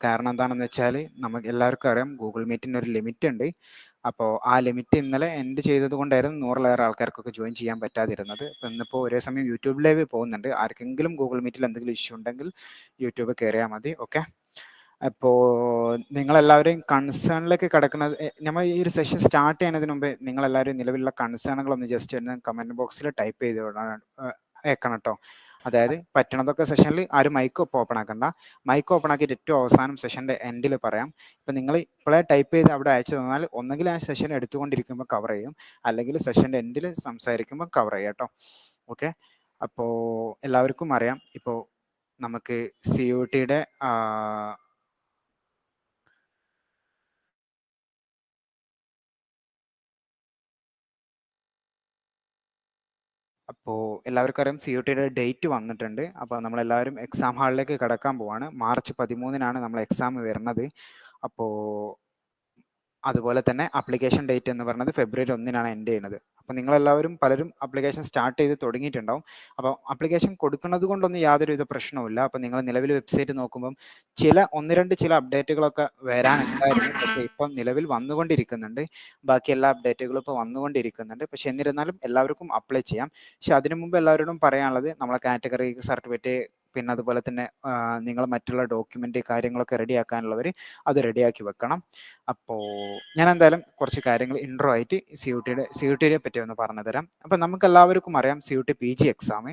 കാരണം എന്താണെന്ന് വെച്ചാൽ നമുക്ക് എല്ലാവർക്കും അറിയാം ഗൂഗിൾ മീറ്റിന് ഒരു ലിമിറ്റ് ഉണ്ട്. അപ്പോൾ ആ ലിമിറ്റ് ഇന്നലെ എൻഡ് ചെയ്തത് കൊണ്ടായിരുന്നു 100ലേറെ ആൾക്കാർക്കൊക്കെ ജോയിൻ ചെയ്യാൻ പറ്റാതിരുന്നത്. അപ്പോൾ ഇന്നിപ്പോൾ ഒരേ സമയം യൂട്യൂബ് ലൈവ് പോകുന്നുണ്ട്. ആർക്കെങ്കിലും ഗൂഗിൾ മീറ്റിൽ എന്തെങ്കിലും ഇഷ്യൂ ഉണ്ടെങ്കിൽ യൂട്യൂബ് കയറിയാൽ മതി. ഓക്കെ, അപ്പോൾ നിങ്ങളെല്ലാവരെയും കൺസേണിലേക്ക് കിടക്കുന്നത്, നമ്മൾ ഈ ഒരു സെഷൻ സ്റ്റാർട്ട് ചെയ്യുന്നതിന് മുമ്പ് നിങ്ങളെല്ലാവരും നിലവിലുള്ള കൺസേണുകളൊന്ന് ജസ്റ്റ് ഒന്ന് കമൻറ്റ് ബോക്സിൽ ടൈപ്പ് ചെയ്ത് അയക്കണം കേട്ടോ. അതായത് പറ്റണതൊക്കെ സെഷനിൽ ആരും മൈക്ക് ഓപ്പൺ ആക്കണ്ട. മൈക്ക് ഓപ്പൺ ആക്കിയിട്ട് ഏറ്റവും അവസാനം സെഷൻ്റെ എൻഡിൽ പറയാം. ഇപ്പം നിങ്ങൾ ഇപ്പോഴേ ടൈപ്പ് ചെയ്ത് അവിടെ അയച്ചു തന്നാൽ ഒന്നെങ്കിൽ ആ സെഷൻ എടുത്തുകൊണ്ടിരിക്കുമ്പോൾ കവർ ചെയ്യും, അല്ലെങ്കിൽ സെഷൻ്റെ എൻഡിൽ സംസാരിക്കുമ്പോൾ കവർ ചെയ്യാം കേട്ടോ. ഓക്കെ, അപ്പോൾ എല്ലാവർക്കും അറിയാം ഇപ്പോൾ നമുക്ക് CUT-യുടെ അപ്പോൾ എല്ലാവർക്കും അറിയാം CUT-യുടെ ഡേറ്റ് വന്നിട്ടുണ്ട്. അപ്പോൾ നമ്മളെല്ലാവരും എക്സാം ഹാളിലേക്ക് കടക്കാൻ പോവാണ്. മാർച്ച് 13-നാണ് നമ്മൾ എക്സാം വരുന്നത്. അപ്പോൾ അതുപോലെ തന്നെ ആപ്ലിക്കേഷൻ ഡേറ്റ് എന്ന് പറയുന്നത് ഫെബ്രുവരി 1-നാണ് എൻഡ് ചെയ്യുന്നത്. അപ്പോൾ നിങ്ങളെല്ലാവരും പലരും ആപ്ലിക്കേഷൻ സ്റ്റാർട്ട് ചെയ്ത് തുടങ്ങിയിട്ടുണ്ടാവും. അപ്പോൾ ആപ്ലിക്കേഷൻ കൊടുക്കുന്നത് കൊണ്ടൊന്നും യാതൊരുവിധ പ്രശ്നവുമില്ല. അപ്പോൾ നിങ്ങൾ നിലവിൽ വെബ്സൈറ്റ് നോക്കുമ്പം ഒന്ന് രണ്ട് അപ്ഡേറ്റുകളൊക്കെ വരാനുണ്ടായിരുന്നു. പക്ഷേ ഇപ്പം നിലവിൽ വന്നുകൊണ്ടിരിക്കുന്നുണ്ട്. ബാക്കി എല്ലാ അപ്ഡേറ്റുകളും ഇപ്പോൾ വന്നുകൊണ്ടിരിക്കുന്നുണ്ട്. പക്ഷെ എന്നിരുന്നാലും എല്ലാവർക്കും അപ്ലൈ ചെയ്യാം. പക്ഷെ അതിനു മുമ്പ് എല്ലാവരോടും പറയാനുള്ളത് നമ്മളെ കാറ്റഗറി സർട്ടിഫിക്കറ്റ്, പിന്നെ അതുപോലെ തന്നെ നിങ്ങൾ മറ്റുള്ള ഡോക്യുമെൻ്റ് കാര്യങ്ങളൊക്കെ റെഡിയാക്കാനുള്ളവർ അത് റെഡിയാക്കി വെക്കണം. അപ്പോൾ ഞാൻ എന്തായാലും കുറച്ച് കാര്യങ്ങൾ ഇൻട്രോ ആയിട്ട് CUT-യെ പറ്റി ഒന്ന് പറഞ്ഞു തരാം. അപ്പം നമുക്ക് എല്ലാവർക്കും അറിയാം CUT PG എക്സാം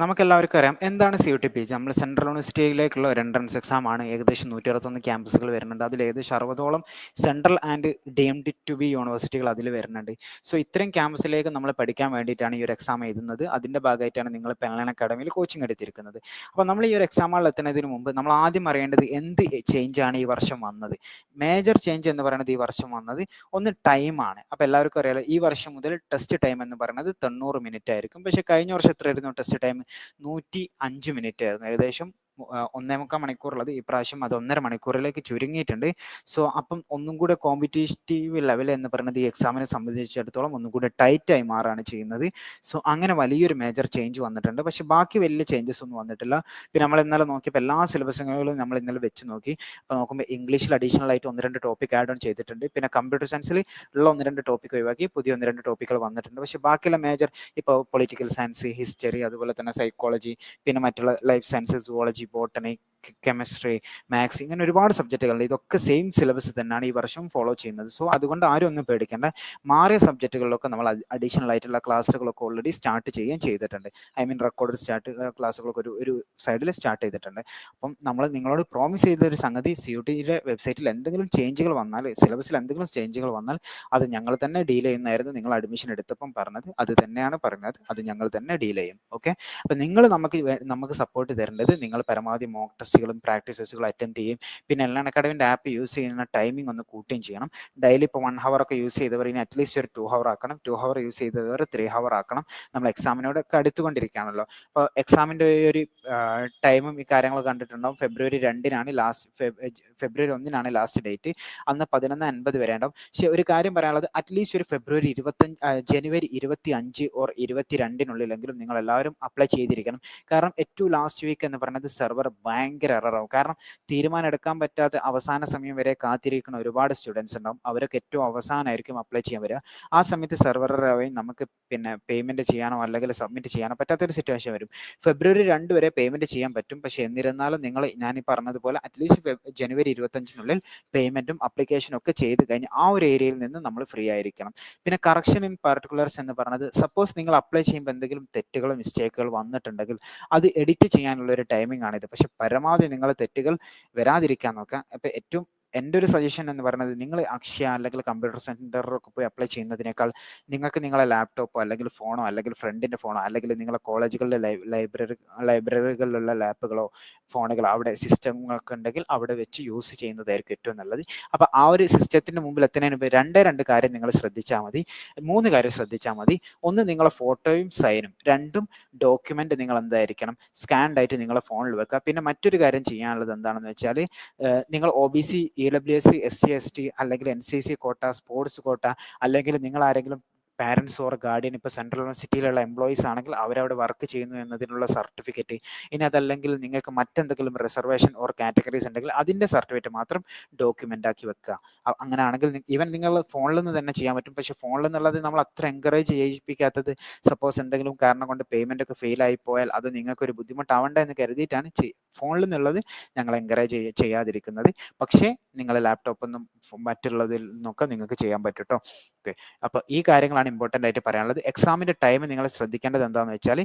നമുക്കെല്ലാവർക്കും അറിയാം എന്താണ് CUT PG. നമ്മൾ സെൻട്രൽ യൂണിവേഴ്സിറ്റിയിലേക്കുള്ള ഒരു എൻട്രൻസ് എക്സാം ആണ്. ഏകദേശം 161 ക്യാമ്പസുകൾ വരുന്നുണ്ട്. അതിൽ ഏകദേശം 60ഓളം central and deemed to be യൂണിവേഴ്സിറ്റികൾ അതിൽ വരുന്നുണ്ട്. സോ ഇത്രയും ക്യാമ്പസിലേക്ക് നമ്മൾ പഠിക്കാൻ വേണ്ടിയിട്ടാണ് ഈ ഒരു എക്സാം എഴുതുന്നത്. അതിൻ്റെ ഭാഗമായിട്ടാണ് നിങ്ങൾ പെൻലൈൻ അക്കാഡമിയിൽ കോച്ചിങ് എടുത്തിരിക്കുന്നത്. അപ്പോൾ നമ്മൾ ഈ ഒരു എക്സാമുകളിൽ എത്തുന്നതിന് മുമ്പ് നമ്മൾ ആദ്യം അറിയേണ്ടത് എന്ത് ചേഞ്ചാണ് ഈ വർഷം വന്നത്. മേജർ ചേഞ്ച് എന്ന് പറയുന്നത് ഈ വർഷം വന്നത് ഒന്ന് ടൈമാണ്. അപ്പോൾ എല്ലാവർക്കും അറിയാലോ ഈ വർഷം മുതൽ ടെസ്റ്റ് ടൈം എന്ന് പറയുന്നത് 90 മിനിറ്റ് ആയിരിക്കും. പക്ഷേ കഴിഞ്ഞ വർഷം എത്രയായിരുന്നു ടെസ്റ്റ് ടൈം? 105 മിനിറ്റ് ആയിരുന്നു. ഏകദേശം 1.25 മണിക്കൂറുള്ളത് ഇപ്രാവശ്യം അത് 1.5 മണിക്കൂറിലേക്ക് ചുരുങ്ങിയിട്ടുണ്ട്. സോ അപ്പം ഒന്നും കൂടെ കോമ്പറ്റീറ്റീവ് ലെവൽ എന്ന് പറയുന്നത് ഈ എക്സാമിനെ സംബന്ധിച്ചിടത്തോളം ഒന്നും കൂടെ ടൈറ്റായി മാറാണ് ചെയ്യുന്നത്. സോ അങ്ങനെ വലിയൊരു മേജർ ചേഞ്ച് വന്നിട്ടുണ്ട്. പക്ഷെ ബാക്കി വലിയ ചേഞ്ചസ് ഒന്നും വന്നിട്ടില്ല. പിന്നെ നമ്മൾ ഇന്നലെ നോക്കിയപ്പോൾ എല്ലാ സിലബസുകളും നമ്മൾ ഇന്നലെ വെച്ച് നോക്കി. അപ്പോൾ നോക്കുമ്പോൾ ഇംഗ്ലീഷിൽ അഡീഷണൽ ആയിട്ട് 1-2 ടോപ്പിക് ആഡ് ഓൺ ചെയ്തിട്ടുണ്ട്. പിന്നെ കമ്പ്യൂട്ടർ സയൻസിൽ ഉള്ള 1-2 ടോപ്പിക് ഒഴിവാക്കി പുതിയ 1-2 ടോപ്പിക്കുകൾ വന്നിട്ടുണ്ട്. പക്ഷെ ബാക്കിയുള്ള മേജർ ഇപ്പോൾ പൊളിറ്റിക്കൽ സയൻസ്, ഹിസ്റ്ററി, അതുപോലെ തന്നെ സൈക്കോളജി, പിന്നെ മറ്റുള്ള life science, zoology, botany, chemistry, maths, ഇങ്ങനെ ഒരുപാട് സബ്ജക്റ്റുകളുണ്ട്. ഇതൊക്കെ സെയിം സിലബസ് തന്നെയാണ് ഈ വർഷം ഫോളോ ചെയ്യുന്നത്. സോ അതുകൊണ്ട് ആരും ഒന്നും പേടിക്കേണ്ട. മാറിയ സബ്ജക്റ്റുകളിലൊക്കെ നമ്മൾ അഡീഷണൽ ആയിട്ടുള്ള ക്ലാസ്സുകളൊക്കെ ഓൾറെഡി സ്റ്റാർട്ട് ചെയ്തിട്ടുണ്ട്. റെക്കോർഡ് ക്ലാസ്സുകളൊക്കെ ഒരു സൈഡിൽ സ്റ്റാർട്ട് ചെയ്തിട്ടുണ്ട്. അപ്പം നമ്മൾ നിങ്ങളോട് പ്രോമിസ് ചെയ്ത ഒരു സംഗതി, CUT-യുടെ വെബ്സൈറ്റിൽ എന്തെങ്കിലും ചേഞ്ചുകൾ വന്നാൽ, സിലബസിൽ എന്തെങ്കിലും ചേഞ്ചുകൾ വന്നാൽ അത് ഞങ്ങൾ തന്നെ ഡീൽ ചെയ്യുന്നതായിരുന്നു നിങ്ങൾ അഡ്മിഷൻ എടുത്തപ്പം പറഞ്ഞത്. അത് തന്നെയാണ് പറഞ്ഞത്, അത് ഞങ്ങൾ തന്നെ ഡീൽ ചെയ്യും. ഓക്കെ, അപ്പം നിങ്ങൾ നമുക്ക് സപ്പോർട്ട് തരേണ്ടത് നിങ്ങൾ പരമാവധി മോക്ക് ടെസ്റ്റുകളും പ്രാക്ടീസ് ടെസ്റ്റുകളും അറ്റൻഡ് ചെയ്യും. പിന്നെ എല്ലാം അക്കാഡമിൻ്റെ ആപ്പ് യൂസ് ചെയ്യുന്ന ടൈമിംഗ് ഒന്ന് കൂട്ടുകയും ചെയ്യണം. ഡെയിലി ഇപ്പോൾ 1 hour ഒക്കെ യൂസ് ചെയ്തവർ ഇനി അറ്റ്ലീസ്റ്റ് ഒരു 2 hour ആക്കണം. 2 hour യൂസ് ചെയ്തവർ 3 hour ആക്കണം. നമ്മൾ എക്സാമിനോടൊക്കെ അടുത്തുകൊണ്ടിരിക്കുകയാണല്ലോ. അപ്പോൾ എക്സാമിൻ്റെ ഒരു ടൈമും ഈ കാര്യങ്ങൾ കണ്ടിട്ടുണ്ടാവും. ഫെബ്രുവരി 2-നാണ് ഫെബ്രുവരി 1-നാണ് ലാസ്റ്റ് ഡേറ്റ്. അന്ന് 11:50 വരെ ഉണ്ടാവും. പക്ഷേ ഒരു കാര്യം പറയാനുള്ളത്, അറ്റ്ലീസ്റ്റ് ഒരു ജനുവരി 25 ഓർ 22-നുള്ളിലെങ്കിലും നിങ്ങൾ എല്ലാവരും അപ്ലൈ ചെയ്തിരിക്കണം. കാരണം ഏറ്റവും ലാസ്റ്റ് വീക്ക് എന്ന് പറയുന്നത് സെർവർ ഭയങ്കര എററാവും. കാരണം തീരുമാനം എടുക്കാൻ പറ്റാത്ത അവസാന സമയം വരെ കാത്തിരിക്കുന്ന ഒരുപാട് സ്റ്റുഡൻസ് ഉണ്ടാവും. അവരൊക്കെ ഏറ്റവും അവസാനമായിരിക്കും അപ്ലൈ ചെയ്യാൻ വരിക. ആ സമയത്ത് സെർവർ എററാവുകയും നമുക്ക് പിന്നെ പേയ്മെൻറ്റ് ചെയ്യാനോ അല്ലെങ്കിൽ സബ്മിറ്റ് ചെയ്യാനോ പറ്റാത്തൊരു സിറ്റുവേഷൻ വരും. ഫെബ്രുവരി 2 വരെ പേയ്മെൻറ്റ് ചെയ്യാൻ പറ്റും. പക്ഷേ എന്നിരുന്നാലും ഞാൻ ഈ പറഞ്ഞതുപോലെ അറ്റ്ലീസ്റ്റ് ജനുവരി 25-നുള്ളിൽ പേയ്മെൻറ്റും അപ്ലിക്കേഷനും ഒക്കെ ചെയ്ത് കഴിഞ്ഞ് ആ ഒരു ഏരിയയിൽ നിന്ന് നമ്മൾ ഫ്രീ ആയിരിക്കണം. പിന്നെ കറക്ഷൻ ഇൻ പർട്ടിക്കുലർസ് എന്ന് പറയുന്നത്, സപ്പോസ് നിങ്ങൾ അപ്ലൈ ചെയ്യുമ്പോൾ എന്തെങ്കിലും തെറ്റുകളോ മിസ്റ്റേക്കുകൾ വന്നിട്ടുണ്ടെങ്കിൽ അത് എഡിറ്റ് ചെയ്യാനുള്ള ഒരു ടൈമിംഗ് ആണിത്. പക്ഷെ പരമാവധി നിങ്ങൾ തെറ്റുകൾ വരാതിരിക്കാൻ നോക്കുക. അപ്പോൾ ഏറ്റവും എൻ്റെ ഒരു സജഷൻ എന്ന് പറയുന്നത്, നിങ്ങൾ അക്ഷയ അല്ലെങ്കിൽ കമ്പ്യൂട്ടർ സെൻറ്ററിലൊക്കെ പോയി അപ്ലൈ ചെയ്യുന്നതിനേക്കാൾ നിങ്ങൾക്ക് നിങ്ങളെ ലാപ്ടോപ്പോ അല്ലെങ്കിൽ ഫോണോ അല്ലെങ്കിൽ ഫ്രണ്ടിൻ്റെ ഫോണോ അല്ലെങ്കിൽ നിങ്ങളെ കോളേജുകളിലെ ലൈബ്രറികളിലുള്ള ലാപ്പുകളോ ഫോണുകളോ അവിടെ സിസ്റ്റങ്ങളൊക്കെ ഉണ്ടെങ്കിൽ അവിടെ വെച്ച് യൂസ് ചെയ്യുന്നതായിരിക്കും ഏറ്റവും നല്ലത്. അപ്പോൾ ആ ഒരു സിസ്റ്റത്തിൻ്റെ മുമ്പിൽ എത്തുന്നതിന് മുമ്പ് രണ്ട് കാര്യം നിങ്ങൾ ശ്രദ്ധിച്ചാൽ മതി. 3 കാര്യം ശ്രദ്ധിച്ചാൽ മതി. ഒന്ന്, നിങ്ങളെ ഫോട്ടോയും സൈനും രണ്ടും ഡോക്യുമെൻ്റ് നിങ്ങൾ എന്തായിരിക്കണം സ്കാൻഡ് ആയിട്ട് നിങ്ങളെ ഫോണിൽ വെക്കുക. പിന്നെ മറ്റൊരു കാര്യം ചെയ്യാനുള്ളത് എന്താണെന്ന് വെച്ചാൽ, നിങ്ങൾ OBC EWS, SC/ST അല്ലെങ്കിൽ NCC കോട്ട, സ്പോർട്സ് കോട്ട, അല്ലെങ്കിൽ നിങ്ങൾ ആരെങ്കിലും പാരൻസ് ഓർ ഗാർഡിയൻ ഇപ്പോൾ സെൻട്രൽ യൂണിവേഴ്സിറ്റിയിലുള്ള എംപ്ലോയീസ് ആണെങ്കിൽ അവരവിടെ വർക്ക് ചെയ്യുന്നു എന്നതിനുള്ള സർട്ടിഫിക്കറ്റ്, ഇനി അതല്ലെങ്കിൽ നിങ്ങൾക്ക് മറ്റെന്തെങ്കിലും റിസർവേഷൻ ഓർ കാറ്റഗറീസ് ഉണ്ടെങ്കിൽ അതിൻ്റെ സർട്ടിഫിക്കറ്റ് മാത്രം ഡോക്യുമെൻ്റ് ആക്കി വെക്കുക. അങ്ങനെയാണെങ്കിൽ ഈവൻ നിങ്ങൾ ഫോണിൽ നിന്ന് തന്നെ ചെയ്യാൻ പറ്റും. പക്ഷേ ഫോണിൽ നിന്നുള്ളത് നമ്മൾ അത്ര എൻകറേജ് ചെയ്യിപ്പിക്കാത്തത് സപ്പോസ് എന്തെങ്കിലും കാരണം കൊണ്ട് പേയ്മെൻ്റ് ഒക്കെ ഫെയിൽ ആയി പോയാൽ അത് നിങ്ങൾക്കൊരു ബുദ്ധിമുട്ടാവണ്ട എന്ന് കരുതിയിട്ടാണ് ഫോണിൽ നിന്നുള്ളത് ഞങ്ങൾ എൻകറേജ് ചെയ്യാതിരിക്കുന്നത്. പക്ഷേ നിങ്ങൾ ലാപ്ടോപ്പിൽ നിന്നും മറ്റുള്ളതിൽ നിന്നൊക്കെ നിങ്ങൾക്ക് ചെയ്യാൻ പറ്റും കേട്ടോ. ഓക്കെ, അപ്പോൾ ഈ കാര്യങ്ങളാണ് ഇമ്പോർട്ടൻ്റ് ആയിട്ട് പറയാനുള്ളത്. എക്സാമിൻ്റെ ടൈം നിങ്ങൾ ശ്രദ്ധിക്കേണ്ടത് എന്താണെന്ന് വെച്ചാൽ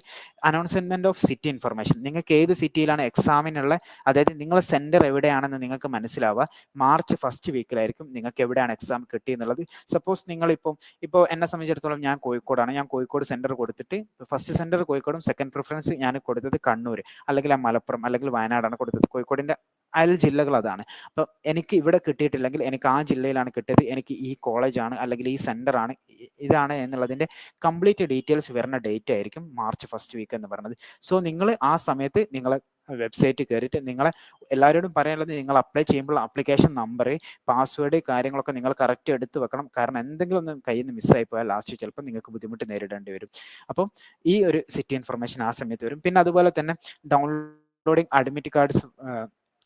അനൗൺസ്മെൻറ്റ് ഓഫ് സിറ്റി ഇൻഫർമേഷൻ, നിങ്ങൾക്ക് ഏത് സിറ്റിയിലാണ് എക്സാമിനുള്ള, അതായത് നിങ്ങളെ സെൻറ്റർ എവിടെയാണെന്ന് നിങ്ങൾക്ക് മനസ്സിലാവുക മാർച്ച് ഫസ്റ്റ് വീക്കിലായിരിക്കും നിങ്ങൾക്ക് എവിടെയാണ് എക്സാം കിട്ടിയെന്നുള്ളത്. സപ്പോസ് ഇപ്പോൾ എന്നെ സംബന്ധിച്ചിടത്തോളം ഞാൻ കോഴിക്കോടാണ്, ഞാൻ കോഴിക്കോട് സെൻറ്റർ കൊടുത്തിട്ട് ഫസ്റ്റ് സെൻറ്റർ കോഴിക്കോടും സെക്കൻഡ് പ്രിഫറൻസ് ഞാൻ കൊടുത്തത് കണ്ണൂർ അല്ലെങ്കിൽ മലപ്പുറം അല്ലെങ്കിൽ വയനാടാണ് കൊടുത്തത്. കോഴിക്കോടിൻ്റെ അയൽ ജില്ലകൾ അതാണ്. അപ്പം എനിക്ക് ഇവിടെ കിട്ടിയിട്ടില്ലെങ്കിൽ എനിക്ക് ആ ജില്ലയിലാണ് കിട്ടിയത്, എനിക്ക് ഈ കോളേജാണ് അല്ലെങ്കിൽ ഈ സെൻറ്ററാണ് ഇതാണ് എന്നുള്ളതിൻ്റെ കംപ്ലീറ്റ് ഡീറ്റെയിൽസ് വരുന്ന ഡേറ്റ് ആയിരിക്കും മാർച്ച് ഫസ്റ്റ് വീക്ക് എന്ന് പറയുന്നത്. സോ നിങ്ങൾ ആ സമയത്ത് നിങ്ങളെ വെബ്സൈറ്റ് കയറിയിട്ട് നിങ്ങളെ എല്ലാവരോടും പറയാനുള്ളത്, നിങ്ങൾ അപ്ലൈ ചെയ്യുമ്പോൾ ആപ്ലിക്കേഷൻ നമ്പർ, പാസ്വേഡ്, കാര്യങ്ങളൊക്കെ നിങ്ങൾ കറക്റ്റ് എടുത്ത് വെക്കണം. കാരണം എന്തെങ്കിലും ഒന്ന് കയ്യിൽ നിന്ന് മിസ്സായി പോയാൽ ലാസ്റ്റ് ചിലപ്പോൾ നിങ്ങൾക്ക് ബുദ്ധിമുട്ട് നേരിടേണ്ടി വരും. അപ്പം ഈ ഒരു സിറ്റി ഇൻഫർമേഷൻ ആ സമയത്ത് വരും. പിന്നെ അതുപോലെ തന്നെ ഡൗൺലോഡിങ് അഡ്മിറ്റ് കാർഡ്സ്,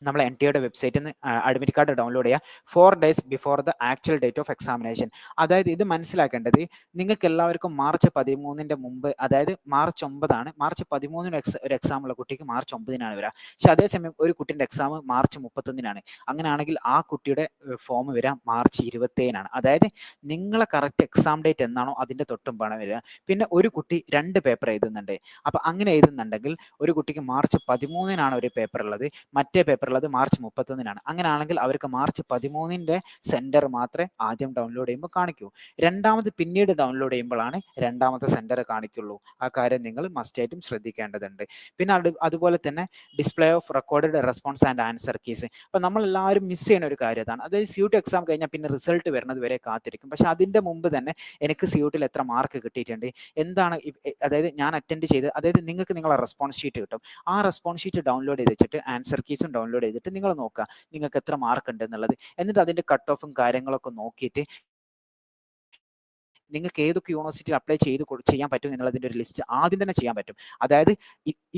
നമ്മൾ NTA വെബ്സൈറ്റിൽ നിന്ന് അഡ്മിറ്റ് കാർഡ് ഡൗൺലോഡ് ചെയ്യുക 4 days before the actual date of examination. അതായത് ഇത് മനസ്സിലാക്കേണ്ടത്, നിങ്ങൾക്ക് എല്ലാവർക്കും മാർച്ച് 13 മുമ്പ്, അതായത് മാർച്ച് 9 മാർച്ച് 13 ഒരു എക്സാം ഉള്ള കുട്ടിക്ക് മാർച്ച് 9 വരിക. പക്ഷെ അതേസമയം ഒരു കുട്ടിൻ്റെ എക്സാം മാർച്ച് 31 അങ്ങനെയാണെങ്കിൽ ആ കുട്ടിയുടെ ഫോം വരിക മാർച്ച് 27 അതായത് നിങ്ങളെ കറക്റ്റ് എക്സാം ഡേറ്റ് എന്നാണോ അതിൻ്റെ തൊട്ടുമ്പാണ് വരിക. പിന്നെ ഒരു കുട്ടി 2 പേപ്പർ എഴുതുന്നുണ്ട്. അപ്പം അങ്ങനെ എഴുതുന്നുണ്ടെങ്കിൽ ഒരു കുട്ടിക്ക് മാർച്ച് 13 ഒരു പേപ്പർ ഉള്ളത്, മറ്റേ പേപ്പർ ഉള്ളത് മാർച്ച് 31 അങ്ങനെയാണെങ്കിൽ അവർക്ക് മാർച്ച് 13 സെന്റർ മാത്രമേ ആദ്യം ഡൗൺലോഡ് ചെയ്യുമ്പോൾ കാണിക്കൂ. രണ്ടാമത് പിന്നീട് ഡൗൺലോഡ് ചെയ്യുമ്പോഴാണ് രണ്ടാമത്തെ സെന്റർ കാണിക്കുള്ളൂ. ആ കാര്യം നിങ്ങൾ മസ്റ്റായിട്ടും ശ്രദ്ധിക്കേണ്ടതുണ്ട്. പിന്നെ അതുപോലെ തന്നെ display of recorded response and answer keys. അപ്പം നമ്മളെല്ലാവരും മിസ് ചെയ്യുന്ന ഒരു കാര്യം അതാണ്. അതായത് CUT എക്സാം കഴിഞ്ഞാൽ പിന്നെ റിസൾട്ട് വരുന്നത് വരെ കാത്തിരിക്കും. പക്ഷെ അതിൻ്റെ മുമ്പ് തന്നെ എനിക്ക് CUTൽ എത്ര മാർക്ക് കിട്ടിയിട്ടുണ്ട്, എന്താണ്, അതായത് ഞാൻ അറ്റൻഡ് ചെയ്ത്, അതായത് നിങ്ങൾക്ക് നിങ്ങളെ റെസ്പോൺസ് ഷീറ്റ് കിട്ടും. ആ റെസ്പോൺസ് ഷീറ്റ് ഡൗൺലോഡ് ചെയ്ത് വെച്ചിട്ട് ആൻസർ കീസും ഡൗൺലോഡ് ചെയ്തിട്ട് നിങ്ങൾ നോക്കുക നിങ്ങൾക്ക് എത്ര മാർക്ക് ഉണ്ട് എന്നുള്ളത്. എന്നിട്ട് അതിന്റെ കട്ട് ഓഫും കാര്യങ്ങളൊക്കെ നോക്കിയിട്ട് നിങ്ങൾക്ക് ഏതൊക്കെ യൂണിവേഴ്സിറ്റി അപ്ലൈ ചെയ്യാൻ പറ്റും എന്നുള്ളതിൻ്റെ ഒരു ലിസ്റ്റ് ആദ്യം തന്നെ ചെയ്യാൻ പറ്റും. അതായത്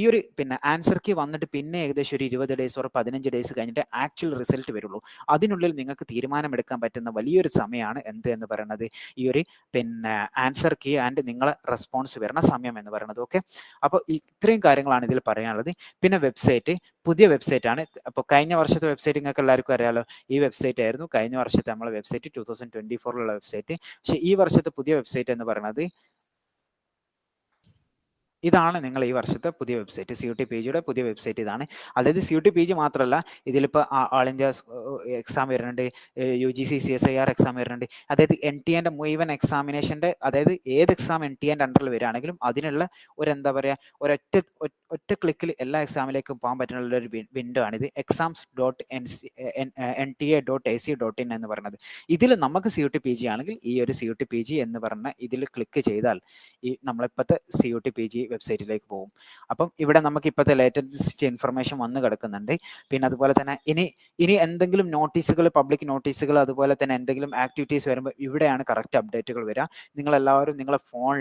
ഈ ഒരു ആൻസർ കീ വന്നിട്ട് പിന്നെ ഏകദേശം ഒരു 20 days ഓർ 15 days കഴിഞ്ഞിട്ട് ആക്ച്വൽ റിസൾട്ട് വരുള്ളൂ. അതിനുള്ളിൽ നിങ്ങൾക്ക് തീരുമാനമെടുക്കാൻ പറ്റുന്ന വലിയൊരു സമയമാണ് എന്ത് എന്ന് പറയുന്നത്, ഈ ഒരു ആൻസർ കീ ആൻഡ് നിങ്ങളെ റെസ്പോൺസ് വരുന്ന സമയം എന്ന് പറയുന്നത്. ഓക്കെ, അപ്പോൾ ഇത്രയും കാര്യങ്ങളാണ് ഇതിൽ പറയാനുള്ളത്. പിന്നെ വെബ്സൈറ്റ്, പുതിയ വെബ്സൈറ്റ് ആണ്. അപ്പോൾ കഴിഞ്ഞ വർഷത്തെ വെബ്സൈറ്റ് നിങ്ങൾക്ക് എല്ലാവർക്കും അറിയാലോ, ഈ വെബ്സൈറ്റ് ആയിരുന്നു കഴിഞ്ഞ വർഷത്തെ നമ്മളെ വെബ്സൈറ്റ്, 2024 വെബ്സൈറ്റ്. പക്ഷേ ഈ വർഷത്തെ പുതിയ വെബ്സൈറ്റ് എന്ന് പറയുന്നത് ഇതാണ്. നിങ്ങൾ ഈ വർഷത്തെ പുതിയ വെബ്സൈറ്റ്, CUT PGയുടെ പുതിയ വെബ്സൈറ്റ് ഇതാണ്. അതായത് CUT PG മാത്രമല്ല, ഇതിലിപ്പോൾ ആൾ ഇന്ത്യ എക്സാം വരുന്നുണ്ട്, UGC CSIR എക്സാം വരുന്നുണ്ട്. അതായത് NTA മുഴുവൻ എക്സാമിനേഷൻ്റെ, അതായത് ഏത് എക്സാം NTA അണ്ടറിൽ വരികയാണെങ്കിലും അതിനുള്ള എന്താ പറയുക, ഒറ്റ ക്ലിക്കിൽ എല്ലാ എക്സാമിലേക്കും പോകാൻ പറ്റുന്ന ഒരു വിൻഡോ ആണിത്. exams.nta.ac.in എന്ന് പറയുന്നത്. ഇതിൽ നമുക്ക് CUT PG ആണെങ്കിൽ ഈ ഒരു CUT PG എന്ന് പറഞ്ഞ ഇതിൽ ക്ലിക്ക് ചെയ്താൽ ഈ നമ്മളിപ്പോഴത്തെ CUT PG വെബ്സൈറ്റിലേക്ക് പോകും. അപ്പം ഇവിടെ നമുക്ക് ഇപ്പോഴത്തെ ലേറ്റസ്റ്റ് ഇൻഫർമേഷൻ വന്ന് കിടക്കുന്നുണ്ട്. പിന്നെ അതുപോലെ തന്നെ ഇനി എന്തെങ്കിലും നോട്ടീസുകൾ, പബ്ലിക് നോട്ടീസുകൾ, അതുപോലെ തന്നെ എന്തെങ്കിലും ആക്ടിവിറ്റീസ് വരുമ്പോൾ ഇവിടെയാണ് കറക്റ്റ് അപ്ഡേറ്റുകൾ വരിക. നിങ്ങളെല്ലാവരും നിങ്ങളുടെ ഫോൺ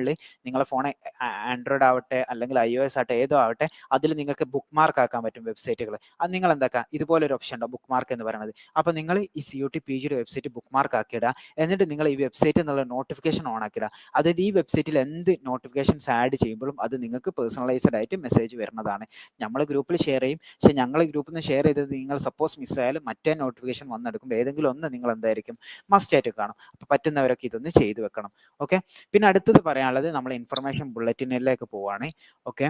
ആൻഡ്രോയിഡ് ആവട്ടെ അല്ലെങ്കിൽ iOS ആവട്ടെ ഏതോ ആവട്ടെ, അതിൽ നിങ്ങൾക്ക് ബുക്ക് മാർക്ക് ആക്കാൻ പറ്റും വെബ്സൈറ്റുകൾ. അത് നിങ്ങൾ എന്താക്കുക, ഇതുപോലൊരു ഓപ്ഷൻ ഉണ്ടോ ബുക്ക് മാർക്ക് എന്ന് പറയുന്നത്. അപ്പോൾ നിങ്ങൾ ഈ CUT PGയുടെ വെബ്സൈറ്റ് ബുക്ക് മാർക്ക് ആക്കിയിടുക. എന്നിട്ട് നിങ്ങൾ ഈ വെബ്സൈറ്റിൽ നിന്നുള്ള നോട്ടിഫിക്കേഷൻ ഓൺ ആക്കിയിടുക. അതായത് ഈ വെബ്സൈറ്റിൽ എന്ത് നോട്ടിഫിക്കേഷൻസ് ആഡ് ചെയ്യുമ്പോഴും അത് നിങ്ങൾക്ക് പേഴ്സണലൈസ്ഡ് ആയിട്ട് മെസ്സേജ് വരുന്നതാണ്. നമ്മൾ ഗ്രൂപ്പിൽ ഷെയർ ചെയ്യും. പക്ഷേ ഞങ്ങൾ ഗ്രൂപ്പിൽ നിന്ന് ഷെയർ ചെയ്തത് നിങ്ങൾ സപ്പോസ് മിസ്സായാലും മറ്റേ നോട്ടിഫിക്കേഷൻ വന്നെടുക്കുമ്പോൾ ഏതെങ്കിലും ഒന്ന് നിങ്ങൾ എന്തായിരിക്കും മസ്റ്റായിട്ട് കാണും. അപ്പോൾ പറ്റുന്നവരൊക്കെ ഇതൊന്ന് ചെയ്തു വെക്കണം. ഓക്കെ, പിന്നെ അടുത്തത് പറയാനുള്ളത് നമ്മൾ ഇൻഫർമേഷൻ ബുള്ളറ്റിനിലേക്ക് പോവുകയാണ്. ഓക്കെ,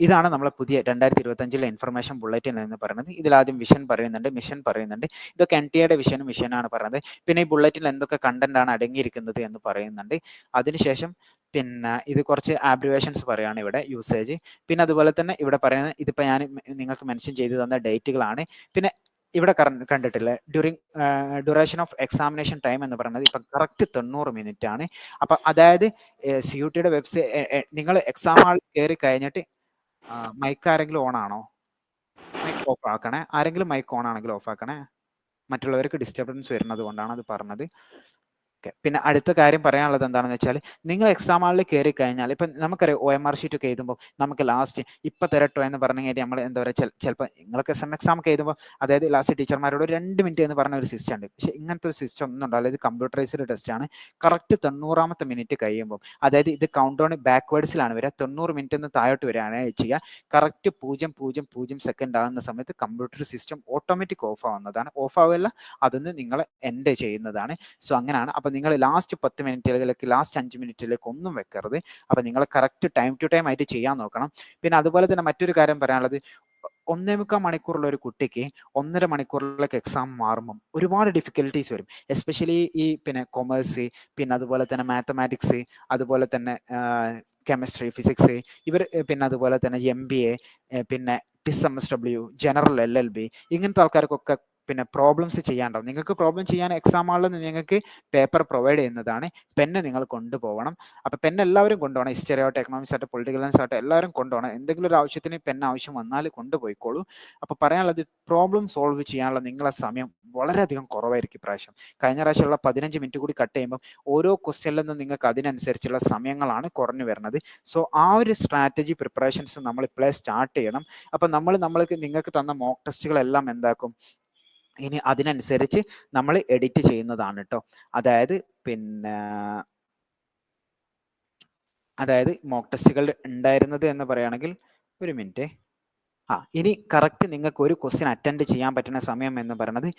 ഇതാണ് നമ്മളെ പുതിയ 2025 ഇൻഫർമേഷൻ ബുള്ളറ്റിൻ എന്ന് പറയുന്നത്. ഇതിലാദ്യം വിഷൻ പറയുന്നുണ്ട്, മിഷൻ പറയുന്നുണ്ട്. ഇതൊക്കെ NTAയുടെ മിഷനാണ് പറയുന്നത്. പിന്നെ ഈ ബുള്ളറ്റിൽ എന്തൊക്കെ കണ്ടന്റ് ആണ് അടങ്ങിയിരിക്കുന്നത് എന്ന് പറയുന്നുണ്ട്. അതിനുശേഷം പിന്നെ ഇത് കുറച്ച് ആബ്രിവേഷൻസ് പറയുകയാണ് ഇവിടെ, യൂസേജ്. പിന്നെ അതുപോലെ തന്നെ ഇവിടെ പറയുന്നത്, ഇതിപ്പോൾ ഞാൻ നിങ്ങൾക്ക് മെൻഷൻ ചെയ്തു തന്ന ഡേറ്റുകളാണ്. പിന്നെ ഇവിടെ കണ്ടിട്ടില്ലേ, ഡ്യൂറേഷൻ ഓഫ് എക്സാമിനേഷൻ ടൈം എന്ന് പറയുന്നത് ഇപ്പം കറക്റ്റ് 90 മിനിറ്റ് ആണ്. അപ്പം അതായത് CUTയുടെ വെബ്സൈറ്റ് നിങ്ങൾ എക്സാം ഹാളിൽ കയറി കഴിഞ്ഞിട്ട് മൈക്ക് ആരെങ്കിലും ഓൺ ആണോ? മൈക്ക് ഓഫ് ആക്കണേ. ആരെങ്കിലും മൈക്ക് ഓൺ ആണെങ്കിൽ ഓഫ് ആക്കണേ. മറ്റുള്ളവർക്ക് ഡിസ്റ്റർബൻസ് വരുന്നത് കൊണ്ടാണ് അത് പറഞ്ഞത്. ഓക്കെ, പിന്നെ അടുത്ത കാര്യം പറയാനുള്ളത് എന്താണെന്ന് വെച്ചാൽ നിങ്ങൾ എക്സാം ഹാളിൽ കയറി കഴിഞ്ഞാൽ ഇപ്പം നമുക്കറിയാം OMR ഷീറ്റ് ഒക്കെ എഴുതുമ്പോൾ നമുക്ക് ലാസ്റ്റ് ഇപ്പം തരട്ടോ എന്ന് പറഞ്ഞു കഴിഞ്ഞാൽ നമ്മൾ എന്താ പറയുക ചിലപ്പോൾ നിങ്ങൾക്ക് എക്സാം ഒക്കെ എഴുതുമ്പോൾ അതായത് ലാസ്റ്റ് ടീച്ചർമാരോട് 2 മിനിറ്റ് എന്ന് പറഞ്ഞ ഒരു സിസ്റ്റം ഉണ്ട്. പക്ഷേ ഇങ്ങനത്തെ ഒരു സിസ്റ്റം ഒന്നും ഉണ്ടാവില്ല. ഇത് കമ്പ്യൂട്ടറൈസ്ഡ് ടെസ്റ്റ് ആണ്. കറക്റ്റ് 90ാമത്തെ മിനിറ്റ് കഴിയുമ്പോൾ അതായത് ഇത് കൗണ്ട് ഡൗൺ ബാക്ക്വേർഡ്സിലാണ് വരിക. 90 മിനിറ്റ് നിന്ന് താഴോട്ട് വരികയാണ് ചെയ്യുക. കറക്റ്റ് 0.00 സെക്കൻഡ് ആകുന്ന സമയത്ത് കമ്പ്യൂട്ടർ സിസ്റ്റം ഓട്ടോമാറ്റിക് ഓഫ് ആവുന്നതാണ്. ഓഫ് ആവുകയല്ല, അതൊന്ന് നിങ്ങൾ എൻഡ് ചെയ്യുന്നതാണ്. സോ അങ്ങനെയാണ്. അപ്പം നിങ്ങൾ ലാസ്റ്റ് 10 മിനിറ്റിലേക്ക് ലാസ്റ്റ് 5 മിനിറ്റിലേക്ക് ഒന്നും വെക്കരുത്. അപ്പം നിങ്ങൾ കറക്റ്റ് ടൈം ടു ടൈം ആയിട്ട് ചെയ്യാൻ നോക്കണം. പിന്നെ അതുപോലെ തന്നെ മറ്റൊരു കാര്യം പറയാനുള്ളത് 1.25 മണിക്കൂറുള്ള ഒരു കുട്ടിക്ക് 1.5 മണിക്കൂറിലേക്ക് എക്സാം മാറുമ്പം ഒരുപാട് ഡിഫിക്കൽട്ടീസ് വരും. എസ്പെഷ്യലി ഈ പിന്നെ കൊമേഴ്സ്, പിന്നെ അതുപോലെ തന്നെ മാത്തമാറ്റിക്സ്, അതുപോലെ തന്നെ കെമിസ്ട്രി, ഫിസിക്സ്, ഇവർ പിന്നെ അതുപോലെ തന്നെ MBA, പിന്നെ TISMSW, ജനറൽ LLB, ഇങ്ങനത്തെ ആൾക്കാർക്കൊക്കെ പിന്നെ പ്രോബ്ലംസ് ചെയ്യാണ്ടാവും. നിങ്ങൾക്ക് പ്രോബ്ലം ചെയ്യാൻ എക്സാം ഹാളിൽ നിങ്ങൾക്ക് പേപ്പർ പ്രൊവൈഡ് ചെയ്യുന്നതാണ്. പെന്ന് നിങ്ങൾ കൊണ്ടുപോകണം. അപ്പോൾ പെന്ന് എല്ലാവരും കൊണ്ടുപോകണം. ഹിസ്റ്ററി ആവട്ടെ, എക്കണോമിക്സ് ആവട്ടെ, പൊളിറ്റിക്കൽ സയൻസ് ആവട്ടെ, എല്ലാവരും കൊണ്ടുപോകണം. എന്തെങ്കിലും ഒരു ആവശ്യത്തിന് പെന്ന് ആവശ്യം വന്നാൽ കൊണ്ടുപോയിക്കോളൂ. അപ്പോൾ പറയാനുള്ളത് പ്രോബ്ലം സോൾവ് ചെയ്യാനുള്ള നിങ്ങളെ സമയം വളരെയധികം കുറവായിരിക്കും ഇപ്രാവശ്യം. കഴിഞ്ഞ പ്രാവശ്യമുള്ള 15 മിനിറ്റ് കൂടി കട്ട് ചെയ്യുമ്പോൾ ഓരോ ക്വസ്റ്റ്യനിൽ നിന്നും നിങ്ങൾക്ക് അതിനനുസരിച്ചുള്ള സമയങ്ങളാണ് കുറഞ്ഞു വരുന്നത്. സോ ആ ഒരു സ്ട്രാറ്റജി പ്രിപ്പറേഷൻസ് നമ്മൾ ഇപ്പോഴേ സ്റ്റാർട്ട് ചെയ്യണം. അപ്പം നമ്മൾക്ക് നിങ്ങൾക്ക് തന്ന മോക്ക് ടെസ്റ്റുകളെല്ലാം എന്താക്കും, ഇനി അതിനനുസരിച്ച് നമ്മൾ എഡിറ്റ് ചെയ്യുന്നതാണ് കേട്ടോ. അതായത് പിന്നെ മോക്ക് ടെസ്റ്റുകൾ ഉണ്ടായിരുന്നത് എന്ന് പറയുകയാണെങ്കിൽ ഒരു മിനിറ്റ്. ഇനി കറക്റ്റ് നിങ്ങൾക്ക് ഒരു ക്വസ്റ്റ്യൻ അറ്റൻഡ് ചെയ്യാൻ പറ്റുന്ന സമയം എന്ന് പറയുന്നത്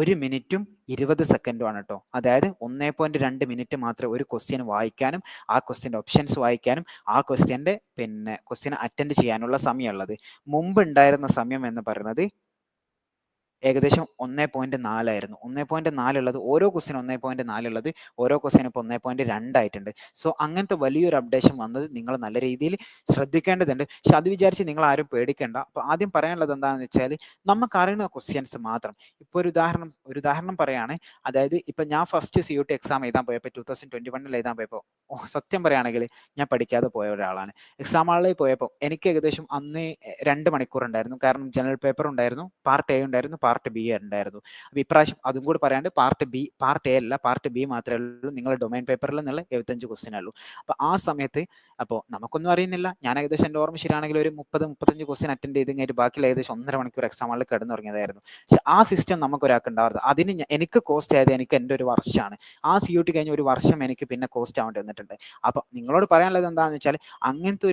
1 മിനിറ്റും 20 സെക്കൻഡും ആണ് കേട്ടോ. അതായത് 1.2 മിനിറ്റ് മാത്രമേ ഒരു ക്വസ്റ്റ്യൻ വായിക്കാനും ആ ക്വസ്റ്റ്യൻ്റെ ഓപ്ഷൻസ് വായിക്കാനും ആ ക്വസ്റ്റ്യൻ്റെ പിന്നെ ക്വസ്റ്റ്യൻ അറ്റൻഡ് ചെയ്യാനുള്ള സമയമുള്ളത്. മുമ്പ് ഉണ്ടായിരുന്ന സമയം എന്ന് പറയുന്നത് ഏകദേശം 1.4 ആയിരുന്നു. 1.4 ഉള്ളത് ഓരോ ക്വസ്റ്റ്യൻ 1.4 ഉള്ളത് ഓരോ ക്വസ്റ്റ്യൻ ഇപ്പോൾ 1.2 ആയിട്ടുണ്ട്. സോ അങ്ങനത്തെ വലിയൊരു അപ്ഡേഷൻ വന്നത് നിങ്ങൾ നല്ല രീതിയിൽ ശ്രദ്ധിക്കേണ്ടതുണ്ട്. പക്ഷെ അത് വിചാരിച്ച് നിങ്ങൾ ആരും പേടിക്കേണ്ട. അപ്പോൾ ആദ്യം പറയാനുള്ളത് എന്താണെന്ന് വെച്ചാൽ നമുക്ക് അറിയുന്ന ക്വസ്റ്റ്യൻസ് മാത്രം. ഇപ്പോൾ ഒരു ഉദാഹരണം പറയുകയാണ്. അതായത് ഇപ്പം ഞാൻ ഫസ്റ്റ് CUT എക്സാം എഴുതാൻ പോയപ്പോൾ 2021 എഴുതാൻ പോയപ്പോൾ സത്യം പറയുകയാണെങ്കിൽ ഞാൻ പഠിക്കാതെ പോയ ഒരാളാണ്. എക്സാം ഹാളിൽ പോയപ്പോൾ എനിക്ക് ഏകദേശം അന്ന് 2 മണിക്കൂർ ഉണ്ടായിരുന്നു. കാരണം ജനറൽ പേപ്പർ ഉണ്ടായിരുന്നു, പാർട്ട് A ഉണ്ടായിരുന്നു, പാർട്ട് B ഉണ്ടായിരുന്നു. അപ്പോൾ ഇപ്രാവശ്യം അതും കൂടി പറയാണ്ട് പാർട്ട് A അല്ല, പാർട്ട് B മാത്രമേ ഉള്ളൂ. നിങ്ങളുടെ ഡൊമൈൻ പേപ്പറിൽ നിന്നുള്ള 75 ക്വസ്റ്റ്യൻ ഉള്ളൂ. അപ്പോൾ ആ സമയത്ത് അപ്പോൾ നമുക്കൊന്നും അറിയുന്നില്ല. ഞാൻ ഏകദേശം എൻ്റെ ഓർമ്മ ശരിയാണെങ്കിൽ ഒരു 30-35 ക്വസ്റ്റ്യൻ അറ്റൻഡ് ചെയ്ത് കഴിഞ്ഞിട്ട് ബാക്കിയുള്ള ഏകദേശം 1.5 മണിക്കൂർ എക്സാം ഹാളിൽ കിടന്നുറങ്ങിയതായിരുന്നു. പക്ഷെ ആ സിസ്റ്റം നമുക്ക് ഒരാൾക്ക് ഉണ്ടാവരുത്. അതിന് എനിക്ക് കോസ്റ്റ് ആയത് എനിക്ക് എൻ്റെ ഒരു വർഷമാണ്. ആ CUT കഴിഞ്ഞ ഒരു വർഷം എനിക്ക് പിന്നെ കോസ്റ്റ് ആവേണ്ടി വന്നിട്ടുണ്ട്. അപ്പം നിങ്ങളോട് പറയാനുള്ളത് എന്താണെന്ന് വെച്ചാൽ അങ്ങനത്തെ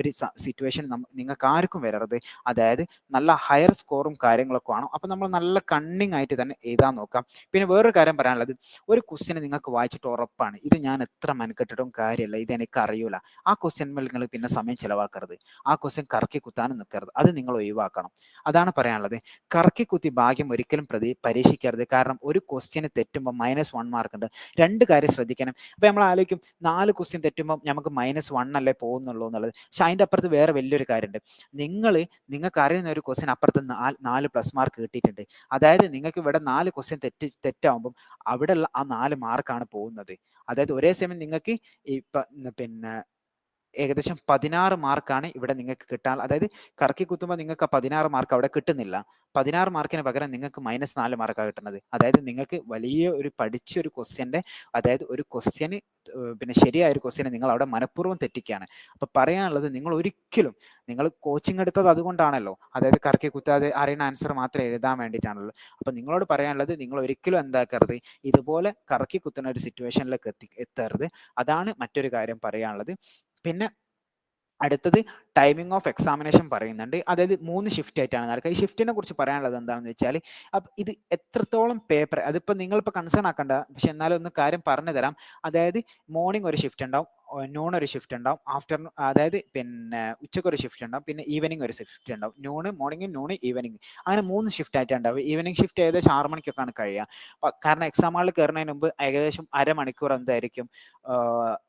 ഒരു സിറ്റുവേഷൻ നിങ്ങൾക്ക് ആർക്കും വരരുത്. അതായത് നല്ല ഹയർ സ്കോറും കാര്യങ്ങളൊക്കെ വേണം. അപ്പം നമ്മൾ നല്ല കണ്ണിങ് ആയിട്ട് തന്നെ എഴുതാൻ നോക്കാം. പിന്നെ വേറൊരു കാര്യം പറയാനുള്ളത്, ഒരു ക്വസ്റ്റ്യൻ നിങ്ങൾക്ക് വായിച്ചിട്ട് ഉറപ്പാണ് ഇത് ഞാൻ എത്ര മെനക്കെട്ടിട്ടും കാര്യമില്ല, ഇത് എനിക്ക് അറിയൂല, ആ ക്വസ്റ്റ്യൻ മേൽ നിങ്ങൾ പിന്നെ സമയം ചിലവാക്കരുത്. ആ ക്വസ്റ്റ്യൻ കറക്കി കുത്താനും നിൽക്കരുത്. അത് നിങ്ങൾ ഒഴിവാക്കണം. അതാണ് പറയാനുള്ളത്. കറക്കി കുത്തി ഭാഗ്യം ഒരിക്കലും പരീക്ഷിക്കരുത്. കാരണം ഒരു ക്വസ്റ്റ്യന് തെറ്റുമ്പോൾ -1 മാർക്ക് ഉണ്ട്. 2 കാര്യം ശ്രദ്ധിക്കണം. അപ്പോൾ നമ്മൾ ആലോചിക്കും 4 ക്വസ്റ്റ്യൻ തെറ്റുമ്പോൾ നമുക്ക് -1 അല്ലേ പോകുന്നുള്ളൂ എന്നുള്ളത്. പക്ഷെ അതിൻ്റെ അപ്പുറത്ത് വേറെ വലിയൊരു കാര്യമുണ്ട്. നിങ്ങൾക്ക് അറിയുന്ന ഒരു ക്വസ്റ്റ്യൻ അപ്പുറത്ത് 4 പ്ലസ് മാർക്ക് കിട്ടിയിട്ടുണ്ട്. അതായത് നിങ്ങൾക്ക് ഇവിടെ 4 ക്വസ്റ്റ്യൻ തെറ്റാവുമ്പം അവിടെയുള്ള ആ 4 മാർക്കാണ് പോകുന്നത്. അതായത് ഒരേ സമയം നിങ്ങൾക്ക് പിന്നെ ഏകദേശം 16 മാർക്കാണ് ഇവിടെ നിങ്ങൾക്ക് കിട്ടാൻ. അതായത് കറക്കി കുത്തുമ്പോൾ നിങ്ങൾക്ക് 16 മാർക്ക് അവിടെ കിട്ടുന്നില്ല. 16 മാർക്കിന് പകരം നിങ്ങൾക്ക് -4 മാർക്കാണ് കിട്ടുന്നത്. അതായത് നിങ്ങൾക്ക് വലിയ ഒരു പഠിച്ചൊരു ക്വസ്റ്റ്യൻ്റെ, അതായത് ഒരു ക്വസ്റ്റ്യന് പിന്നെ ശരിയായ ഒരു ക്വസ്റ്റ്യനെ നിങ്ങൾ അവിടെ മനഃപൂർവ്വം തെറ്റിക്കുകയാണ്. അപ്പോൾ പറയാനുള്ളത് നിങ്ങൾ കോച്ചിങ് എടുത്തത് അതുകൊണ്ടാണല്ലോ. അതായത് കറക്കി കുത്താതെ അറിയുന്ന ആൻസർ മാത്രം എഴുതാൻ വേണ്ടിയിട്ടാണല്ലോ. അപ്പോൾ നിങ്ങളോട് പറയാനുള്ളത് നിങ്ങൾ ഒരിക്കലും എന്താക്കരുത്, ഇതുപോലെ കറക്കി കുത്തുന്ന ഒരു സിറ്റുവേഷനിലേക്ക് എത്തരുത്. അതാണ് മറ്റൊരു കാര്യം പറയാനുള്ളത്. പിന്നെ അടുത്തത് ടൈമിംഗ് ഓഫ് എക്സാമിനേഷൻ പറയുന്നുണ്ട്. അതായത് 3 ഷിഫ്റ്റ് ആയിട്ടാണ് നടക്കുക. ഈ ഷിഫ്റ്റിനെ കുറിച്ച് പറയാനുള്ളത് എന്താണെന്ന് വെച്ചാൽ ഇത് എത്രത്തോളം പേപ്പർ അതിപ്പോൾ നിങ്ങളിപ്പോൾ കൺസേൺ ആക്കണ്ട, പക്ഷെ എന്നാലും ഒന്ന് കാര്യം പറഞ്ഞു തരാം. അതായത് മോർണിംഗ് ഒരു ഷിഫ്റ്റ് ഉണ്ടാവും, നൂൺ ഒരു ഷിഫ്റ്റ് ഉണ്ടാവും, ആഫ്റ്റർനൂൺ അതായത് പിന്നെ ഉച്ചയ്ക്ക് ഒരു ഷിഫ്റ്റ് ഉണ്ടാവും, പിന്നെ ഈവനിങ് ഒരു ഷിഫ്റ്റ് ഉണ്ടാവും. മോർണിംഗ് ഈവനിങ് അങ്ങനെ 3 ഷിഫ്റ്റ് ആയിട്ട് ഉണ്ടാവും. ഈവനിങ് ഷിഫ്റ്റ് ഏകദേശം 6 മണിക്കൊക്കെയാണ് കഴിയുക. കാരണം എക്സാം ഹാളിൽ കയറുന്നതിന് മുമ്പ് ഏകദേശം അരമണിക്കൂർ എന്തായിരിക്കും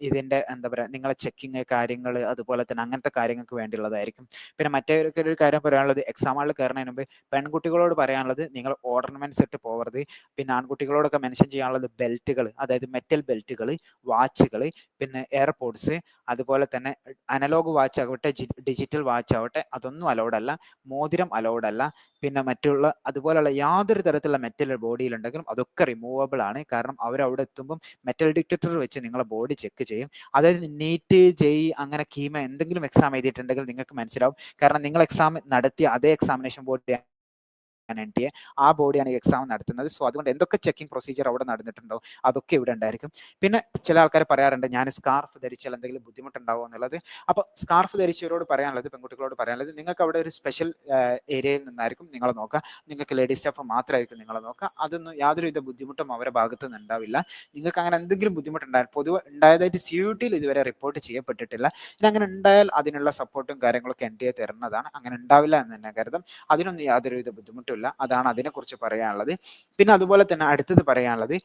ഇതിൻ്റെ എന്താ പറയുക നിങ്ങളെ ചെക്കിങ് കാര്യങ്ങൾ അതുപോലെ തന്നെ അങ്ങനത്തെ കാര്യങ്ങൾക്ക് നിങ്ങൾക്ക് വേണ്ടിയുള്ളതായിരിക്കും. പിന്നെ മറ്റൊരു കാര്യം പറയാനുള്ളത്, എക്സാം ഹാളിൽ കയറുന്നതിന് മുമ്പ് പെൺകുട്ടികളോട് പറയാനുള്ളത് നിങ്ങൾ ഓർണമെന്റ്സ് ഇട്ട് പോകരുത്. പിന്നെ ആൺകുട്ടികളോടൊക്കെ മെൻഷൻ ചെയ്യാനുള്ളത് ബെൽറ്റുകൾ, അതായത് മെറ്റൽ ബെൽറ്റുകൾ, വാച്ചുകൾ, പിന്നെ എയർപോഡ്സ്, അതുപോലെ തന്നെ അനലോഗ് വാച്ച് ആവട്ടെ ഡിജിറ്റൽ വാച്ച് ആവട്ടെ അതൊന്നും അലൗഡ് അല്ല. മോതിരം അലൗഡ് അല്ല. പിന്നെ മറ്റുള്ള അതുപോലെയുള്ള യാതൊരു തരത്തിലുള്ള മെറ്റൽ ബോഡിയിൽ ഉണ്ടെങ്കിലും അതൊക്കെ റിമൂവബിൾ ആണ്. കാരണം അവരവിടെ എത്തുമ്പം മെറ്റൽ ഡിറ്റക്ടർ വെച്ച് നിങ്ങളെ ബോഡി ചെക്ക് ചെയ്യും. അതായത് നീറ്റ്, ജെഇ അങ്ങനെ കീമ എന്തെങ്കിലും എക്സാം എഴുതിയിട്ടുണ്ടെങ്കിൽ നിങ്ങൾക്ക് മനസ്സിലാവും. കാരണം നിങ്ങൾ എക്സാം നടത്തിയ അതേ എക്സാമിനേഷൻ ബോർഡ് NTA ആ ബോഡിയാണ് ഈ എക്സാം നടത്തുന്നത്. സോ അതുകൊണ്ട് എന്തൊക്കെ ചെക്കിംഗ് പ്രൊസീജിയർ അവിടെ നടന്നിട്ടുണ്ടോ അതൊക്കെ ഇവിടെ ഉണ്ടായിരിക്കും. പിന്നെ ചില ആൾക്കാർ പറയാറുണ്ട് ഞാൻ സ്കാർഫ് ധരിച്ചാൽ എന്തെങ്കിലും ബുദ്ധിമുട്ടുണ്ടാവുമോ എന്നുള്ളത്. അപ്പോൾ സ്കാർഫ് ധരിച്ചവരോട് പറയാനുള്ളത്, പെൺകുട്ടികളോട് പറയാനുള്ളത്, നിങ്ങൾക്ക് അവിടെ ഒരു സ്പെഷ്യൽ ഏരിയയിൽ നിന്നായിരിക്കും നിങ്ങളെ നോക്കുക. നിങ്ങൾക്ക് ലേഡീസ് സ്റ്റാഫ് മാത്രമായിരിക്കും നിങ്ങളെ നോക്കുക. അതൊന്നും യാതൊരുവിധ ബുദ്ധിമുട്ടും അവരുടെ ഭാഗത്ത് നിന്ന് ഉണ്ടാവില്ല. നിങ്ങൾക്ക് അങ്ങനെ എന്തെങ്കിലും ബുദ്ധിമുട്ടുണ്ടായാൽ, പൊതുവെ ഉണ്ടായതായിട്ട് CUT ഇതുവരെ റിപ്പോർട്ട് ചെയ്യപ്പെട്ടിട്ടില്ല. ഇനി അങ്ങനെ ഉണ്ടായാൽ അതിനുള്ള സപ്പോർട്ടും കാര്യങ്ങളൊക്കെ NTA തരുന്നതാണ്. അങ്ങനെ ഉണ്ടാവില്ല എന്ന് തന്നെ കരുതും. അതിനൊന്നും യാതൊരുവിധ ബുദ്ധിമുട്ടില്ല. അതാണ് അതിനെക്കുറിച്ച് പറയാനുള്ളത്. പിന്നെ അതുപോലെ തന്നെ അടുത്തത് പറയാനുള്ളത്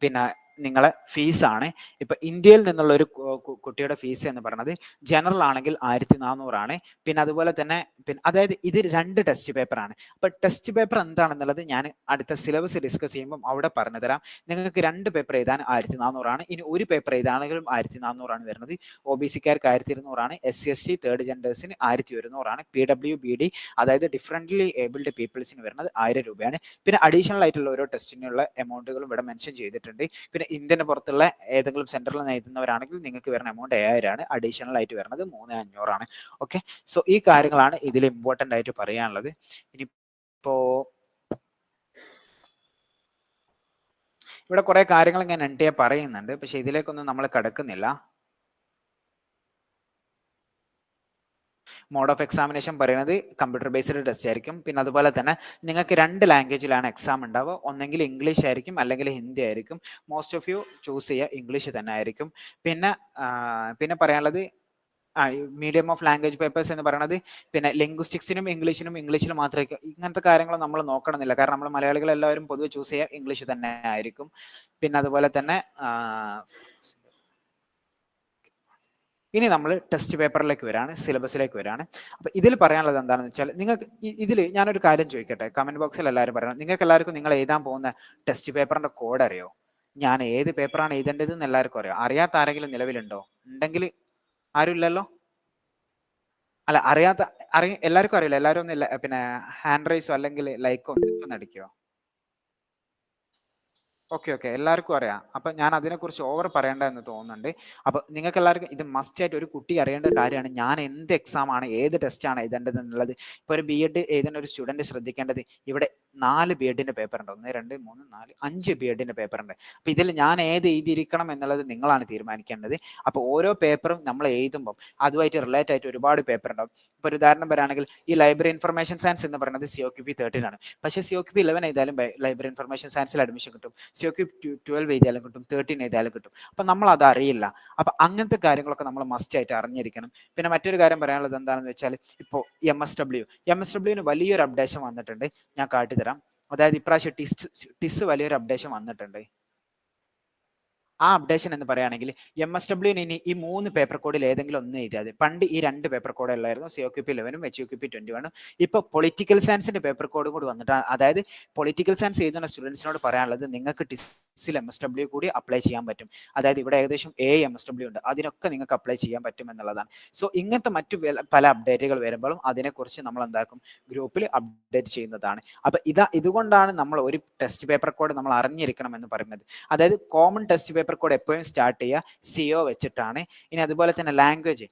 പിന്നെ നിങ്ങളെ ഫീസാണ്. ഇപ്പൊ ഇന്ത്യയിൽ നിന്നുള്ള ഒരു കുട്ടിയുടെ ഫീസ് എന്ന് പറയുന്നത് ജനറൽ ആണെങ്കിൽ 1400 പിന്നെ അതുപോലെ തന്നെ അതായത് ഇത് 2 ടെസ്റ്റ് പേപ്പർ ആണ്. അപ്പൊ ടെസ്റ്റ് പേപ്പർ എന്താണെന്നുള്ളത് ഞാൻ അടുത്ത സിലബസ് ഡിസ്കസ് ചെയ്യുമ്പോൾ അവിടെ പറഞ്ഞു തരാം. നിങ്ങൾക്ക് 2 പേപ്പർ എഴുതാൻ 1400 ഇനി ഒരു പേപ്പർ എഴുതാണെങ്കിലും 1400 വരുന്നത്. OBCക്കാർക്ക് 1200 SC/ST തേർഡ് ജെൻഡേഴ്സിന് 1100 PWBD അതായത് ഡിഫറൻ്റ്ലി ഏബിൾഡ് പീപ്പിൾസിന് വരുന്നത് 1000 രൂപയാണ്. പിന്നെ അഡീഷണൽ ആയിട്ടുള്ള ഓരോ ടെസ്റ്റിനുള്ള എമൗണ്ടുകളും ഇവിടെ മെൻഷൻ ചെയ്തിട്ടുണ്ട്. പിന്നെ ഇന്ത്യന് പുറത്തുള്ള ഏതെങ്കിലും സെന്ററിൽ നിന്ന് എഴുതുന്നവരാണെങ്കിൽ നിങ്ങൾക്ക് വരുന്ന എമൗണ്ട് 7000 അഡീഷണൽ ആയിട്ട് വരുന്നത് 3500 ഓക്കെ. സോ ഈ കാര്യങ്ങളാണ് ഇതിൽ ഇമ്പോർട്ടൻ്റ് ആയിട്ട് പറയാനുള്ളത്. ഇനിയിപ്പോ ഇവിടെ കുറെ കാര്യങ്ങൾ ഞാൻ NTA പറയുന്നുണ്ട്, പക്ഷെ ഇതിലേക്കൊന്നും നമ്മൾ കടക്കുന്നില്ല. മോഡ് ഓഫ് എക്സാമിനേഷൻ പറയുന്നത് കമ്പ്യൂട്ടർ ബേസ്ഡ് ടെസ്റ്റ് ആയിരിക്കും. പിന്നെ അതുപോലെ തന്നെ നിങ്ങൾക്ക് 2 ലാംഗ്വേജിലാണ് എക്സാം ഉണ്ടാവുക. ഒന്നെങ്കിൽ ഇംഗ്ലീഷ് ആയിരിക്കും അല്ലെങ്കിൽ ഹിന്ദി ആയിരിക്കും. മോസ്റ്റ് ഓഫ് യു ചൂസ് ചെയ്യുക ഇംഗ്ലീഷ് തന്നെ ആയിരിക്കും. പിന്നെ പറയാനുള്ളത് മീഡിയം ഓഫ് ലാംഗ്വേജ് പേപ്പേഴ്സ് എന്ന് പറയുന്നത് പിന്നെ ലിംഗ്വിസ്റ്റിക്സിനും ഇംഗ്ലീഷിലും മാത്രമേ ഇങ്ങനത്തെ കാര്യങ്ങൾ നമ്മൾ നോക്കണമെന്നില്ല. കാരണം നമ്മൾ മലയാളികൾ എല്ലാവരും പൊതുവെ ചൂസ് ചെയ്യുക ഇംഗ്ലീഷ് തന്നെ ആയിരിക്കും. പിന്നെ അതുപോലെ തന്നെ ഇനി നമ്മൾ ടെസ്റ്റ് പേപ്പറിലേക്ക് വരാണ്, സിലബസിലേക്ക് വരാണ്. അപ്പൊ ഇതിൽ പറയാനുള്ളത് എന്താണെന്ന് വെച്ചാൽ, നിങ്ങൾക്ക് ഇതിൽ ഞാനൊരു കാര്യം ചോദിക്കട്ടെ, കമന്റ് ബോക്സിൽ എല്ലാവരും പറയണം. നിങ്ങൾക്ക് എല്ലാവർക്കും നിങ്ങൾ എഴുതാൻ പോകുന്ന ടെസ്റ്റ് പേപ്പറിന്റെ കോഡ് അറിയോ? ഞാൻ ഏത് പേപ്പറാണ് എഴുതേണ്ടത് എന്ന് എല്ലാവർക്കും അറിയോ? അറിയാത്ത ആരെങ്കിലും നിലവിലുണ്ടോ? ഉണ്ടെങ്കിൽ ആരും ഇല്ലല്ലോ. അല്ല, എല്ലാവർക്കും അറിയില്ല. എല്ലാവരും ഒന്ന് പിന്നെ ഹാൻഡ് റൈസോ അല്ലെങ്കിൽ ലൈക്കോ ഒന്ന് അടിക്കോ? ഓക്കെ, എല്ലാവർക്കും അറിയാം. അപ്പൊ ഞാൻ അതിനെക്കുറിച്ച് ഓവർ പറയേണ്ട എന്ന് തോന്നുന്നുണ്ട്. അപ്പൊ നിങ്ങൾക്ക് എല്ലാവർക്കും ഇത് മസ്റ്റ് ആയിട്ട് ഒരു കുട്ടി അറിയേണ്ട കാര്യമാണ്. ഞാൻ എന്ത് എക്സാം ആണ്, ഏത് ടെസ്റ്റ് ആണ് എഴുതേണ്ടത് എന്നുള്ളത്. ഇപ്പൊ ഒരു BEd എഴുതുന്ന ഒരു സ്റ്റുഡന്റ് ശ്രദ്ധിക്കേണ്ടത്, ഇവിടെ 4 BEdന്റെ പേപ്പർ ഉണ്ട്. 1 2 3 4 5 BEdന്റെ പേപ്പർ ഉണ്ട്. അപ്പൊ ഇതിൽ ഞാൻ ഏത് എഴുതിയിരിക്കണം എന്നുള്ളത് നിങ്ങളാണ് തീരുമാനിക്കേണ്ടത്. അപ്പൊ ഓരോ പേപ്പറും നമ്മൾ എഴുതുമ്പോൾ അതുമായിട്ട് റിലേറ്റ് ആയിട്ട് ഒരുപാട് പേപ്പർ ഉണ്ടാവും. ഇപ്പൊ ഒരു ഉദാഹരണം പറയുകയാണെങ്കിൽ ഈ ലൈബ്രറി ഇൻഫർമേഷൻ സയൻസ് എന്ന് പറയുന്നത് COQP 13 ആണ്. പക്ഷേ COQP 11 എഴുതാലും ലൈബ്രറി ഇൻഫർമേഷൻ സയൻസിൽ അഡ്മിഷൻ കിട്ടും. COQP 12 എഴുതിയാലും കിട്ടും, 13 എഴുതിയാലും കിട്ടും. അപ്പൊ നമ്മൾ അത് അറിയില്ല. അപ്പൊ അങ്ങനത്തെ കാര്യങ്ങളൊക്കെ നമ്മൾ മസ്റ്റ് ആയിട്ട് അറിഞ്ഞിരിക്കണം. പിന്നെ മറ്റൊരു കാര്യം പറയാനുള്ളത് എന്താണെന്ന് വെച്ചാൽ, ഇപ്പോൾ MSW വലിയൊരു അപ്ഡേഷൻ വന്നിട്ടുണ്ട്. ഞാൻ കാട്ടിത്തരാം. അതായത് ഇപ്രാവശ്യം ടിസ് വലിയൊരു അപ്ഡേഷൻ വന്നിട്ടുണ്ട്. ആ അപ്ഡേഷൻ എന്ന് പറയുകയാണെങ്കിൽ MSW ഇനി ഈ 3 പേപ്പർ കോഡിൽ ഏതെങ്കിലും ഒന്ന് എഴുതിയാൽ, പണ്ട് ഈ 2 പേപ്പർ കോഡ് ഉള്ളായിരുന്നു, COQP 11 HUQP 21. ഇപ്പൊ പൊളിറ്റിക്കൽ സയൻസിന്റെ പേപ്പർ കോഡും കൂടി വന്നിട്ട്, അതായത് പൊളിറ്റിക്കൽ സയൻസ് എഴുതുന്ന സ്റ്റുഡൻസിനോട് പറയാനുള്ളത് നിങ്ങൾക്ക് ടിസിൽ MSW കൂടി അപ്ലൈ ചെയ്യാൻ പറ്റും. അതായത് ഇവിടെ ഏകദേശം MSW ഉണ്ട്, അതിനൊക്കെ നിങ്ങൾക്ക് അപ്ലൈ ചെയ്യാൻ പറ്റും എന്നുള്ളതാണ്. സോ ഇങ്ങനത്തെ മറ്റു പല അപ്ഡേറ്റുകൾ വരുമ്പോഴും അതിനെക്കുറിച്ച് നമ്മൾ എന്താക്കും, ഗ്രൂപ്പിൽ അപ്ഡേറ്റ് ചെയ്യുന്നതാണ്. അപ്പൊ ഇതുകൊണ്ടാണ് നമ്മൾ ഒരു ടെസ്റ്റ് പേപ്പർ കോഡ് നമ്മൾ അറിഞ്ഞിരിക്കണം എന്ന് പറയുന്നത്. അതായത് കോമൺ ടെസ്റ്റ് പേപ്പർ കോഡ് എപ്പോഴും സ്റ്റാർട്ട് ചെയ്യുക CO വെച്ചിട്ടാണ്. ഇനി അതുപോലെ തന്നെ ലാംഗ്വേജ്,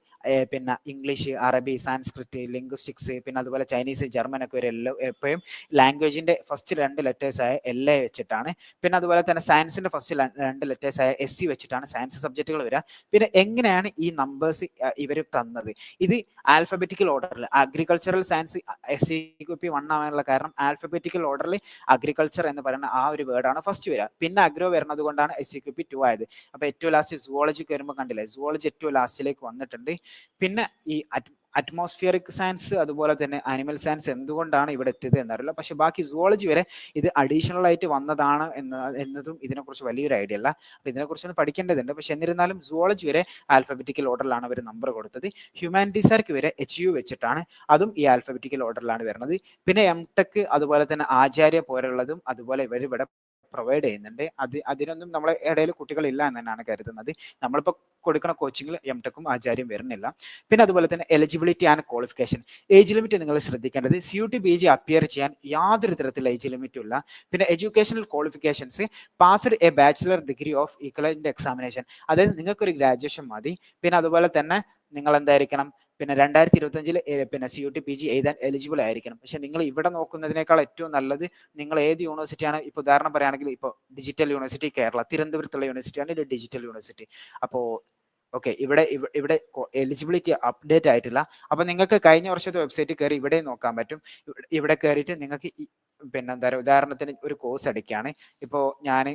പിന്നെ ഇംഗ്ലീഷ്, അറബി, സാൻസ്ക്രിറ്റ്, ലിംഗ്വിസ്റ്റിക്സ്, പിന്നെ അതുപോലെ ചൈനീസ്, ജർമ്മൻ ഒക്കെ എപ്പോഴും ലാംഗ്വേജിന്റെ ഫസ്റ്റ് 2 ലെറ്റേഴ്സ് ആയ LA വെച്ചിട്ടാണ്. പിന്നെ അതുപോലെ തന്നെ സയൻസിന്റെ ഫസ്റ്റ് 2 ലെറ്റേഴ്സ് ആയ SC വെച്ചിട്ടാണ് സയൻസ് സബ്ജക്റ്റുകൾ വരിക. പിന്നെ എങ്ങനെയാണ് ഈ നമ്പേഴ്സ് ഇവർ തന്നത്? ഇത് ആൽഫബറ്റിക്കൽ ഓർഡറിൽ, അഗ്രികൾച്ചറൽ സയൻസ് SCQP 1 ആവാനുള്ള കാരണം ആൽഫബറ്റിക്കൽ ഓർഡറിൽ അഗ്രികൾച്ചർ എന്ന് പറയുന്ന ആ ഒരു വേർഡാണ് ഫസ്റ്റ് വരിക. പിന്നെ അഗ്രോ വരുന്നത് കൊണ്ടാണ് SCQP 2 ആയത്. അപ്പൊ ഏറ്റവും ലാസ്റ്റ് സുവോളജിക്ക് വരുമ്പോൾ കണ്ടില്ലേ, സുവോളജി ഏറ്റവും ലാസ്റ്റിലേക്ക് വന്നിട്ടുണ്ട്. പിന്നെ ഈ അറ്റ്മോസ്ഫിയറിക് സയൻസ് അതുപോലെ തന്നെ ആനിമൽ സയൻസ് എന്തുകൊണ്ടാണ് ഇവിടെ എത്തിയത് എന്നറിയില്ല. പക്ഷെ ബാക്കി സുവോളജി വരെ ഇത് അഡീഷണൽ ആയിട്ട് വന്നതാണ് എന്നതും ഇതിനെക്കുറിച്ച് വലിയൊരു ഐഡിയ അല്ല. അപ്പൊ ഇതിനെക്കുറിച്ചൊന്ന് പഠിക്കേണ്ടതുണ്ട്. പക്ഷെ എന്നിരുന്നാലും സുവോളജി വരെ ആൽഫബറ്റിക്കൽ ഓർഡറിലാണ് അവർ നമ്പർ കൊടുത്തത്. ഹ്യൂമാനിറ്റീസുകാർക്ക് വരെ HU വെച്ചിട്ടാണ്, അതും ഈ ആൽഫബറ്റിക്കൽ ഓർഡറിലാണ് വരുന്നത്. പിന്നെ MTech അതുപോലെ തന്നെ ആചാര്യ പോലുള്ളതും അതുപോലെ ഇവർ ഇവിടെ പ്രൊവൈഡ് ചെയ്യുന്നുണ്ട്. അതിനൊന്നും നമ്മളെ ഇടയിൽ കുട്ടികളില്ല എന്ന് തന്നെയാണ് കരുതുന്നത്. നമ്മളിപ്പോൾ കൊടുക്കുന്ന കോച്ചിങ്ങിൽ MTechഉം ആചാര്യം വരുന്നില്ല. പിന്നെ അതുപോലെ തന്നെ eligibility and qualification, age limit നിങ്ങൾ ശ്രദ്ധിക്കേണ്ടത് CUT PG അപ്പിയർ ചെയ്യാൻ യാതൊരു തരത്തിലുള്ള ഏജ് ലിമിറ്റും ഇല്ല. പിന്നെ educational qualifications passed A bachelor degree of equivalent examination, അതായത് നിങ്ങൾക്കൊരു ഗ്രാജുവേഷൻ മതി. പിന്നെ അതുപോലെ തന്നെ നിങ്ങൾ എന്തായിരിക്കണം, പിന്നെ 2025 പിന്നെ CUT PG എഴുതാൻ എലിജിബിൾ ആയിരിക്കണം. പക്ഷെ നിങ്ങൾ ഇവിടെ നോക്കുന്നതിനേക്കാൾ ഏറ്റവും നല്ലത് നിങ്ങൾ ഏത് യൂണിവേഴ്സിറ്റിയാണ്, ഇപ്പോൾ ഉദാഹരണം പറയുകയാണെങ്കിൽ ഇപ്പോൾ ഡിജിറ്റൽ യൂണിവേഴ്സിറ്റി കേരള തിരുവനന്തപുരത്തുള്ള യൂണിവേഴ്സിറ്റിയാണ് ഇത് ഡിജിറ്റൽ യൂണിവേഴ്സിറ്റി. അപ്പോൾ ഓക്കെ, ഇവിടെ എലിജിബിലിറ്റി അപ്ഡേറ്റ് ആയിട്ടില്ല. അപ്പൊ നിങ്ങൾക്ക് കഴിഞ്ഞ വർഷത്തെ വെബ്സൈറ്റിൽ കയറി ഇവിടെ നോക്കാൻ പറ്റും. ഇവിടെ കയറിയിട്ട് നിങ്ങൾക്ക് പിന്നെ എന്താ പറയുക, ഉദാഹരണത്തിന് ഒരു കോഴ്സ് അടിക്കുകയാണ്. ഇപ്പോൾ ഞാൻ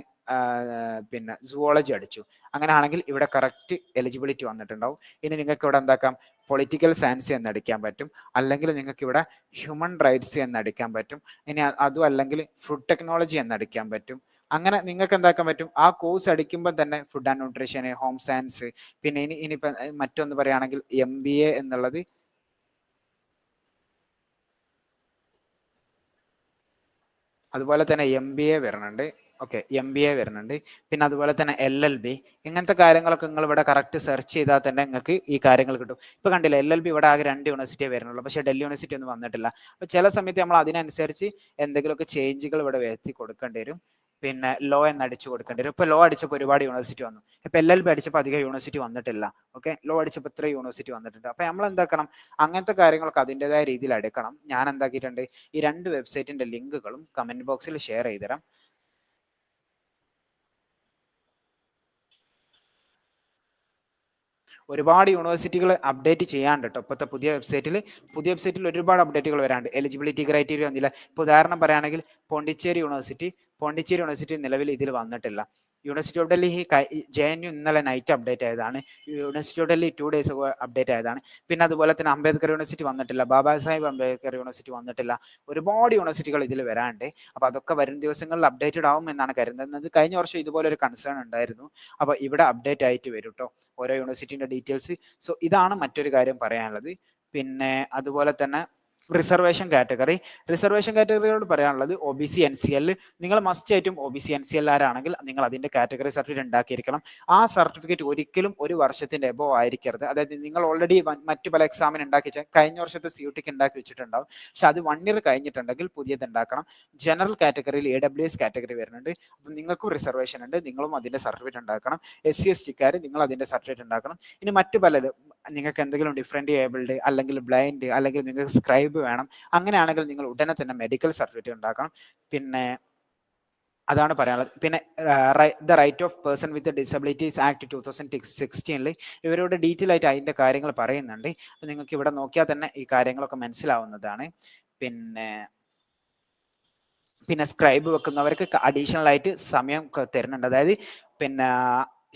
പിന്നെ സുവോളജി അടിച്ചു. അങ്ങനെയാണെങ്കിൽ ഇവിടെ കറക്റ്റ് എലിജിബിലിറ്റി വന്നിട്ടുണ്ടാവും. ഇനി നിങ്ങൾക്ക് ഇവിടെ എന്താക്കാം, പൊളിറ്റിക്കൽ സയൻസ് എന്ന് അടിക്കാൻ പറ്റും, അല്ലെങ്കിൽ നിങ്ങൾക്ക് ഇവിടെ ഹ്യൂമൻ റൈറ്റ്സ് എന്ന് അടിക്കാൻ പറ്റും. ഇനി അതും അല്ലെങ്കിൽ ഫുഡ് ടെക്നോളജി എന്ന് അടിക്കാൻ പറ്റും. അങ്ങനെ നിങ്ങൾക്ക് എന്താക്കാൻ പറ്റും, ആ കോഴ്സ് അടിക്കുമ്പോൾ തന്നെ food and nutrition, home science, പിന്നെ ഇനിയിപ്പോൾ മറ്റൊന്ന് പറയുകയാണെങ്കിൽ MBA എന്നുള്ളത്, അതുപോലെ തന്നെ MBA വരുന്നുണ്ട്. ഓക്കെ, MBA വരുന്നുണ്ട്. പിന്നെ അതുപോലെ തന്നെ LLB, ഇങ്ങനത്തെ കാര്യങ്ങളൊക്കെ നിങ്ങൾ ഇവിടെ കറക്റ്റ് സെർച്ച് ചെയ്താൽ തന്നെ നിങ്ങൾക്ക് ഈ കാര്യങ്ങൾ കിട്ടും. ഇപ്പൊ കണ്ടില്ല, LLB ഇവിടെ ആകെ 2 യൂണിവേഴ്സിറ്റിയെ വരുന്നുള്ളൂ, പക്ഷേ ഡൽഹി യൂണിവേഴ്സിറ്റി ഒന്നും വന്നിട്ടില്ല. അപ്പൊ ചില സമയത്ത് നമ്മൾ അതിനനുസരിച്ച് എന്തെങ്കിലുമൊക്കെ ചേഞ്ചുകൾ ഇവിടെ വരുത്തി കൊടുക്കേണ്ടി വരും. പിന്നെ ലോ എന്ന് അടിച്ചു കൊടുക്കേണ്ടി വരും. ഇപ്പൊ ലോ അടിച്ചപ്പോൾ ഒരുപാട് യൂണിവേഴ്സിറ്റി വന്നു. ഇപ്പൊ LLB അടിച്ചപ്പോൾ അധികം യൂണിവേഴ്സിറ്റി വന്നിട്ടില്ല. ഓക്കെ, ലോ അടിച്ചപ്പോൾ ഇത്ര യൂണിവേഴ്സിറ്റി വന്നിട്ടുണ്ട്. അപ്പൊ നമ്മൾ എന്താക്കണം, അങ്ങനത്തെ കാര്യങ്ങളൊക്കെ അതിൻ്റെതായ രീതിയിൽ എടുക്കണം. ഞാൻ എന്താക്കിയിട്ടുണ്ട്, ഈ 2 വെബ്സൈറ്റിന്റെ ലിങ്കുകളും കമന്റ് ബോക്സിൽ ഷെയർ ചെയ്തുതരാം. ഒരുപാട് യൂണിവേഴ്സിറ്റികൾ അപ്ഡേറ്റ് ചെയ്യാണ്ട് കേട്ടോ. ഇപ്പോഴത്തെ പുതിയ വെബ്സൈറ്റിൽ ഒരുപാട് അപ്ഡേറ്റുകൾ വരാണ്ട്. എലിജിബിലിറ്റി ക്രൈറ്റീരിയ വന്നില്ല. ഇപ്പോൾ ഉദാഹരണം പറയുകയാണെങ്കിൽ പോണ്ടിച്ചേരി യൂണിവേഴ്സിറ്റി നിലവിൽ ഇതിൽ വന്നിട്ടില്ല. യൂണിവേഴ്സിറ്റി ഓഫ് ഡൽഹി JNU ഇന്നലെ നൈറ്റ് അപ്ഡേറ്റ് ആയതാണ്. University of Delhi 2 days update ആയതാണ്. പിന്നെ അതുപോലെ തന്നെ അംബേദ്കർ യൂണിവേഴ്സിറ്റി വന്നിട്ടില്ല, ബാബാ സാഹിബ് അംബേദ്കർ യൂണിവേഴ്സിറ്റി വന്നിട്ടില്ല. ഒരുപാട് യൂണിവേഴ്സിറ്റികൾ ഇതിൽ വരാണ്ട്. അപ്പോൾ അതൊക്കെ വരും ദിവസങ്ങളിൽ അപ്ഡേറ്റഡ് ആവും എന്നാണ് കരുതുന്നത്. കഴിഞ്ഞ വർഷം ഇതുപോലെ ഒരു കൺസേൺ ഉണ്ടായിരുന്നു. അപ്പോൾ ഇവിടെ അപ്ഡേറ്റ് ആയിട്ട് വരും കേട്ടോ ഓരോ യൂണിവേഴ്സിറ്റിന്റെ ഡീറ്റെയിൽസ്. സോ ഇതാണ് മറ്റൊരു കാര്യം പറയാനുള്ളത്. പിന്നെ അതുപോലെ തന്നെ റിസർവേഷൻ കാറ്റഗറിയോട് പറയാനുള്ളത് OBC NCL, നിങ്ങൾ മസ്റ്റ് ആയിട്ടും OBC NCL ആരാണെങ്കിൽ നിങ്ങൾ അതിന്റെ കാറ്റഗറി സർട്ടിഫിക്കറ്റ് ഉണ്ടാക്കിയിരിക്കണം. ആ സർട്ടിഫിക്കറ്റ് ഒരിക്കലും 1 വർഷത്തിന്റെ എബോവ് ആയിരിക്കരുത്. അതായത് നിങ്ങൾ ഓൾറെഡി മറ്റു പല എക്സാമിന് ഉണ്ടാക്കി കഴിഞ്ഞ വർഷത്തെ CUTക്ക് ഉണ്ടാക്കി വെച്ചിട്ടുണ്ടാവും, പക്ഷെ അത് 1 year കഴിഞ്ഞിട്ടുണ്ടെങ്കിൽ പുതിയത് ഉണ്ടാക്കണം. ജനറൽ കാറ്റഗറിയിൽ AWS കാറ്റഗറി വരുന്നുണ്ട്. അപ്പം നിങ്ങൾക്കും റിസർവേഷൻ ഉണ്ട്, നിങ്ങളും അതിന്റെ സർട്ടിഫിക്കറ്റ് ഉണ്ടാക്കണം. SC STക്കാർ നിങ്ങൾ അതിന്റെ സർട്ടിഫിക്കറ്റ് ഉണ്ടാക്കണം. ഇനി മറ്റു പലരും നിങ്ങൾക്ക് എന്തെങ്കിലും ഡിഫറെന്റ് ഏബിൾഡ് അല്ലെങ്കിൽ ബ്ലൈൻഡ് അല്ലെങ്കിൽ നിങ്ങൾക്ക് സ്ക്രൈബ് വേണം, അങ്ങനെയാണെങ്കിൽ നിങ്ങൾ ഉടനെ തന്നെ മെഡിക്കൽ സർട്ടിഫിക്കറ്റ് ഉണ്ടാക്കണം. പിന്നെ അതാണ് പറയാനുള്ളത്. പിന്നെ the right of person with disabilities act 2016 ഇവരോട് ഡീറ്റെയിൽ ആയിട്ട് അതിന്റെ കാര്യങ്ങൾ പറയുന്നുണ്ട്. അപ്പം നിങ്ങൾക്ക് ഇവിടെ നോക്കിയാൽ തന്നെ ഈ കാര്യങ്ങളൊക്കെ മനസ്സിലാവുന്നതാണ്. പിന്നെ സ്ക്രൈബ് വെക്കുന്നവർക്ക് അഡീഷണൽ ആയിട്ട് സമയം തരുന്നുണ്ട്. അതായത് പിന്നെ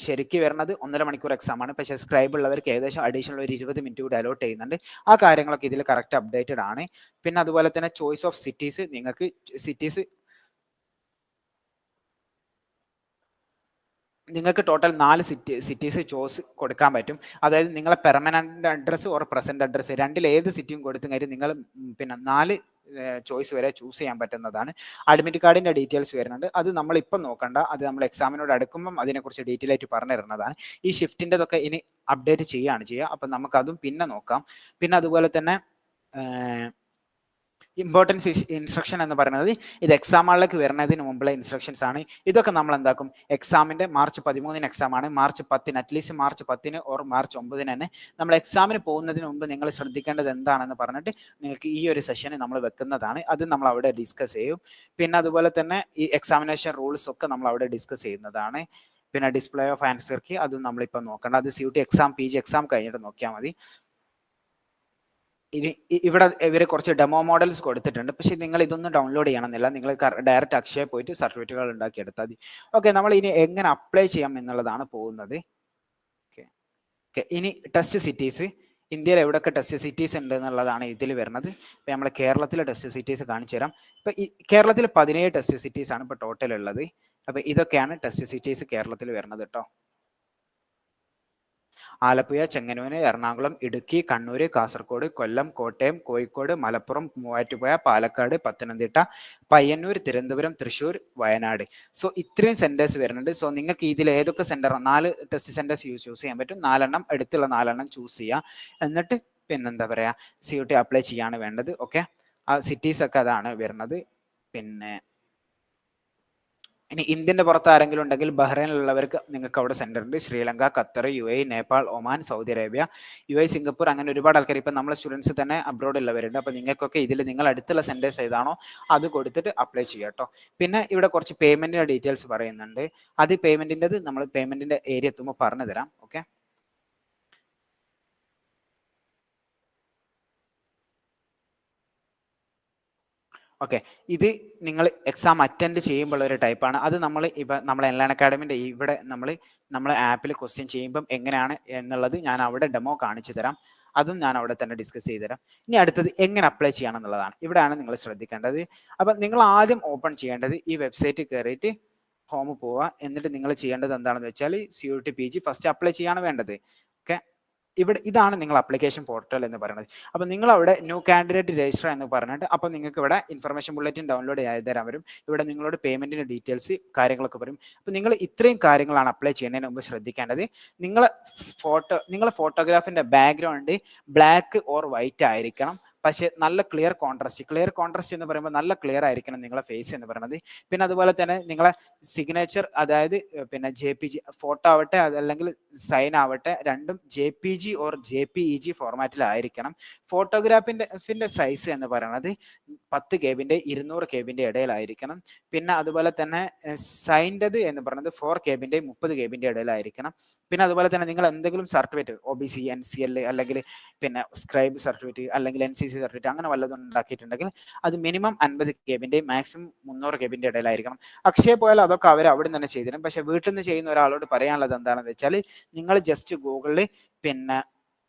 ശരിക്ക് വരുന്നത് 1.5 മണിക്കൂർ എക്സാം ആണ്, പക്ഷേ സ്ക്രൈബ് ഉള്ളവർക്ക് ഏകദേശം അഡീഷണൽ ഒരു 20 മിനിറ്റ് കൂടി അലോട്ട് ചെയ്യുന്നുണ്ട്. ആ കാര്യങ്ങളൊക്കെ ഇതിൽ കറക്റ്റ് അപ്ഡേറ്റഡ് ആണ്. പിന്നെ അതുപോലെ തന്നെ ചോയ്സ് ഓഫ് സിറ്റീസ്, നിങ്ങൾക്ക് ടോട്ടൽ 4 സിറ്റീസ് ചോയ്സ് കൊടുക്കാൻ പറ്റും. അതായത് നിങ്ങളെ permanent address or present address രണ്ടിൽ ഏത് സിറ്റിയും കൊടുത്തു കഴിഞ്ഞാൽ നിങ്ങൾ പിന്നെ 4 ചോയ്സ് വരെ ചൂസ് ചെയ്യാൻ പറ്റുന്നതാണ്. അഡ്മിറ്റ് കാർഡിന്റെ ഡീറ്റെയിൽസ് വരുന്നുണ്ട്. അത് നമ്മൾ ഇപ്പം നോക്കണ്ട, അത് നമ്മൾ എക്സാമിനോട് അടുക്കുമ്പം അതിനെക്കുറിച്ച് ഡീറ്റെയിൽ ആയിട്ട് പറഞ്ഞു തരുന്നതാണ്. ഈ ഷിഫ്റ്റിൻ്റെതൊക്കെ ഇനി അപ്ഡേറ്റ് ചെയ്യുക. അപ്പം നമുക്കതും പിന്നെ നോക്കാം. പിന്നെ അതുപോലെ തന്നെ ഇമ്പോർട്ടൻസ് ഇൻസ്ട്രക്ഷൻ എന്ന് പറയുന്നത് ഇത് എക്സാം ഹാളിലേക്ക് വരുന്നതിന് മുമ്പുള്ള ഇൻസ്ട്രക്ഷൻസ് ആണ്. ഇതൊക്കെ നമ്മൾ എന്താക്കും, എക്സാമിന്റെ മാർച്ച് 13 എക്സാം ആണ്, March 10 at least March 10 or March 9 തന്നെ നമ്മൾ എക്സാമിന് പോകുന്നതിന് മുമ്പ് നിങ്ങൾ ശ്രദ്ധിക്കേണ്ടത് എന്താണെന്ന് പറഞ്ഞിട്ട് നിങ്ങൾക്ക് ഈ ഒരു സെഷന് നമ്മൾ വെക്കുന്നതാണ്. അത് നമ്മൾ അവിടെ ഡിസ്കസ് ചെയ്യും. പിന്നെ അതുപോലെ തന്നെ ഈ എക്സാമിനേഷൻ റൂൾസ് ഒക്കെ നമ്മൾ അവിടെ ഡിസ്കസ് ചെയ്യുന്നതാണ്. പിന്നെ ഡിസ്പ്ലേ ഓഫ് ആൻസർ കീ അതും നമ്മളിപ്പോൾ നോക്കണം. അത് CUT എക്സാം PG എക്സാം കഴിഞ്ഞിട്ട് നോക്കിയാൽ മതി. ഇവിടെ ഇവർ കുറച്ച് ഡെമോ മോഡൽസ് കൊടുത്തിട്ടുണ്ട്, പക്ഷെ നിങ്ങൾ ഇതൊന്നും ഡൗൺലോഡ് ചെയ്യണമെന്നില്ല. നിങ്ങൾ ഡയറക്റ്റ് അക്ഷയ പോയിട്ട് സർട്ടിഫിക്കറ്റുകൾ ഉണ്ടാക്കി എടുത്താൽ മതി. ഓക്കെ, നമ്മൾ ഇനി എങ്ങനെ അപ്ലൈ ചെയ്യാം എന്നുള്ളതാണ് പോകുന്നത്. ഇനി ടെസ്റ്റ് സിറ്റീസ് ഇന്ത്യയിൽ എവിടെയൊക്കെ ടെസ്റ്റ് സിറ്റീസ് ഉണ്ട് എന്നുള്ളതാണ് ഇതിൽ വരുന്നത്. ഇപ്പം നമ്മൾ കേരളത്തിലെ ടെസ്റ്റ് സിറ്റീസ് കാണിച്ചു തരാം. ഇപ്പം ഈ കേരളത്തിൽ 17 ടെസ്റ്റ് സിറ്റീസ് ആണ് ഇപ്പോൾ ടോട്ടൽ ഉള്ളത്. അപ്പം ഇതൊക്കെയാണ് ടെസ്റ്റ് സിറ്റീസ് കേരളത്തിൽ വരുന്നത് കേട്ടോ. ആലപ്പുഴ, ചെങ്ങന്നൂർ, എറണാകുളം, ഇടുക്കി, കണ്ണൂർ, കാസർഗോഡ്, കൊല്ലം, കോട്ടയം, കോഴിക്കോട്, മലപ്പുറം, മൂവാറ്റുപുഴ, പാലക്കാട്, പത്തനംതിട്ട, പയ്യന്നൂർ, തിരുവനന്തപുരം, തൃശ്ശൂർ, വയനാട്. സോ ഇത്രയും സെന്റേഴ്സ് വരുന്നുണ്ട്. സോ നിങ്ങൾക്ക് ഇതിൽ ഏതൊക്കെ സെന്റർ 4 ടെസ്റ്റ് സെന്റേഴ്സ് ചൂസ് ചെയ്യാൻ പറ്റും. 4 അടുത്തുള്ള 4 ചൂസ് ചെയ്യുക. എന്നിട്ട് പിന്നെന്താ പറയുക, CUT അപ്ലൈ ചെയ്യാണ് വേണ്ടത്. ഓക്കെ, ആ സിറ്റീസ് ഒക്കെ അതാണ് വരുന്നത്. പിന്നെ ഇനി ഇന്ത്യൻ്റെ പുറത്ത് ആരെങ്കിലും ഉണ്ടെങ്കിൽ ബഹ്റൈനിലുള്ളവർക്ക് നിങ്ങൾക്ക് അവിടെ സെന്റർ ഉണ്ട്. Sri Lanka, Qatar, UAE, Nepal, Oman, Saudi Arabia, UAE, Singapore, അങ്ങനെ ഒരുപാട് ആൾക്കാർ ഇപ്പം നമ്മളെ സ്റ്റുഡൻസ് തന്നെ അബ്രോഡ് ഉള്ളവരുണ്ട്. അപ്പോൾ നിങ്ങൾക്കൊക്കെ ഇതിൽ നിങ്ങൾ അടുത്തുള്ള സെന്റേഴ്സ് ഏതാണോ അത് കൊടുത്തിട്ട് അപ്ലൈ ചെയ്യുക കേട്ടോ. പിന്നെ ഇവിടെ കുറച്ച് പേയ്മെന്റിന്റെ ഡീറ്റെയിൽസ് പറയുന്നുണ്ട്. അത് പേയ്മെന്റിൻ്റെത് നമ്മൾ പേയ്മെന്റിന്റെ ഏരിയ എത്തുമ്പോൾ പറഞ്ഞു തരാം. ഓക്കെ, ഓക്കെ, ഇത് നിങ്ങൾ എക്സാം അറ്റൻഡ് ചെയ്യുമ്പോൾ ഒരു ടൈപ്പാണ്. അത് നമ്മൾ ഇപ്പം നമ്മളെ എൻലൈൻ അക്കാഡമിൻ്റെ ഇവിടെ നമ്മളെ ആപ്പിൽ ക്വസ്റ്റ്യൻ ചെയ്യുമ്പം എങ്ങനെയാണ് എന്നുള്ളത് ഞാൻ അവിടെ ഡെമോ കാണിച്ചു തരാം. അതും ഞാൻ അവിടെ തന്നെ ഡിസ്കസ് ചെയ്തു തരാം. ഇനി അടുത്തത് എങ്ങനെ അപ്ലൈ ചെയ്യണം എന്നുള്ളതാണ്. ഇവിടെയാണ് നിങ്ങൾ ശ്രദ്ധിക്കേണ്ടത്. അപ്പം നിങ്ങൾ ആദ്യം ഓപ്പൺ ചെയ്യേണ്ടത് ഈ വെബ്സൈറ്റിൽ കയറിയിട്ട് ഹോം പോവുക. എന്നിട്ട് നിങ്ങൾ ചെയ്യേണ്ടത് എന്താണെന്ന് വെച്ചാൽ CUT PG ഫസ്റ്റ് അപ്ലൈ ചെയ്യാണ് വേണ്ടത്. ഓക്കെ, ഇവിടെ ഇതാണ് നിങ്ങൾ അപ്ലിക്കേഷൻ പോർട്ടൽ എന്ന് പറയുന്നത്. അപ്പോൾ നിങ്ങൾ അവിടെ ന്യൂ കാൻഡിഡേറ്റ് രജിസ്റ്റർ എന്ന് പറഞ്ഞിട്ട് അപ്പോൾ നിങ്ങൾക്ക് ഇവിടെ ഇൻഫർമേഷൻ ബുള്ളറ്റിൻ ഡൗൺലോഡ് ചെയ്ത് തരാൻ വരും. ഇവിടെ നിങ്ങളോട് പേയ്മെന്റിന്റെ ഡീറ്റെയിൽസ് കാര്യങ്ങളൊക്കെ വരും. അപ്പോൾ നിങ്ങൾ ഇത്രയും കാര്യങ്ങളാണ് അപ്ലൈ ചെയ്യുന്നതിന് മുമ്പ് ശ്രദ്ധിക്കേണ്ടത്. നിങ്ങളെ ഫോട്ടോഗ്രാഫിന്റെ ബാക്ക്ഗ്രൗണ്ട് ബ്ലാക്ക് ഓർ വൈറ്റ് ആയിരിക്കണം. പക്ഷേ നല്ല ക്ലിയർ കോൺട്രാസ്റ്റ് എന്ന് പറയുമ്പോൾ നല്ല ക്ലിയർ ആയിരിക്കണം നിങ്ങളെ ഫേസ് എന്ന് പറയുന്നത്. പിന്നെ അതുപോലെ തന്നെ നിങ്ങളെ സിഗ്നേച്ചർ, അതായത് പിന്നെ JPG ഫോട്ടോ ആവട്ടെ അതല്ലെങ്കിൽ സൈൻ ആവട്ടെ, രണ്ടും JPG ഓർ JPEG ഫോർമാറ്റിലായിരിക്കണം. ഫോട്ടോഗ്രാഫിന്റെ സൈസ് എന്ന് പറയുന്നത് 10 KB 200 KB ഇടയിലായിരിക്കണം. പിന്നെ അതുപോലെ തന്നെ സൈൻ്റെത് എന്ന് പറയുന്നത് 4 KB 30 KB ഇടയിലായിരിക്കണം. പിന്നെ അതുപോലെ തന്നെ നിങ്ങൾ എന്തെങ്കിലും സർട്ടിഫിക്കറ്റ് OBC, NCL അല്ലെങ്കിൽ പിന്നെ സ്ക്രൈബ് സർട്ടിഫിക്കറ്റ് അല്ലെങ്കിൽ NCC സർട്ടിഫിക്കറ്റ് അങ്ങനെ വല്ലതും ഉണ്ടാക്കിയിട്ടുണ്ടെങ്കിൽ അത് മിനിമം 50 KB മാക്സിമം 300 KB ഇടയിലായിരിക്കണം. അക്ഷയ പോയാൽ അതൊക്കെ അവർ അവിടെ തന്നെ ചെയ്തുതരും. പക്ഷെ വീട്ടിൽ നിന്ന് ചെയ്യുന്ന ഒരാളോട് പറയാനുള്ളത് എന്താണെന്ന് വെച്ചാൽ നിങ്ങൾ ജസ്റ്റ് ഗൂഗിളിൽ പിന്നെ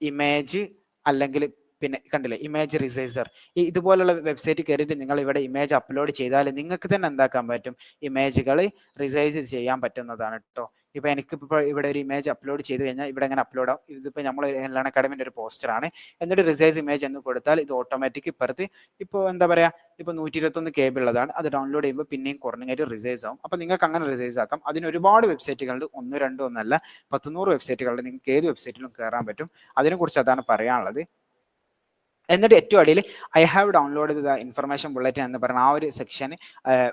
ഇമേജ് അല്ലെങ്കിൽ പിന്നെ കണ്ടില്ലേ ഇമേജ് റിസൈസർ, ഇതുപോലുള്ള വെബ്സൈറ്റ് കയറിയിട്ട് നിങ്ങൾ ഇവിടെ ഇമേജ് അപ്ലോഡ് ചെയ്താൽ നിങ്ങൾക്ക് തന്നെ എന്താക്കാൻ പറ്റും, ഇമേജുകൾ റിസൈസ് ചെയ്യാൻ പറ്റുന്നതാണ് കേട്ടോ. ഇപ്പൊ എനിക്കിപ്പോൾ ഇവിടെ ഒരു ഇമേജ് അപ്ലോഡ് ചെയ്ത് കഴിഞ്ഞാൽ ഇവിടെ എങ്ങനെ അപ്ലോഡ് ആവും. ഇതിപ്പോൾ നമ്മൾ എൻലൈൻ അക്കാഡമിൻ്റെ ഒരു പോസ്റ്ററാണ്. എന്നിട്ട് റിസൈസ് ഇമേജ് എന്ന് കൊടുത്താൽ ഇത് ഓട്ടോമാറ്റിക് ഇപ്പുറത്ത് ഇപ്പോൾ എന്താ പറയുക, ഇപ്പോൾ 121 KB ഉള്ളതാണ്. അത് ഡൗൺലോഡ് ചെയ്യുമ്പോൾ പിന്നെയും കുറഞ്ഞായിട്ട് റിസൈസ് ആവും. അപ്പോൾ നിങ്ങൾക്ക് അങ്ങനെ റിസൈസ് ആക്കാം. അതിന് ഒരുപാട് വെബ്സൈറ്റുകളുണ്ട്, 1 2 ഒന്നല്ല 100 വെബ്സൈറ്റുകളുണ്ട്. നിങ്ങൾക്ക് ഏത് വെബ്സൈറ്റിലും കയറാൻ പറ്റും. അതിനെക്കുറിച്ച് അതാണ് പറയാനുള്ളത്. എന്നിട്ട് ഏറ്റവും അടിയിൽ I have download the information bulletin എന്ന് പറഞ്ഞ ആ ഒരു സെക്ഷൻ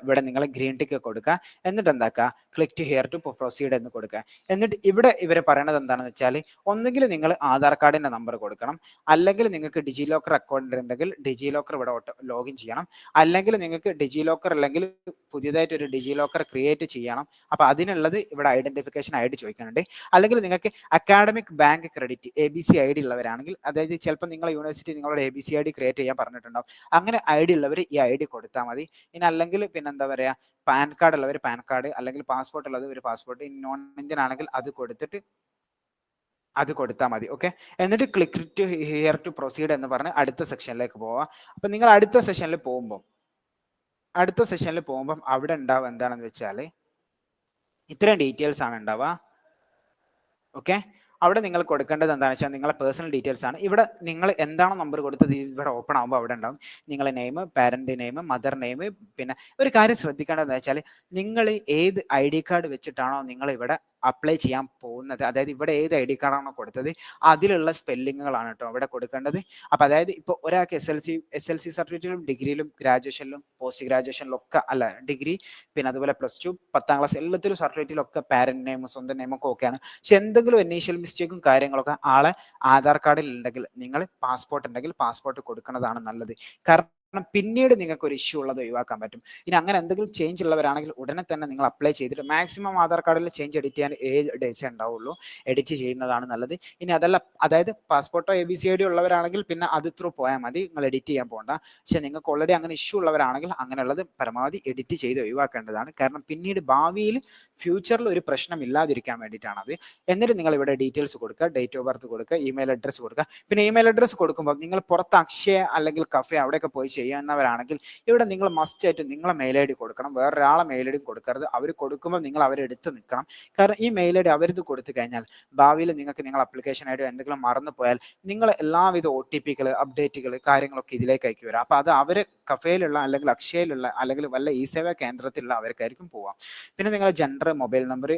ഇവിടെ നിങ്ങൾ ഗ്രീൻ ടിക്ക് കൊടുക്കുക. എന്നിട്ട് എന്താക്കുക, click to here to proceed എന്ന് കൊടുക്കുക. എന്നിട്ട് ഇവിടെ ഇവർ പറയണത് എന്താണെന്ന് വെച്ചാൽ ഒന്നുകിൽ നിങ്ങൾ ആധാർ കാർഡിന്റെ നമ്പർ കൊടുക്കണം, അല്ലെങ്കിൽ നിങ്ങൾക്ക് ഡിജി ലോക്കർ അക്കൗണ്ട് ഉണ്ടെങ്കിൽ ഡിജി ലോക്കർ ഇവിടെ ലോഗിൻ ചെയ്യണം, അല്ലെങ്കിൽ നിങ്ങൾക്ക് ഡിജി ലോക്കർ അല്ലെങ്കിൽ പുതിയതായിട്ട് ഒരു ഡിജി ലോക്കർ ക്രിയേറ്റ് ചെയ്യണം. അപ്പോൾ അതിനുള്ളത് ഇവിടെ ഐഡന്റിഫിക്കേഷൻ ID ചോദിക്കുന്നുണ്ട്. അല്ലെങ്കിൽ നിങ്ങൾക്ക് academic bank credit ABC ID ഉള്ളവരാണെങ്കിൽ, അതായത് ചിലപ്പോൾ നിങ്ങളുടെ യൂണിവേഴ്സിറ്റി നിങ്ങളുടെ ABC ID ക്രിയേറ്റ് ചെയ്യാൻ പറഞ്ഞിട്ടുണ്ടാവും. അങ്ങനെ ID ഉള്ളവർ ഈ ID കൊടുത്താൽ മതി. ഇനി അല്ലെങ്കിൽ പിന്നെ എന്താ പറയുക, പാൻ കാർഡ് ഉള്ളവർ പാൻ കാർഡ്, അല്ലെങ്കിൽ പാസ്പോർട്ട് ഉള്ളത് ഒരു പാസ്പോർട്ട്, ഇനി നോൺ ഇന്ത്യൻ ആണെങ്കിൽ അത് കൊടുത്താൽ മതി. ഓക്കെ, എന്നിട്ട് click to here to proceed എന്ന് പറഞ്ഞ് അടുത്ത സെക്ഷനിലേക്ക് പോവാം. അപ്പം നിങ്ങൾ അടുത്ത സെഷനിൽ പോകുമ്പം അവിടെ ഉണ്ടാവുക എന്താണെന്ന് വെച്ചാൽ ഇത്രയും ഡീറ്റെയിൽസ് ആണ് ഉണ്ടാവുക. ഓക്കെ, അവിടെ നിങ്ങൾ കൊടുക്കേണ്ടത് എന്താണെന്ന് വെച്ചാൽ നിങ്ങളെ പേഴ്സണൽ ഡീറ്റെയിൽസ് ആണ്. ഇവിടെ നിങ്ങൾ എന്താണോ നമ്പർ കൊടുത്തത് ഇവിടെ ഓപ്പൺ ആകുമ്പോൾ അവിടെ ഉണ്ടാവും നിങ്ങളെ name, parent name, mother name. പിന്നെ ഒരു കാര്യം ശ്രദ്ധിക്കേണ്ടതെന്ന് വെച്ചാൽ നിങ്ങൾ ഏത് ID കാർഡ് വെച്ചിട്ടാണോ നിങ്ങൾ ഇവിടെ അപ്ലൈ ചെയ്യാൻ പോകുന്നത്, അതായത് ഇവിടെ ഏത് ID കാർഡാണോ കൊടുത്തത് അതിലുള്ള സ്പെല്ലിങ്ങുകളാണ് കേട്ടോ ഇവിടെ കൊടുക്കേണ്ടത്. അപ്പോൾ അതായത് ഇപ്പോൾ ഒരാൾക്ക് SLC സർട്ടിഫിക്കറ്റിലും ഡിഗ്രിയിലും ഗ്രാജുവേഷനിലും പോസ്റ്റ് ഗ്രാജുവേഷനിലും ഒക്കെ അല്ല, ഡിഗ്രി പിന്നെ അതുപോലെ +2 10ാം ക്ലാസ് എല്ലാത്തിലും സർട്ടിഫിക്കറ്റിലൊക്കെ പാരന്റ് നെയിമും സ്വന്തം നെയിമൊക്കെ ഓക്കെയാണ്. പക്ഷെ എന്തെങ്കിലും ഇനീഷ്യൽ മിസ്റ്റേക്കും കാര്യങ്ങളൊക്കെ ആളെ ആധാർ കാർഡിൽ ഉണ്ടെങ്കിൽ നിങ്ങൾ പാസ്പോർട്ട് ഉണ്ടെങ്കിൽ പാസ്പോർട്ട് കൊടുക്കുന്നതാണ് നല്ലത്. കാരണം പിന്നീട് നിങ്ങൾക്ക് ഒരു ഇഷ്യൂ ഉള്ളത് ഒഴിവാക്കാൻ പറ്റും. ഇനി അങ്ങനെ എന്തെങ്കിലും ചേഞ്ച് ഉള്ളവരാണെങ്കിൽ ഉടനെ തന്നെ നിങ്ങൾ അപ്ലൈ ചെയ്തിട്ട് മാക്സിമം ആധാർ കാർഡിൽ ചേഞ്ച് എഡിറ്റ് ചെയ്യാൻ 7 ഡേയ്സേ ഉണ്ടാവുള്ളൂ. എഡിറ്റ് ചെയ്യുന്നതാണ് നല്ലത്. ഇനി അതല്ല, അതായത് പാസ്പോർട്ടോ ABCID ഉള്ളവരാണെങ്കിൽ പിന്നെ അത് ത്രൂ പോയാൽ മതി, നിങ്ങൾ എഡിറ്റ് ചെയ്യാൻ പോകണ്ട. പക്ഷെ നിങ്ങൾക്ക് ഓൾറെഡി അങ്ങനെ ഇഷ്യൂ ഉള്ളവരാണെങ്കിൽ അങ്ങനെയുള്ളത് പരമാവധി എഡിറ്റ് ചെയ്ത് ഒഴിവാക്കേണ്ടതാണ്. കാരണം പിന്നീട് ഭാവിയിൽ ഫ്യൂച്ചറിൽ ഒരു പ്രശ്നം ഇല്ലാതിരിക്കാൻ വേണ്ടിയിട്ടാണത്. എന്നിട്ട് നിങ്ങൾ ഇവിടെ ഡീറ്റെയിൽസ് കൊടുക്കുക, ഡേറ്റ് ഓഫ് ബർത്ത് കൊടുക്കുക, ഇമെയിൽ അഡ്രസ്സ് കൊടുക്കുക. പിന്നെ ഇമെയിൽ അഡ്രസ്സ് കൊടുക്കുമ്പോൾ നിങ്ങൾ പുറത്ത് അക്ഷയ അല്ലെങ്കിൽ കഫേ അവിടെയൊക്കെ പോയി ചെയ്യുന്നവരാണെങ്കിൽ ഇവിടെ നിങ്ങൾ മസ്റ്റ് ആയിട്ട് നിങ്ങളെ മെയിൽ ID കൊടുക്കണം, വേറൊരാളെ മെയിൽ ID കൊടുക്കരുത്. അവർ കൊടുക്കുമ്പോൾ നിങ്ങൾ അവരെടുത്ത് നിൽക്കണം. കാരണം ഈ മെയിൽ ID അവരിത് കൊടുത്തു കഴിഞ്ഞാൽ ഭാവിയിൽ നിങ്ങൾക്ക് നിങ്ങൾ അപ്ലിക്കേഷൻ ആയിട്ട് എന്തെങ്കിലും മറന്നു പോയാൽ നിങ്ങൾ എല്ലാവിധ OTPകൾ അപ്ഡേറ്റുകൾ കാര്യങ്ങളൊക്കെ ഇതിലേക്ക് അയക്കി വരാം. അപ്പോൾ അത് അവർ കഫേയിലുള്ള അല്ലെങ്കിൽ അക്ഷയയിലുള്ള അല്ലെങ്കിൽ വല്ല സേവാ കേന്ദ്രത്തിലുള്ള അവർക്കായിരിക്കും പോവാം. പിന്നെ നിങ്ങൾ gender, mobile number,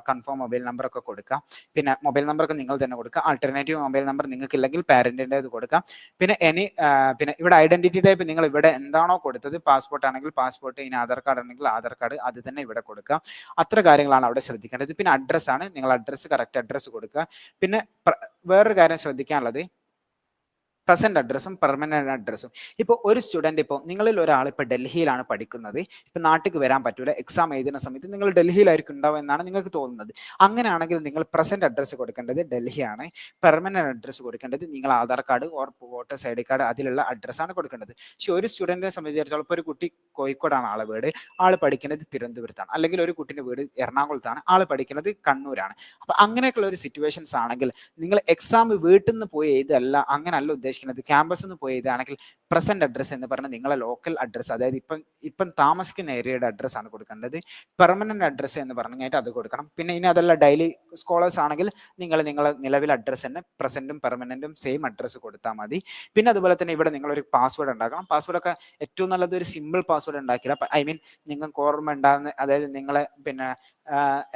confirm mobile number ഒക്കെ കൊടുക്കാം. പിന്നെ മൊബൈൽ നമ്പർ ഒക്കെ നിങ്ങൾ തന്നെ കൊടുക്കുക. ആൾട്ടർനേറ്റീവ് മൊബൈൽ നമ്പർ നിങ്ങൾക്ക് ഇല്ലെങ്കിൽ പാരന്റിൻ്റെത് കൊടുക്കാം. പിന്നെ പിന്നെ ഇവിടെ ഐഡന്റിറ്റി ടൈപ്പ് നിങ്ങൾ ഇവിടെ എന്താണോ കൊടുത്തത്, പാസ്പോർട്ട് ആണെങ്കിൽ പാസ്പോർട്ട്, ഇനി ആധാർ കാർഡ് ആണെങ്കിൽ ആധാർ കാർഡ്, അത് തന്നെ ഇവിടെ കൊടുക്കുക. അത്ര കാര്യങ്ങളാണ് അവിടെ ശ്രദ്ധിക്കേണ്ടത്. പിന്നെ അഡ്രസ്സ് ആണ്, നിങ്ങൾ അഡ്രസ്സ് കറക്റ്റ് അഡ്രസ്സ് കൊടുക്കുക. പിന്നെ വേറൊരു കാര്യം ശ്രദ്ധിക്കാനുള്ളത് പ്രസന്റ് അഡ്രസ്സും പെർമനന്റ് അഡ്രസ്സും. ഇപ്പോൾ ഒരു സ്റ്റുഡന്റ്, ഇപ്പോൾ നിങ്ങളിൽ ഒരാൾ ഇപ്പോൾ ഡൽഹിയിലാണ് പഠിക്കുന്നത്, ഇപ്പം നാട്ടിലേക്ക് വരാൻ പറ്റൂല, എക്സാം എഴുതുന്ന സമയത്ത് നിങ്ങൾ ഡൽഹിയിലായിരിക്കും ഉണ്ടാവുക എന്നാണ് നിങ്ങൾക്ക് തോന്നുന്നത്. അങ്ങനെയാണെങ്കിൽ നിങ്ങൾ പ്രസന്റ് അഡ്രസ്സ് കൊടുക്കേണ്ടത് ഡൽഹിയാണ്, പെർമനന്റ് അഡ്രസ്സ് കൊടുക്കേണ്ടത് നിങ്ങൾ Aadhaar card or voters ID card അതിലുള്ള അഡ്രസ്സാണ് കൊടുക്കേണ്ടത്. പക്ഷെ ഒരു സ്റ്റുഡന്റിനെ സംബന്ധിച്ചിടത്തോളം ഇപ്പോൾ ഒരു കുട്ടി കോഴിക്കോടാണ് ആളെ വീട്, ആൾ പഠിക്കുന്നത് തിരുവനന്തപുരത്താണ്, അല്ലെങ്കിൽ ഒരു കുട്ടിൻ്റെ വീട് എറണാകുളത്താണ്, ആൾ പഠിക്കുന്നത് കണ്ണൂരാണ്. അപ്പം അങ്ങനെയൊക്കെയുള്ള ഒരു സിറ്റുവേഷൻസ് ആണെങ്കിൽ നിങ്ങൾ എക്സാം വീട്ടിൽ നിന്ന് പോയി എഴുതല്ല, അങ്ങനെയല്ല ഉദ്ദേശിക്കുന്നത്. ക്യാമ്പസിൽ നിന്ന് പോയി എഴുതുകയാണെങ്കിൽ പ്രസന്റ് അഡ്രസ്സ് എന്ന് പറഞ്ഞാൽ നിങ്ങളെ ലോക്കൽ അഡ്രസ്സ്, അതായത് ഇപ്പം താമസിക്കുന്ന ഏരിയയുടെ അഡ്രസ്സ് ആണ് കൊടുക്കേണ്ടത്. പെർമനന്റ് അഡ്രസ്സ് എന്ന് പറഞ്ഞാൽ അത് കൊടുക്കണം. പിന്നെ ഇനി അതല്ല ഡെയിലി സ്കോളേഴ്സ് ആണെങ്കിൽ നിങ്ങളെ നിലവിൽ അഡ്രസ്സ് തന്നെ പ്രസന്റും പെർമനന്റും സെയിം അഡ്രസ്സ് കൊടുത്താൽ മതി. പിന്നെ അതുപോലെ തന്നെ ഇവിടെ നിങ്ങളൊരു പാസ്വേഡ് ഉണ്ടാക്കണം. പാസ്വേഡൊക്കെ ഏറ്റവും നല്ലത് ഒരു സിമ്പിൾ പാസ്വേഡ് ഉണ്ടാക്കില്ല, ഐ മീൻ നിങ്ങൾക്ക് ഓർമ്മ ഉണ്ടാകുന്ന, അതായത് നിങ്ങളെ പിന്നെ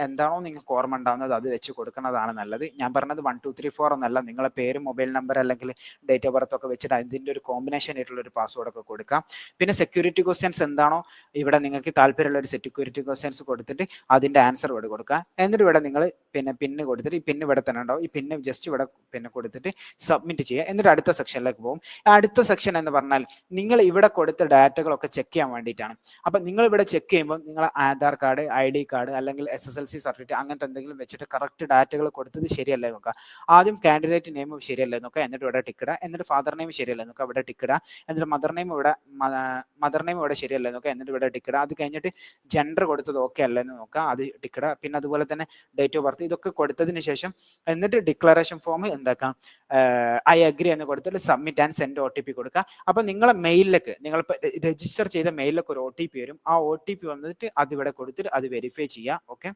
എന്താണോ നിങ്ങൾക്ക് ഓർമ്മ ഉണ്ടാകുന്നത് അത് വെച്ച് കൊടുക്കുന്നതാണ് നല്ലത്. ഞാൻ പറഞ്ഞത് 1 2 3 4 എന്നല്ല, നിങ്ങളെ പേര്, മൊബൈൽ നമ്പർ അല്ലെങ്കിൽ ഡേറ്റ് ഓഫ് ബർത്ത് ഒക്കെ വെച്ചിട്ട് അതിൻ്റെ ഒരു കോമ്പിനേഷൻ ആയിട്ടുള്ള ഒരു പാസ്വേഡ് ഒക്കെ കൊടുക്കാം. പിന്നെ സെക്യൂരിറ്റി ക്വസ്റ്റ്യൻസ് എന്താണോ ഇവിടെ നിങ്ങൾക്ക് താല്പര്യമുള്ള ഒരു സെക്യൂരിറ്റി ക്വസ്റ്റ്യൻസ് കൊടുത്തിട്ട് അതിൻ്റെ ആൻസർ ഇവിടെ കൊടുക്കുക. എന്നിട്ട് ഇവിടെ നിങ്ങൾ പിന്നെ പിന്ന് കൊടുത്തിട്ട്, ഈ പിന്ന് ഇവിടെ തന്നെ ഉണ്ടാവും, ഈ പിന്ന് ജസ്റ്റ് ഇവിടെ പിന്നെ കൊടുത്തിട്ട് സബ്മിറ്റ് ചെയ്യുക. എന്നിട്ട് അടുത്ത സെക്ഷനിലേക്ക് പോകും. അടുത്ത സെക്ഷൻ എന്ന് പറഞ്ഞാൽ നിങ്ങൾ ഇവിടെ കൊടുത്ത ഡാറ്റകളൊക്കെ ചെക്ക് ചെയ്യാൻ വേണ്ടിയിട്ടാണ്. അപ്പം നിങ്ങൾ ഇവിടെ ചെക്ക് ചെയ്യുമ്പോൾ നിങ്ങൾ ആധാർ കാർഡ്, ID കാർഡ് അല്ലെങ്കിൽ SSLC സർട്ടിഫിക്കറ്റ് അങ്ങനത്തെ എന്തെങ്കിലും വെച്ചിട്ട് കറക്റ്റ് ഡാറ്റകൾ കൊടുത്തത് ശരിയല്ലേ നോക്കുക. ആദ്യം കാൻഡിഡേറ്റ് നെയിം ശരിയല്ലേ നോക്കുക, എന്നിട്ട് ഇവിടെ ടിക്കിടുക. എന്നിട്ട് ഫാദർ നെയിം ശരിയല്ലേ നോക്കുക, ഇവിടെ ടിക്കിടുക. എന്നിട്ട് മദർ നെയിം ഇവിടെ ശരിയല്ലേ നോക്കുക, എന്നിട്ട് ഇവിടെ ടിക്കിടുക. അത് കഴിഞ്ഞിട്ട് ജെൻഡർ കൊടുത്തത് ഓക്കെ അല്ലെന്ന് നോക്കുക, അത് ടിക്കിടുക. പിന്നെ അതുപോലെ തന്നെ ഡേറ്റ് ഓഫ് ബർത്ത് ഇതൊക്കെ കൊടുത്തതിന് ശേഷം എന്നിട്ട് ഡിക്ലറേഷൻ ഫോം എന്താക്കാം, ഐ അഗ്രി എന്ന് കൊടുത്തിട്ട് സബ്മിറ്റ് ആൻഡ് സെൻഡ് OTP കൊടുക്കുക. അപ്പം നിങ്ങളെ മെയിലിലേക്ക്, നിങ്ങൾ രജിസ്റ്റർ ചെയ്ത മെയിലിലേക്ക് ഒരു OTP വരും. ആ OTP വന്നിട്ട് അതിവിടെ കൊടുത്തിട്ട് അത് വെരിഫൈ ചെയ്യുക. ഓക്കെ,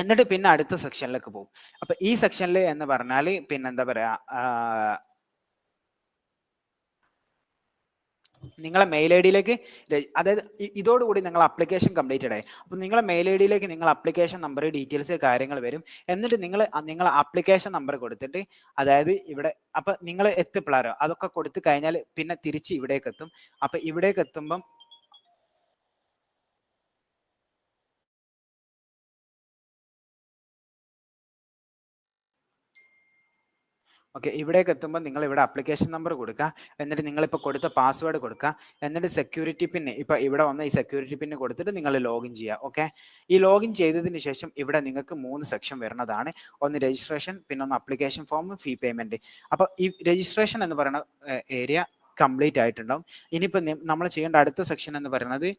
എന്നിട്ട് പിന്നെ അടുത്ത സെക്ഷനിലേക്ക് പോകും. അപ്പൊ ഈ സെക്ഷനിൽ എന്ന് പറഞ്ഞാൽ പിന്നെ എന്താ പറയാ, നിങ്ങളെ മെയിൽ ID അതായത് ഇതോടുകൂടി നിങ്ങൾ അപ്ലിക്കേഷൻ കംപ്ലീറ്റഡ് ആയി. അപ്പം നിങ്ങളെ മെയിൽ ID നിങ്ങൾ അപ്ലിക്കേഷൻ നമ്പർ, ഡീറ്റെയിൽസ് കാര്യങ്ങൾ വരും. എന്നിട്ട് നിങ്ങൾ അപ്ലിക്കേഷൻ നമ്പർ കൊടുത്തിട്ട്, അതായത് ഇവിടെ അപ്പം നിങ്ങൾ എത്തിപ്പിള്ളാരോ അതൊക്കെ കൊടുത്തു കഴിഞ്ഞാൽ പിന്നെ തിരിച്ച് ഇവിടേക്ക് എത്തും. അപ്പം ഇവിടേക്ക് എത്തുമ്പം ഓക്കെ, ഇവിടേക്ക് എത്തുമ്പോൾ നിങ്ങൾ ഇവിടെ അപ്ലിക്കേഷൻ നമ്പർ കൊടുക്കുക. എന്നിട്ട് നിങ്ങളിപ്പോൾ കൊടുത്ത പാസ്വേഡ് കൊടുക്കുക. എന്നിട്ട് സെക്യൂരിറ്റി പിന്ന്, ഇപ്പോൾ ഇവിടെ വന്ന ഈ സെക്യൂരിറ്റി പിന്ന് കൊടുത്തിട്ട് നിങ്ങൾ ലോഗിൻ ചെയ്യുക. ഓക്കെ, ഈ ലോഗിൻ ചെയ്തതിന് ശേഷം ഇവിടെ നിങ്ങൾക്ക് 3 സെക്ഷൻ വരുന്നതാണ്. ഒന്ന് രജിസ്ട്രേഷൻ, പിന്നെ ഒന്ന് അപ്ലിക്കേഷൻ ഫോം, ഫീ പേയ്മെൻറ്റ്. അപ്പോൾ ഈ രജിസ്ട്രേഷൻ എന്ന് പറയുന്ന ഏരിയ കംപ്ലീറ്റ് ആയിട്ടുണ്ടാവും. ഇനിയിപ്പോൾ നമ്മൾ ചെയ്യേണ്ട അടുത്ത സെക്ഷൻ എന്ന് പറയുന്നത്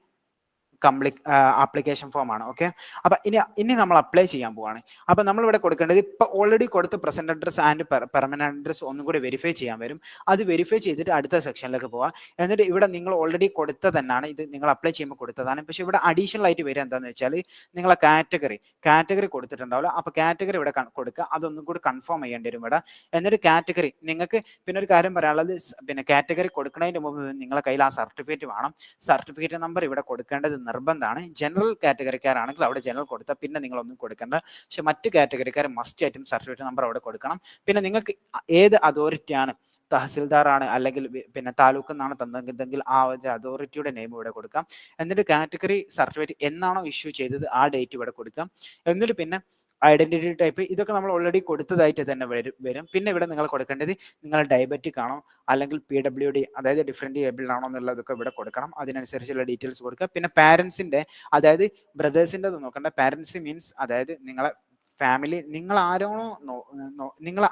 ആപ്ലിക്കേഷൻ ഫോം ആണ്. ഓക്കെ, അപ്പൊ ഇനി നമ്മൾ അപ്ലൈ ചെയ്യാൻ പോവാണ്. അപ്പൊ നമ്മൾ ഇവിടെ കൊടുക്കേണ്ടത് ഇപ്പൊ ഓൾറെഡി കൊടുത്ത present address and permanent address ഒന്നും കൂടി വെരിഫൈ ചെയ്യാൻ വരും. അത് വെരിഫൈ ചെയ്തിട്ട് അടുത്ത സെക്ഷനിലേക്ക് പോവാം. എന്നിട്ട് ഇവിടെ നിങ്ങൾ ഓൾറെഡി കൊടുത്ത തന്നെയാണ്, ഇത് നിങ്ങൾ അപ്ലൈ ചെയ്യുമ്പോൾ കൊടുത്തതാണ്. പക്ഷെ ഇവിടെ അഡീഷണൽ ആയിട്ട് വരിക എന്താണെന്ന് വെച്ചാൽ നിങ്ങളെ കാറ്റഗറി കൊടുത്തിട്ടുണ്ടാവില്ല. അപ്പൊ കാറ്റഗറി ഇവിടെ കൊടുക്കുക, അതൊന്നും കൂടി കൺഫേം ചെയ്യേണ്ടി വരും ഇവിടെ. എന്നിട്ട് കാറ്റഗറി നിങ്ങൾക്ക് പിന്നെ ഒരു കാര്യം പറയാനുള്ളത്, പിന്നെ കാറ്റഗറി കൊടുക്കുന്നതിന് മുമ്പ് നിങ്ങളെ കയ്യിൽ ആ സർട്ടിഫിക്കറ്റ് വേണം. സർട്ടിഫിക്കറ്റ് നമ്പർ ഇവിടെ കൊടുക്കേണ്ടത് നിർബന്ധമാണ്. ജനറൽ കാറ്റഗറിക്കാരാണെങ്കിൽ അവിടെ ജനറൽ കൊടുത്താൽ പിന്നെ നിങ്ങളൊന്നും കൊടുക്കേണ്ട. പക്ഷെ മറ്റു കാറ്റഗറിക്കാർ മസ്റ്റ് ആയിട്ടും സർട്ടിഫിക്കറ്റ് നമ്പർ അവിടെ കൊടുക്കണം. പിന്നെ നിങ്ങൾക്ക് ഏത് അതോറിറ്റിയാണ്, തഹസിൽദാറാണ് അല്ലെങ്കിൽ പിന്നെ താലൂക്ക് എന്നാണ് തന്നെങ്കിൽ ആ ഒരു അതോറിറ്റിയുടെ നെയിം ഇവിടെ കൊടുക്കാം. എന്നിട്ട് കാറ്റഗറി സർട്ടിഫിക്കറ്റ് എന്നാണോ ഇഷ്യൂ ചെയ്തത് ആ ഡേറ്റ് ഇവിടെ കൊടുക്കാം. എന്നിട്ട് പിന്നെ ഐഡന്റിറ്റി ടൈപ്പ് ഇതൊക്കെ നമ്മൾ ഓൾറെഡി കൊടുത്തതായിട്ട് തന്നെ വരും. പിന്നെ ഇവിടെ നിങ്ങൾ കൊടുക്കേണ്ടത് നിങ്ങൾ ഡയബറ്റിക് ആണോ അല്ലെങ്കിൽ PWD അതായത് ഡിഫറെന്റ് ഏബിൾഡ് ആണോ എന്നുള്ളതൊക്കെ ഇവിടെ കൊടുക്കണം. അതിനനുസരിച്ചുള്ള ഡീറ്റെയിൽസ് കൊടുക്കുക. പിന്നെ പാരൻസിന്റെ അതായത് ബ്രദേഴ്സിൻ്റെ നോക്കേണ്ട. പാരൻസ് മീൻസ് അതായത് നിങ്ങളെ ഫാമിലി നിങ്ങൾ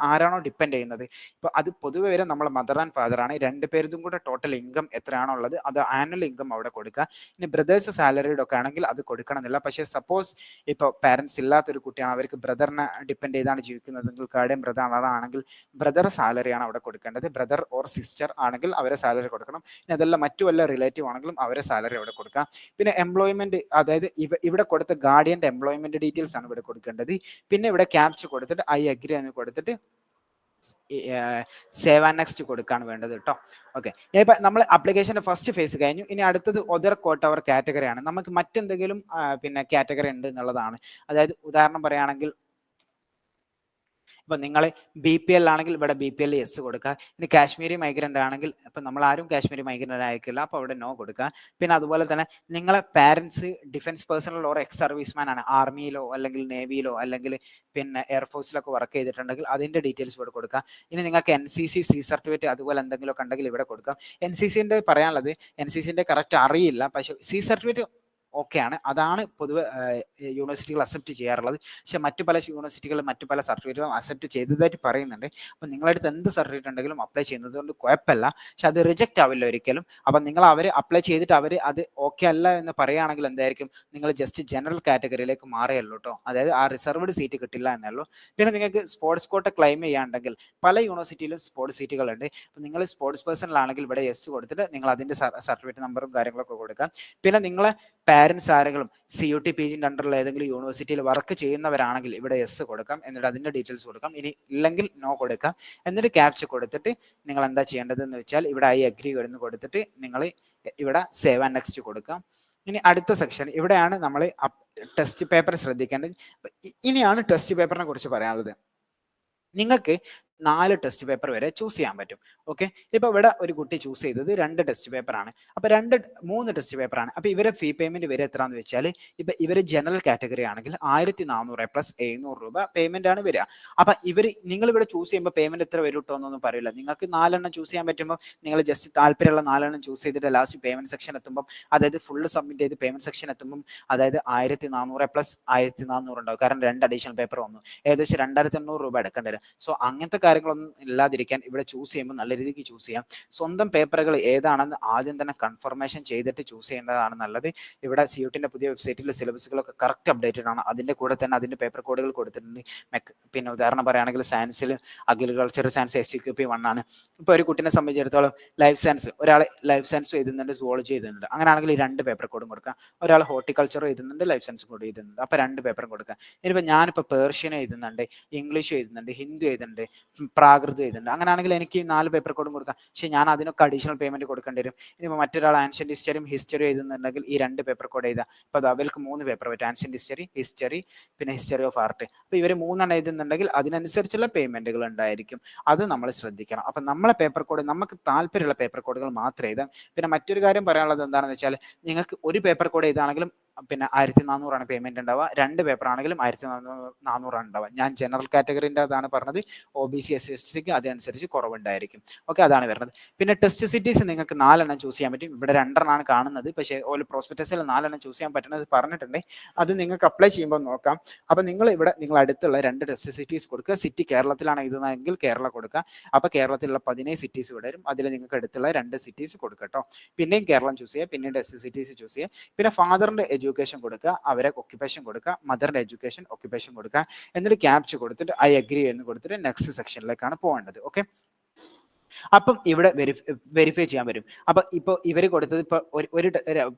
ആരാണോ ഡിപ്പെൻഡ് ചെയ്യുന്നത്. ഇപ്പൊ അത് പൊതുവെ വരെ നമ്മളെ മദർ ആൻഡ് ഫാദർ ആണ്. രണ്ടുപേരും കൂടെ ടോട്ടൽ ഇൻകം എത്രയാണോ ഉള്ളത് അത് ആനുവൽ ഇൻകം അവിടെ കൊടുക്കുക. ഇനി ബ്രദേഴ്സ് സാലറിയുടെ ഒക്കെ ആണെങ്കിൽ അത് കൊടുക്കണമെന്നില്ല. പക്ഷേ സപ്പോസ് ഇപ്പോൾ പാരൻസ് ഇല്ലാത്തൊരു കുട്ടിയാണ്, അവർക്ക് ബ്രദറിനെ ഡിപ്പെൻഡ് ചെയ്താണ് ജീവിക്കുന്നതെങ്കിൽ ഗാർഡിയൻ ബ്രദർ ആണെങ്കിൽ ബ്രദർ സാലറിയാണ് അവിടെ കൊടുക്കേണ്ടത്. ബ്രദർ ഓർ സിസ്റ്റർ ആണെങ്കിൽ അവരെ സാലറി കൊടുക്കണം. ഇനി അതല്ല മറ്റു വല്ല റിലേറ്റീവ് ആണെങ്കിലും അവരെ സാലറി അവിടെ കൊടുക്കാം. പിന്നെ എംപ്ലോയ്മെന്റ് അതായത് ഇവിടെ കൊടുത്ത ഗാർഡിയന്റെ എംപ്ലോയ്മെന്റ് ഡീറ്റെയിൽസ് ആണ് ഇവിടെ കൊടുക്കേണ്ടത്. പിന്നെ ഇവിടെ ക്യാപ്ച കൊടുത്തിട്ട് ഐ അഗ്രി എന്ന് കൊടുത്തിട്ട് സേവ് ആൻഡ് നെക്സ്റ്റ് കൊടുക്കാണ് വേണ്ടത് കേട്ടോ. ഓക്കെ, ഇപ്പൊ നമ്മൾ ആപ്ലിക്കേഷന്റെ ഫസ്റ്റ് ഫേസ് കഴിഞ്ഞു. ഇനി അടുത്തത് ഒതർ കോട്ട് അവർ കാറ്റഗറി ആണ്. നമുക്ക് മറ്റെന്തെങ്കിലും പിന്നെ കാറ്റഗറി ഉണ്ട് എന്നുള്ളതാണ്. അതായത് ഉദാഹരണം പറയുകയാണെങ്കിൽ ഇപ്പൊ നിങ്ങൾ BPL ആണെങ്കിൽ ഇവിടെ BPL യെസ് കൊടുക്കുക. ഇനി കാശ്മീരി മൈഗ്രന്റ് ആണെങ്കിൽ ഇപ്പൊ നമ്മൾ ആരും കാശ്മീരി മൈഗ്രന്റ് അയക്കില്ല, അപ്പൊ അവിടെ നോ കൊടുക്കുക. പിന്നെ അതുപോലെ തന്നെ നിങ്ങളെ parents defence personal or ex serviceman ആണ്, ആർമിയിലോ അല്ലെങ്കിൽ നേവിയിലോ അല്ലെങ്കിൽ പിന്നെ എയർഫോഴ്സിലൊക്കെ വർക്ക് ചെയ്തിട്ടുണ്ടെങ്കിൽ അതിന്റെ ഡീറ്റെയിൽസ് ഇവിടെ കൊടുക്കുക. ഇനി നിങ്ങൾക്ക് NCC C സർട്ടിഫിക്കറ്റ് അതുപോലെ എന്തെങ്കിലുമൊക്കെ ഉണ്ടെങ്കിൽ ഇവിടെ കൊടുക്കാം. NCCന്റെ പറയാനുള്ളത് NCCന്റെ കറക്റ്റ് അറിയില്ല, പക്ഷെ C സർട്ടിഫിക്കറ്റ് ഓക്കെ ആണ്. അതാണ് പൊതുവെ യൂണിവേഴ്സിറ്റികൾ അക്സെപ്റ്റ് ചെയ്യാറുള്ളത്. പക്ഷെ മറ്റു പല യൂണിവേഴ്സിറ്റികളും മറ്റു പല സർട്ടിഫിക്കറ്റുകളും അക്സെപ്റ്റ് ചെയ്തതായിട്ട് പറയുന്നുണ്ട്. അപ്പം നിങ്ങളുടെ അടുത്ത് എന്ത് സർട്ടിഫിക്കറ്റ് ഉണ്ടെങ്കിലും അപ്ലൈ ചെയ്യുന്നത് കൊണ്ട് കുഴപ്പമില്ല, പക്ഷെ അത് റിജക്റ്റ് ആവില്ല ഒരിക്കലും. അപ്പം നിങ്ങൾ അവർ അപ്ലൈ ചെയ്തിട്ട് അവർ അത് ഓക്കെ അല്ല എന്ന് പറയുകയാണെങ്കിൽ എന്തായിരിക്കും, നിങ്ങൾ ജസ്റ്റ് ജനറൽ കാറ്റഗറിയിലേക്ക് മാറിയല്ലോ കേട്ടോ. അതായത് ആ റിസർവ്ഡ് സീറ്റ് കിട്ടില്ല എന്നല്ലോ. പിന്നെ നിങ്ങൾക്ക് സ്പോർട്സ് കോട്ട ക്ലെയിം ചെയ്യാണ്ടെങ്കിൽ പല യൂണിവേഴ്സിറ്റിയിലും സ്പോർട്സ് സീറ്റുകളുണ്ട്. അപ്പം നിങ്ങൾ സ്പോർട്സ് പേഴ്സണലാണെങ്കിൽ ഇവിടെ യെസ് കൊടുത്തിട്ട് നിങ്ങൾ അതിൻ്റെ സർട്ടിഫിക്കറ്റ് നമ്പറും കാര്യങ്ങളൊക്കെ കൊടുക്കാം. പിന്നെ നിങ്ങളെ പാരൻസ് ആരെങ്കിലും CUT PGന്റെ അണ്ടറിൽ ഏതെങ്കിലും യൂണിവേഴ്സിറ്റിയിൽ വർക്ക് ചെയ്യുന്നവരാണെങ്കിൽ ഇവിടെ യെസ് കൊടുക്കാം. എന്നിട്ട് അതിന്റെ ഡീറ്റെയിൽസ് കൊടുക്കാം. ഇനി ഇല്ലെങ്കിൽ നോ കൊടുക്കാം. എന്നിട്ട് ക്യാപ്ച കൊടുത്തിട്ട് നിങ്ങൾ എന്താ ചെയ്യേണ്ടത് എന്ന് വെച്ചാൽ ഇവിടെ ഐ അഗ്രി എന്ന് കൊടുത്തിട്ട് നിങ്ങൾ ഇവിടെ സേവ് ആൻഡ് നെക്സ്റ്റ് കൊടുക്കാം. ഇനി അടുത്ത സെക്ഷൻ ഇവിടെയാണ് നമ്മൾ ടെസ്റ്റ് പേപ്പർ ശ്രദ്ധിക്കേണ്ടത്. ഇനിയാണ് ടെസ്റ്റ് പേപ്പറിനെ കുറിച്ച് പറയാനുള്ളത്. നിങ്ങൾക്ക് 4 ടെസ്റ്റ് പേപ്പർ വരെ ചൂസ് ചെയ്യാൻ പറ്റും. ഓക്കെ, ഇപ്പൊ ഇവിടെ ഒരു കുട്ടി ചൂസ് ചെയ്തത് 2 ടെസ്റ്റ് പേപ്പർ ആണ്. അപ്പൊ 3 ടെസ്റ്റ് പേപ്പർ ആണ്. അപ്പൊ ഇവരെ ഫീ പേയ്മെന്റ് വരെ എത്രയാന്ന് വെച്ചാൽ ഇപ്പൊ ഇവര് ജനറൽ കാറ്റഗറി ആണെങ്കിൽ 1400 പ്ലസ് 700 രൂപ പേയ്മെന്റ് ആണ് വരിക. അപ്പൊ നിങ്ങൾ ഇവിടെ ചൂസ് ചെയ്യുമ്പോൾ പേയ്മെന്റ് എത്ര വരും കേട്ടോ എന്നൊന്നും പറയില്ല. നിങ്ങൾക്ക് 4 എണ്ണം ചൂസ് ചെയ്യാൻ പറ്റുമ്പോൾ നിങ്ങൾ ജസ്റ്റ് താല്പര്യമുള്ള 4 എണ്ണം ചൂസ് ചെയ്തിട്ട് ലാസ്റ്റ് പേയ്മെന്റ് സെക്ഷൻ എത്തുമ്പോൾ അതായത് ഫുള്ള് സബ്മിറ്റ് ചെയ്ത് പേയ്മെന്റ് സെക്ഷൻ എത്തുമ്പോൾ അതായത് 1400 പ്ലസ് 1400 ഉണ്ടാവും. കാരണം 2 അഡീഷണൽ പേപ്പർ വന്നു, ഏകദേശം 2800 രൂപ എടുക്കേണ്ടി വരും. സോ അങ്ങനത്തെ കാര്യങ്ങളൊന്നും ഇല്ലാതിരിക്കാൻ ഇവിടെ ചൂസ് ചെയ്യുമ്പോൾ നല്ല രീതിക്ക് ചൂസ് ചെയ്യാം. സ്വന്തം പേപ്പറുകൾ ഏതാണെന്ന് ആദ്യം തന്നെ കൺഫർമേഷൻ ചെയ്തിട്ട് ചൂസ് ചെയ്യുന്നതാണ് നല്ലത്. ഇവിടെ CUTന്റെ പുതിയ വെബ്സൈറ്റിൽ സിലബസുകളൊക്കെ കറക്റ്റ് അപ്ഡേറ്റഡ് ആണ്. അതിന്റെ കൂടെ തന്നെ അതിന്റെ പേപ്പർ കോഡുകൾ കൊടുത്തിട്ടുണ്ട്. പിന്നെ ഉദാഹരണം പറയുകയാണെങ്കിൽ സയൻസിൽ അഗ്രികൾച്ചർ സയൻസ് SCQP 1 ആണ്. ഇപ്പോൾ ഒരു കുട്ടിനെ സംബന്ധിച്ചിടത്തോളം ലൈഫ് സയൻസ്, ഒരാൾ ലൈഫ് സയൻസ് എഴുതുന്നുണ്ട്, സുവോളജി എഴുതുന്നുണ്ട്, അങ്ങനെയാണെങ്കിൽ ഈ 2 പേപ്പർ കോഡും കൊടുക്കാം. ഒരാൾ ഹോർട്ടിക്കൾച്ചർ എഴുതുന്നുണ്ട്, ലൈഫ് സയൻസ് കോഡ് എഴുതുന്നുണ്ട്, അപ്പോൾ 2 പേപ്പറും കൊടുക്കാം. ഇനിയിപ്പോൾ ഞാനിപ്പോൾ പേർഷ്യൻ എഴുതുന്നുണ്ട്, ഇംഗ്ലീഷ് എഴുതുന്നുണ്ട്, ഹിന്ദി എഴുതുന്നുണ്ട്, പ്രാകൃതം എഴുതുന്നുണ്ട്, അങ്ങനെയാണെങ്കിൽ എനിക്ക് 4 പേപ്പർ കോഡും കൊടുക്കാം. പക്ഷേ ഞാൻ അതിനൊക്കെ അഡീഷണൽ പേയ്മെന്റ് കൊടുക്കേണ്ടി വരും. ഇനിയിപ്പോൾ മറ്റൊരാൾ ആൻഷ്യന്റ് ഹിസ്റ്ററി എഴുതുന്നുണ്ടെങ്കിൽ ഈ 2 പേപ്പർ കോഡ് എഴുതാം. അപ്പോൾ അത് അവർക്ക് 3 പേപ്പർ പറ്റും, ആൻഷ്യന്റ് ഹിസ്റ്ററി പിന്നെ ഹിസ്റ്ററി ഓഫ് ആർട്ട്. അപ്പോൾ ഇവർ 3 എണ്ണം എഴുതുന്നുണ്ടെങ്കിൽ അതിനനുസരിച്ചുള്ള പേയ്മെന്റുകൾ ഉണ്ടായിരിക്കും. അത് നമ്മൾ ശ്രദ്ധിക്കണം. അപ്പം നമ്മളെ പേപ്പർ കോഡ് നമുക്ക് താല്പര്യമുള്ള പേപ്പർ കോഡുകൾ മാത്രം എഴുതാം. പിന്നെ മറ്റൊരു കാര്യം പറയാനുള്ളത് എന്താണെന്ന് വെച്ചാൽ നിങ്ങൾക്ക് ഒരു പേപ്പർ കോഡ് എഴുതാണെങ്കിലും പിന്നെ 1400 പേയ്മെന്റ് ഉണ്ടാവുക, 2 പേപ്പർ ആണെങ്കിലും 1400 ഉണ്ടാവുക. ഞാൻ ജനറൽ കാറ്റഗറിൻ്റെ അതാണ് പറഞ്ഞത്. OBC SC അതനുസരിച്ച് കുറവുണ്ടായിരിക്കും. ഓക്കെ, അതാണ് വരുന്നത്. പിന്നെ ടെസ്റ്റ് സിറ്റീസ് നിങ്ങൾക്ക് 4 എണ്ണം ചൂസ് ചെയ്യാൻ പറ്റും. ഇവിടെ 2 എണ്ണമാണ് കാണുന്നത്, പക്ഷേ ഓരോ പ്രോസ്പെക്ടസിൽ 4 എണ്ണം ചൂസ് ചെയ്യാൻ പറ്റുന്നത് പറഞ്ഞിട്ടുണ്ട്. അത് നിങ്ങൾക്ക് അപ്ലൈ ചെയ്യുമ്പോൾ നോക്കാം. അപ്പം നിങ്ങൾ ഇവിടെ നിങ്ങൾ അടുത്തുള്ള 2 ടെസ്റ്റ് സിറ്റീസ് കൊടുക്കുക. സിറ്റി കേരളത്തിലാണ് എഴുതുന്നതെങ്കിൽ കേരള കൊടുക്കുക. അപ്പോൾ കേരളത്തിലുള്ള 17 സിറ്റീസ് ഇവിടെ വരും. അതിൽ നിങ്ങൾക്ക് അടുത്തുള്ള 2 സിറ്റീസ് കൊടുക്കുക കേട്ടോ. പിന്നെയും കേരളം ചൂസ് ചെയ്യുക, പിന്നീട് ടെസ്റ്റ് സിറ്റീസ് ചൂസ് ചെയ്യുക. പിന്നെ ഫാദറിന്റെ എഡ്യൂക്കേഷൻ കൊടുക്കുക, അവരെ ഒക്യുപ്പേഷൻ കൊടുക്കുക, മദറിന്റെ എഡ്യൂക്കേഷൻ ഒക്യുപ്പേഷൻ കൊടുക്കുക. എന്നിട്ട് ക്യാപ്ച കൊടുത്തിട്ട് ഐ അഗ്രി എന്ന് കൊടുത്തിട്ട് നെക്സ്റ്റ് സെക്ഷനിലേക്കാണ് പോകേണ്ടത്. ഓക്കെ, അപ്പം ഇവിടെ വെരിഫൈ ചെയ്യാൻ വരും. അപ്പൊ ഇപ്പോൾ ഇവർ കൊടുത്തത് ഇപ്പോൾ ഒരു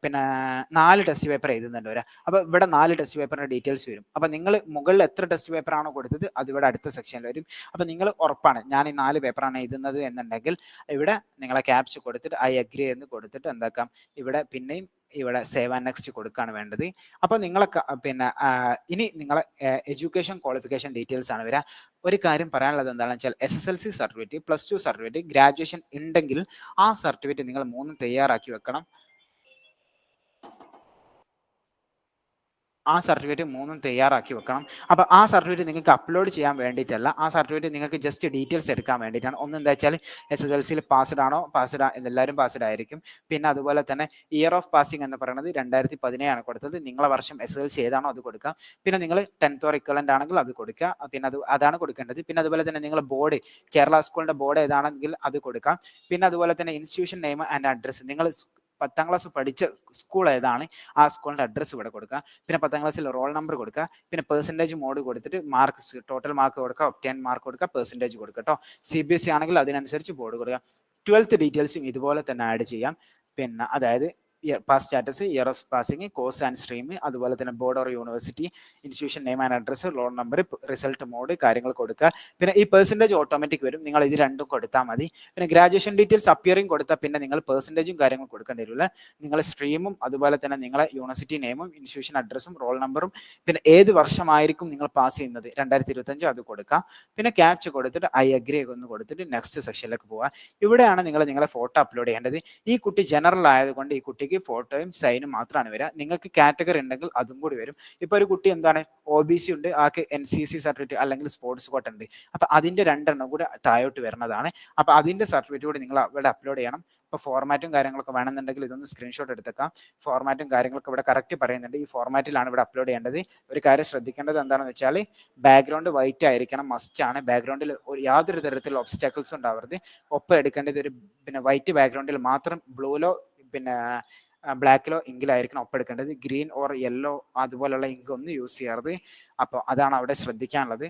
പിന്നെ 4 ടെസ്റ്റ് പേപ്പർ എഴുതുന്നുണ്ട് വരാം. അപ്പൊ ഇവിടെ 4 ടെസ്റ്റ് പേപ്പറിന്റെ ഡീറ്റെയിൽസ് വരും. അപ്പൊ നിങ്ങൾ മുകളിൽ എത്ര ടെസ്റ്റ് പേപ്പർ ആണോ കൊടുത്തത് അത് ഇവിടെ അടുത്ത സെക്ഷനിൽ വരും. അപ്പൊ നിങ്ങൾ ഉറപ്പാണ് ഞാൻ ഈ 4 പേപ്പറാണ് എഴുതുന്നത് എന്നുണ്ടെങ്കിൽ ഇവിടെ നിങ്ങളെ ക്യാപ്ച കൊടുത്തിട്ട് ഐ അഗ്രി എന്ന് കൊടുത്തിട്ട് എന്താക്കാം, ഇവിടെ പിന്നെയും ഇവിടെ സേവ് ആൻഡ് നെക്സ്റ്റ് കൊടുക്കുകയാണ് വേണ്ടത്. അപ്പോൾ നിങ്ങളെ പിന്നെ ഇനി നിങ്ങളെ എഡ്യൂക്കേഷൻ ക്വാളിഫിക്കേഷൻ ഡീറ്റെയിൽസ് ആണ് വരിക. ഒരു കാര്യം പറയാനുള്ളത് എന്താണെന്ന് വെച്ചാൽ SSLC സർട്ടിഫിക്കറ്റ്, +2 സർട്ടിഫിക്കറ്റ്, ഗ്രാജുവേഷൻ ഉണ്ടെങ്കിൽ ആ സർട്ടിഫിക്കറ്റ് നിങ്ങൾ 3 തയ്യാറാക്കി വെക്കണം. ആ സർട്ടിഫിക്കറ്റ് 3 തയ്യാറാക്കി വെക്കണം. അപ്പോൾ ആ സർട്ടിഫിക്കറ്റ് നിങ്ങൾക്ക് അപ്ലോഡ് ചെയ്യാൻ വേണ്ടിയിട്ടല്ല, ആ സർട്ടിഫിക്കറ്റ് നിങ്ങൾക്ക് ജസ്റ്റ് ഡീറ്റെയിൽസ് എടുക്കാൻ വേണ്ടിയിട്ടാണ്. ഒന്ന് എന്താ വെച്ചാൽ SSLCയിൽ പാസ്ഡ് ആണോ, എല്ലാവരും പാസ്ഡ് ആയിരിക്കും. പിന്നെ അതുപോലെ തന്നെ ഇയർ ഓഫ് പാസിംഗ് എന്ന് പറയുന്നത് 2017 ആണ് കൊടുത്തത്. നിങ്ങളെ വർഷം SSLC ഏതാണോ അത് കൊടുക്കുക. പിന്നെ നിങ്ങൾ 10th ഓർ ഇക്വലന്റ് ആണെങ്കിൽ അത് കൊടുക്കുക. പിന്നെ അതാണ് കൊടുക്കേണ്ടത്. പിന്നെ അതുപോലെ തന്നെ നിങ്ങളുടെ ബോർഡ്, കേരള സ്കൂളിന്റെ ബോർഡ് ഏതാണെങ്കിൽ അത് കൊടുക്കാം. പിന്നെ അതുപോലെ തന്നെ ഇൻസ്റ്റിറ്റ്യൂഷൻ നെയിം ആൻഡ് അഡ്രസ്സ്, നിങ്ങൾ 10th ക്ലാസ് പഠിച്ച സ്കൂൾ ഏതാണ് ആ സ്കൂളിന്റെ അഡ്രസ്സ് ഇവിടെ കൊടുക്കുക. പിന്നെ 10th ക്ലാസ്സിൽ റോൾ നമ്പർ കൊടുക്കുക. പിന്നെ പെർസെൻറ്റേജ് മോഡ് കൊടുത്തിട്ട് മാർക്ക്, ടോട്ടൽ മാർക്ക് കൊടുക്കുക, ഒബ്റ്റൈൻ മാർക്ക് കൊടുക്കുക, പെർസെൻറ്റേജ് കൊടുക്കുക കേട്ടോ. CBSE ആണെങ്കിൽ അതിനനുസരിച്ച് ബോർഡ് കൊടുക്കുക. 12th ഡീറ്റെയിൽസും ഇതുപോലെ തന്നെ ആഡ് ചെയ്യാം. പിന്നെ അതായത് pass status, year of passing, course and stream, അതുപോലെ തന്നെ board or university, institution name and address, roll number, result mode, കാര്യങ്ങൾ കൊടുക്കുക. പിന്നെ ഈ പെർസെൻറ്റേജ് ഓട്ടോമാറ്റിക് വരും, നിങ്ങൾ ഇത് രണ്ടും കൊടുത്താൽ മതി. പിന്നെ ഗ്രാജുവേഷൻ ഡീറ്റെയിൽസ് അപ്പിയറിംഗ് കൊടുത്താൽ പിന്നെ നിങ്ങൾ പെർസെൻറ്റേജും കാര്യങ്ങളും കൊടുക്കേണ്ടി വരില്ല. നിങ്ങളെ സ്ട്രീമും അതുപോലെ തന്നെ നിങ്ങളെ യൂണിവേഴ്സിറ്റി നെയിമും ഇൻസ്റ്റിറ്റ്യൂഷൻ അഡ്രസ്സും റോൾ നമ്പറും പിന്നെ ഏത് വർഷമായിരിക്കും നിങ്ങൾ പാസ് ചെയ്യുന്നത് 2025 അത് കൊടുക്കാം. പിന്നെ ക്യാപ്ച കൊടുത്തിട്ട് ഐ അഗ്രി ഒന്ന് കൊടുത്തിട്ട് നെക്സ്റ്റ് സെക്ഷനിലേക്ക് പോവുക. ഇവിടെയാണ് നിങ്ങൾ നിങ്ങളെ ഫോട്ടോ അപ്ലോഡ് ചെയ്യേണ്ടത്. ഈ കുട്ടി ജനറൽ ആയതുകൊണ്ട് ഈ കുട്ടിക്ക് ഫോട്ടോയും സൈനും മാത്രമാണ് വരിക. നിങ്ങൾക്ക് കാറ്റഗറി ഉണ്ടെങ്കിൽ അതും കൂടി വരും. ഇപ്പൊ ഒരു കുട്ടി എന്താണ് OBC ഉണ്ട്, ആൾക്ക് NCC സർട്ടിഫിക്കറ്റ് അല്ലെങ്കിൽ സ്പോർട്സ് കോട്ട ഉണ്ട്. അപ്പൊ അതിന്റെ 2 എണ്ണം കൂടി താഴോട്ട് വരുന്നതാണ്. അപ്പൊ അതിന്റെ സർട്ടിഫിക്കറ്റ് കൂടി നിങ്ങൾ ഇവിടെ അപ്ലോഡ് ചെയ്യണം. ഇപ്പൊ ഫോർമാറ്റും കാര്യങ്ങളൊക്കെ വേണമെന്നുണ്ടെങ്കിൽ ഇതൊന്ന് സ്ക്രീൻഷോട്ട് എടുത്തേക്കാം. ഫോർമാറ്റും കാര്യങ്ങളൊക്കെ ഇവിടെ കറക്റ്റ് പറയുന്നുണ്ട്. ഈ ഫോർമാറ്റിലാണ് ഇവിടെ അപ്ലോഡ് ചെയ്യേണ്ടത്. ഒരു കാര്യം ശ്രദ്ധിക്കേണ്ടത് എന്താണെന്ന് വെച്ചാൽ ബാക്ക്ഗ്രൗണ്ട് വൈറ്റ് ആയിരിക്കണം, മസ്റ്റ് ആണ്. ബാക്ക്ഗ്രൗണ്ടിൽ യാതൊരു തരത്തിലുള്ള ഒബ്സ്റ്റാക്കിൾസ് ഉണ്ടാവരുത്. ഒപ്പം എടുക്കേണ്ടത് ഒരു പിന്നെ വൈറ്റ് ബാക്ക്ഗ്രൗണ്ടിൽ മാത്രം ബ്ലൂലോ പിന്നെ ബ്ലാക്കിലോ ഇങ്കിലായിരിക്കണം ഒപ്പം എടുക്കേണ്ടത്. ഗ്രീൻ ഓർ യെല്ലോ അതുപോലുള്ള ഇങ്ക് ഒന്നും യൂസ് ചെയ്യരുത്. അപ്പോൾ അതാണ് അവിടെ ശ്രദ്ധിക്കാനുള്ളത്.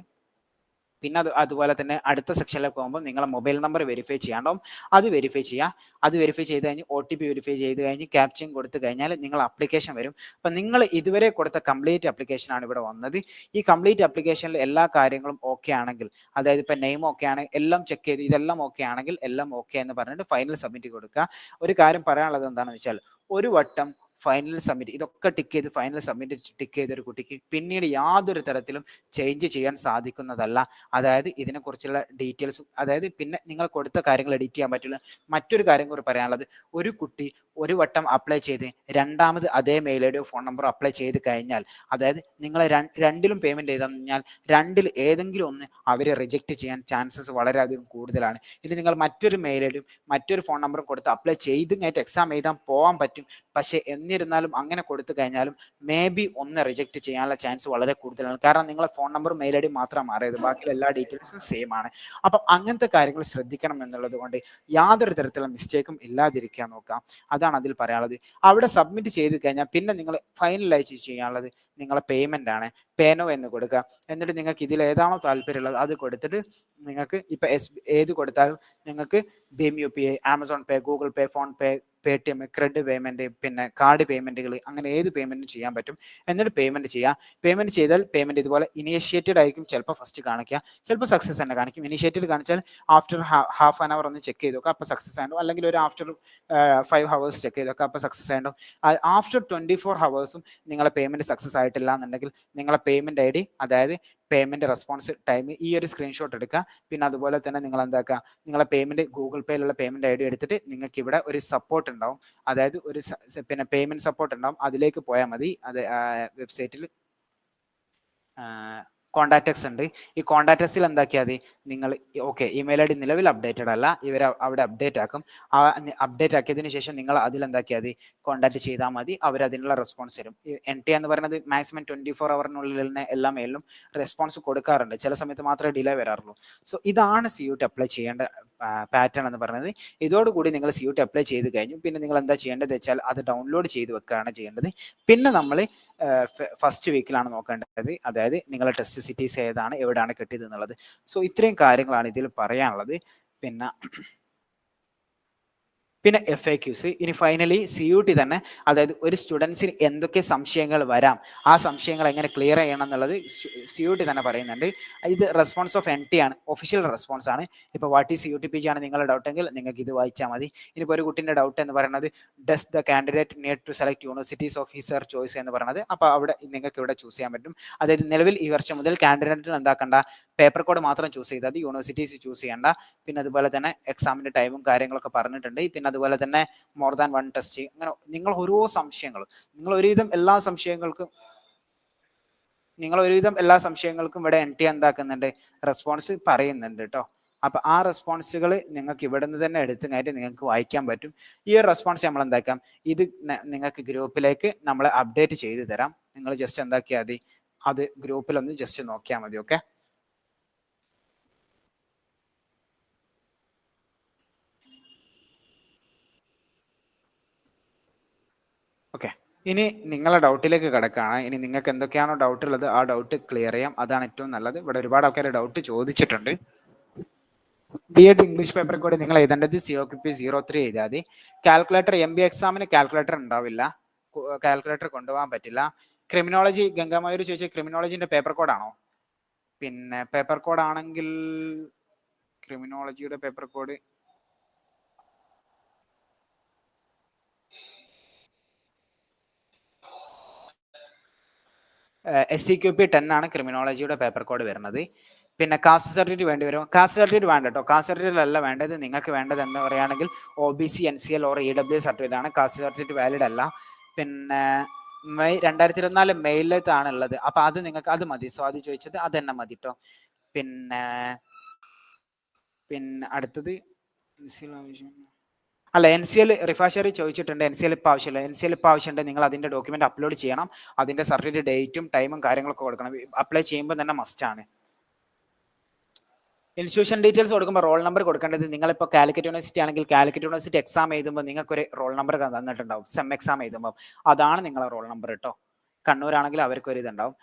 പിന്നെ അതുപോലെ തന്നെ അടുത്ത സെക്ഷനിലേക്ക് പോകുമ്പോൾ നിങ്ങളെ മൊബൈൽ നമ്പർ വെരിഫൈ ചെയ്യാണ്ടാവും. അത് വെരിഫൈ ചെയ്യുക. അത് വെരിഫൈ ചെയ്ത് കഴിഞ്ഞ് OTP വെരിഫൈ ചെയ്ത് കഴിഞ്ഞ് ക്യാപ്ചയും കൊടുത്തു കഴിഞ്ഞാൽ നിങ്ങൾ ആപ്ലിക്കേഷൻ വരും. അപ്പം നിങ്ങൾ ഇതുവരെ കൊടുത്ത കംപ്ലീറ്റ് ആപ്ലിക്കേഷൻ ആണ് ഇവിടെ വന്നത്. ഈ കംപ്ലീറ്റ് ആപ്ലിക്കേഷനിൽ എല്ലാ കാര്യങ്ങളും ഓക്കെ ആണെങ്കിൽ, അതായത് ഇപ്പം നെയിം ഓക്കെ ആണ്, എല്ലാം ചെക്ക് ചെയ്ത് ഇതെല്ലാം ഓക്കെ ആണെങ്കിൽ എല്ലാം ഓക്കെ എന്ന് പറഞ്ഞിട്ട് ഫൈനൽ സബ്മിറ്റ് കൊടുക്കുക. ഒരു കാര്യം പറയാനുള്ളത് എന്താണെന്ന് വെച്ചാൽ ഒരു വട്ടം ഫൈനൽ സബ്മിറ്റ് ഇതൊക്കെ ടിക്ക് ചെയ്ത് ഫൈനൽ സബ്മിറ്റ് ടിക്ക് ചെയ്ത ഒരു കുട്ടിക്ക് പിന്നീട് യാതൊരു തരത്തിലും ചേഞ്ച് ചെയ്യാൻ സാധിക്കുന്നതല്ല. അതായത് ഇതിനെക്കുറിച്ചുള്ള ഡീറ്റെയിൽസും, അതായത് പിന്നെ നിങ്ങൾ കൊടുത്ത കാര്യങ്ങൾ എഡിറ്റ് ചെയ്യാൻ പറ്റില്ല. മറ്റൊരു കാര്യം കൂടി പറയാനുള്ളത്, ഒരു കുട്ടി ഒരു വട്ടം അപ്ലൈ ചെയ്ത് രണ്ടാമത് അതേ മെയിൽ ഐഡിയോ ഫോൺ നമ്പറോ അപ്ലൈ ചെയ്ത് കഴിഞ്ഞാൽ, അതായത് നിങ്ങൾ രണ്ടിലും പേയ്മെന്റ് ചെയ്ത് കഴിഞ്ഞാൽ രണ്ടിൽ ഏതെങ്കിലും ഒന്ന് അവരെ റിജക്റ്റ് ചെയ്യാൻ ചാൻസസ് വളരെയധികം കൂടുതലാണ്. ഇനി നിങ്ങൾ മറ്റൊരു മെയിൽ ഐഡിയും മറ്റൊരു ഫോൺ നമ്പറും കൊടുത്ത് അപ്ലൈ ചെയ്ത് കഴിഞ്ഞിട്ട് എക്സാം എഴുതാൻ പോകാൻ പറ്റും. പക്ഷേ എന്നിരുന്നാലും അങ്ങനെ കൊടുത്തു കഴിഞ്ഞാലും മേ ബി ഒന്ന് റിജക്റ്റ് ചെയ്യാനുള്ള ചാൻസ് വളരെ കൂടുതലാണ്. കാരണം നിങ്ങളെ ഫോൺ നമ്പറും മെയിൽ ഐ ഡി മാത്രം മാറിയത്, ബാക്കിയുള്ള എല്ലാ ഡീറ്റെയിൽസും സെയിം ആണ്. അപ്പം അങ്ങനത്തെ കാര്യങ്ങൾ ശ്രദ്ധിക്കണം എന്നുള്ളത് കൊണ്ട് യാതൊരു തരത്തിലുള്ള മിസ്റ്റേക്കും ഇല്ലാതിരിക്കാൻ നോക്കാം. അതാണ് അതിൽ പറയാനുള്ളത്. അവിടെ സബ്മിറ്റ് ചെയ്ത് കഴിഞ്ഞാൽ പിന്നെ നിങ്ങൾ ഫൈനലൈസ് ചെയ്യാനുള്ളത് നിങ്ങളെ പേയ്മെന്റ് ആണ്. പേനോ എന്ന് കൊടുക്കുക. എന്നിട്ട് നിങ്ങൾക്ക് ഇതിൽ ഏതാണോ താല്പര്യമുള്ളത് അത് കൊടുത്തിട്ട് നിങ്ങൾക്ക് ഇപ്പൊ ഏത് കൊടുത്താലും നിങ്ങൾക്ക് Bhim UPI, Amazon Pay, Google Pay, PhonePe, Paytm, credit payment, പിന്നെ കാർഡ് പേയ്മെന്റുകൾ, അങ്ങനെ ഏത് പേയ്മെന്റും ചെയ്യാൻ പറ്റും. എന്നിട്ട് പേയ്മെന്റ് ചെയ്യുക. പേയ്മെന്റ് ചെയ്താൽ പേയ്മെന്റ് ഇതുപോലെ ഇനിഷ്യേറ്റഡ് ആയിരിക്കും ചിലപ്പോൾ ഫസ്റ്റ് കാണിക്കുക, ചിലപ്പോൾ സക്സസ് തന്നെ കാണിക്കും. ഇനിഷ്യേറ്റഡ് കാണിച്ചാൽ ആഫ്റ്റർ ഹാഫ് ആൻ അവർ ഒന്ന് ചെക്ക് ചെയ്ത് നോക്കുക, അപ്പോൾ സക്സസ് ആയിട്ടും. അല്ലെങ്കിൽ ഒരു ആഫ്റ്റർ 5 hours ചെക്ക് ചെയ്ത് നോക്കുക, അപ്പോൾ സക്സസ് ആയിട്ടും. ആഫ്റ്റർ 24 hours നിങ്ങളെ പേയ്മെന്റ് സക്സസ് ആയിട്ടില്ല എന്നുണ്ടെങ്കിൽ നിങ്ങളെ പേയ്മെന്റ് ID, അതായത് പേയ്മെന്റ് റെസ്പോൺസ് ടൈം, ഈ ഒരു സ്ക്രീൻഷോട്ട് എടുക്കുക. പിന്നെ അതുപോലെ തന്നെ നിങ്ങൾ എന്താക്കുക, നിങ്ങളെ പേയ്മെന്റ് ഗൂഗിൾ പേയിലുള്ള പേയ്മെന്റ് ID എടുത്തിട്ട് നിങ്ങൾക്ക് ഇവിടെ ഒരു സപ്പോർട്ട് ഉണ്ടാവും, അതായത് ഒരു പിന്നെ പേയ്മെന്റ് സപ്പോർട്ട് ഉണ്ടാവും, അതിലേക്ക് പോയാൽ മതി. അത് വെബ്സൈറ്റിൽ കോൺടാക്ട്സ് ഉണ്ട്. ഈ കോൺടാക്ട്സിൽ എന്താക്കിയാൽ മതി, നിങ്ങൾ ഓക്കെ ഇമെയിൽ ID നിലവിൽ അപ്ഡേറ്റഡ് അല്ല, ഇവർ അവിടെ അപ്ഡേറ്റ് ആക്കും. അപ്ഡേറ്റ് ആക്കിയതിന് ശേഷം നിങ്ങൾ അതിൽ എന്താക്കിയാൽ മതി, കോൺടാക്ട് ചെയ്താൽ മതി. അവർ അതിനുള്ള റെസ്പോൺസ് തരും. NTA എന്ന് പറയുന്നത് മാക്സിമം 24 hourനുള്ളിൽ തന്നെ എല്ലാ മെയിലും റെസ്പോൺസ് കൊടുക്കാറുണ്ട്. ചില സമയത്ത് മാത്രമേ ഡിലേ വരാറുള്ളൂ. സോ ഇതാണ് CUT അപ്ലൈ ചെയ്യേണ്ട പാറ്റേൺ എന്ന് പറയുന്നത്. ഇതോടുകൂടി നിങ്ങൾ CUT അപ്ലൈ ചെയ്ത് കഴിഞ്ഞു. പിന്നെ നിങ്ങൾ എന്താ ചെയ്യേണ്ടത് വെച്ചാൽ അത് ഡൗൺലോഡ് ചെയ്ത് വെക്കുകയാണ് ചെയ്യേണ്ടത്. പിന്നെ നമ്മൾ ഫസ്റ്റ് വീക്കിലാണ് നോക്കേണ്ടത്, അതായത് നിങ്ങളുടെ ടെസ്റ്റ് സിറ്റീസ് ഏതാണ്, എവിടെയാണ് കിട്ടിയത് എന്നുള്ളത്. സോ ഇത്രയും കാര്യങ്ങളാണ് ഇതിൽ പറയാനുള്ളത്. പിന്നെ FAQs. ഇനി ഫൈനലി CUT തന്നെ, അതായത് ഒരു സ്റ്റുഡൻസിന് എന്തൊക്കെ സംശയങ്ങൾ വരാം, ആ സംശയങ്ങൾ എങ്ങനെ ക്ലിയർ ചെയ്യണം എന്നുള്ളത് CUT തന്നെ പറയുന്നുണ്ട്. ഇത് റെസ്പോൺസ് ഓഫ് NT ആണ്, ഒഫീഷ്യൽ റെസ്പോൺസ് ആണ്. ഇപ്പോൾ വാട്ട് ഈസ് CUT PG ആണ് നിങ്ങളുടെ ഡൗട്ട് എങ്കിൽ നിങ്ങൾക്ക് ഇത് വായിച്ചാൽ മതി. ഇനിയിപ്പോൾ ഒരു കുട്ടിൻ്റെ ഡൗട്ട് എന്ന് പറയുന്നത് does the candidate need to select universities of his or choice എന്ന് പറയുന്നത്, അപ്പോൾ അവിടെ നിങ്ങൾക്ക് ഇവിടെ ചൂസ് ചെയ്യാൻ പറ്റും. അതായത് നിലവിൽ ഈ വർഷം മുതൽ കാൻഡിഡേറ്റിന് എന്താക്കണ്ട, പേപ്പർ കോഡ് മാത്രം ചൂസ് ചെയ്താൽ മതി, യൂണിവേഴ്സിറ്റീസ് ചൂസ് ചെയ്യേണ്ട. പിന്നെ അതുപോലെ തന്നെ എക്സാമിൻ്റെ ടൈമും കാര്യങ്ങളൊക്കെ പറഞ്ഞിട്ടുണ്ട്. പിന്നെ അതുപോലെ തന്നെ മോർ ദാൻ 1 ടെസ്റ്റ്, അങ്ങനെ നിങ്ങൾ ഓരോ സംശയങ്ങളും, നിങ്ങൾ ഒരുവിധം എല്ലാ സംശയങ്ങൾക്കും നിങ്ങൾ ഒരുവിധം എല്ലാ സംശയങ്ങൾക്കും ഇവിടെ NT എന്താക്കുന്നുണ്ട്, റെസ്പോൺസ് പറയുന്നുണ്ട് കേട്ടോ. അപ്പൊ ആ റെസ്പോൺസുകൾ നിങ്ങൾക്ക് ഇവിടെ നിന്ന് തന്നെ എടുത്തു കഴിഞ്ഞിട്ട് നിങ്ങൾക്ക് വായിക്കാൻ പറ്റും. ഈ ഒരു റെസ്പോൺസ് നമ്മൾ എന്താക്കാം, ഇത് നിങ്ങൾക്ക് ഗ്രൂപ്പിലേക്ക് നമ്മൾ അപ്ഡേറ്റ് ചെയ്ത് തരാം. നിങ്ങൾ ജസ്റ്റ് എന്താക്കിയാൽ മതി, അത് ഗ്രൂപ്പിലൊന്ന് ജസ്റ്റ് നോക്കിയാൽ മതി. Okay, okay. ഇനി നിങ്ങളെ ഡൗട്ടിലേക്ക് കിടക്കുകയാണ്. ഇനി നിങ്ങൾക്ക് എന്തൊക്കെയാണോ ഡൗട്ട് ഉള്ളത് ആ ഡൗട്ട് ക്ലിയർ ചെയ്യാം, അതാണ് ഏറ്റവും നല്ലത്. ഇവിടെ ഒരുപാട് ആൾക്കാർ ഡൗട്ട് ചോദിച്ചിട്ടുണ്ട്. B.Ed ഇംഗ്ലീഷ് പേപ്പർ കൂടെ നിങ്ങൾ എഴുതേണ്ടത് COQP 03 എഴുതിയാൽ മതി. കാൽക്കുലേറ്റർ MBA എക്സാമിന് കാൽക്കുലേറ്റർ ഉണ്ടാവില്ല, കാൽക്കുലേറ്റർ കൊണ്ടുപോകാൻ പറ്റില്ല. ക്രിമിനോളജി ഗംഗാമയൂർ ചോദിച്ച ക്രിമിനോളജിന്റെ പേപ്പർ കോഡാണോ? പിന്നെ പേപ്പർ കോഡ് ആണെങ്കിൽ ക്രിമിനോളജിയുടെ പേപ്പർ കോഡ് SCQP 10 ആണ് ക്രിമിനോളജിയുടെ പേപ്പർ കോഡ് വരുന്നത്. പിന്നെ കാസ്റ്റ് സർട്ടിഫിക്കറ്റ് വേണ്ടി വരും. കാസ്റ്റ് സർട്ടിഫിക്കറ്റ് വേണ്ട കേട്ടോ, കാസ്റ്റ് സർട്ടിഫിക്കറ്റ് അല്ല വേണ്ടത്. നിങ്ങൾക്ക് വേണ്ടത് എന്ന് പറയുകയാണെങ്കിൽ OBC NCL or EWS certificate ആണ്. കാസ്റ്റ് സർട്ടിഫിക്കറ്റ് വാലിഡ് അല്ല. പിന്നെ 2024 മെയിലത്താണ് ഉള്ളത്, അപ്പൊ അത് നിങ്ങൾക്ക് അത് മതി. സ്വാതി ചോദിച്ചത് അത് തന്നെ മതി കേട്ടോ. പിന്നെ അടുത്തത് അല്ല, NCL റിഫാഷറി ചോദിച്ചിട്ടുണ്ട്. NCL ഇപ്പം ആവശ്യമില്ല. NCL ഇപ്പം ആവശ്യമുണ്ട്, നിങ്ങൾ അതിന്റെ ഡോക്യുമെന്റ് അപ്ലോഡ് ചെയ്യണം. അതിന്റെ സർട്ടിഫിക്കറ്റ് ഡേറ്റും ടൈമും കാര്യങ്ങളൊക്കെ കൊടുക്കണം. അപ്ലൈ ചെയ്യുമ്പോൾ തന്നെ മസ്റ്റ് ആണ്. ഇൻസ്റ്റിറ്റ്യൂഷൻ ഡീറ്റെയിൽസ് കൊടുക്കുമ്പോൾ റോൾ നമ്പർ കൊടുക്കേണ്ടത്, നിങ്ങളിപ്പോൾ കാലിക്കറ്റ് യൂണിവേഴ്സിറ്റി ആണെങ്കിൽ കാലിക്കറ്റ് യൂണിവേഴ്സിറ്റി എക്സാം എഴുതുമ്പോൾ നിങ്ങൾക്കൊരു റോൾ നമ്പർ തന്നിട്ടുണ്ടാവും. സെം എക്സാം എഴുതുമ്പോൾ അതാണ് നിങ്ങളെ റോൾ നമ്പർ കേട്ടോ. കണ്ണൂരാണെങ്കിൽ അവർക്കൊരു ഇതുണ്ടാവും.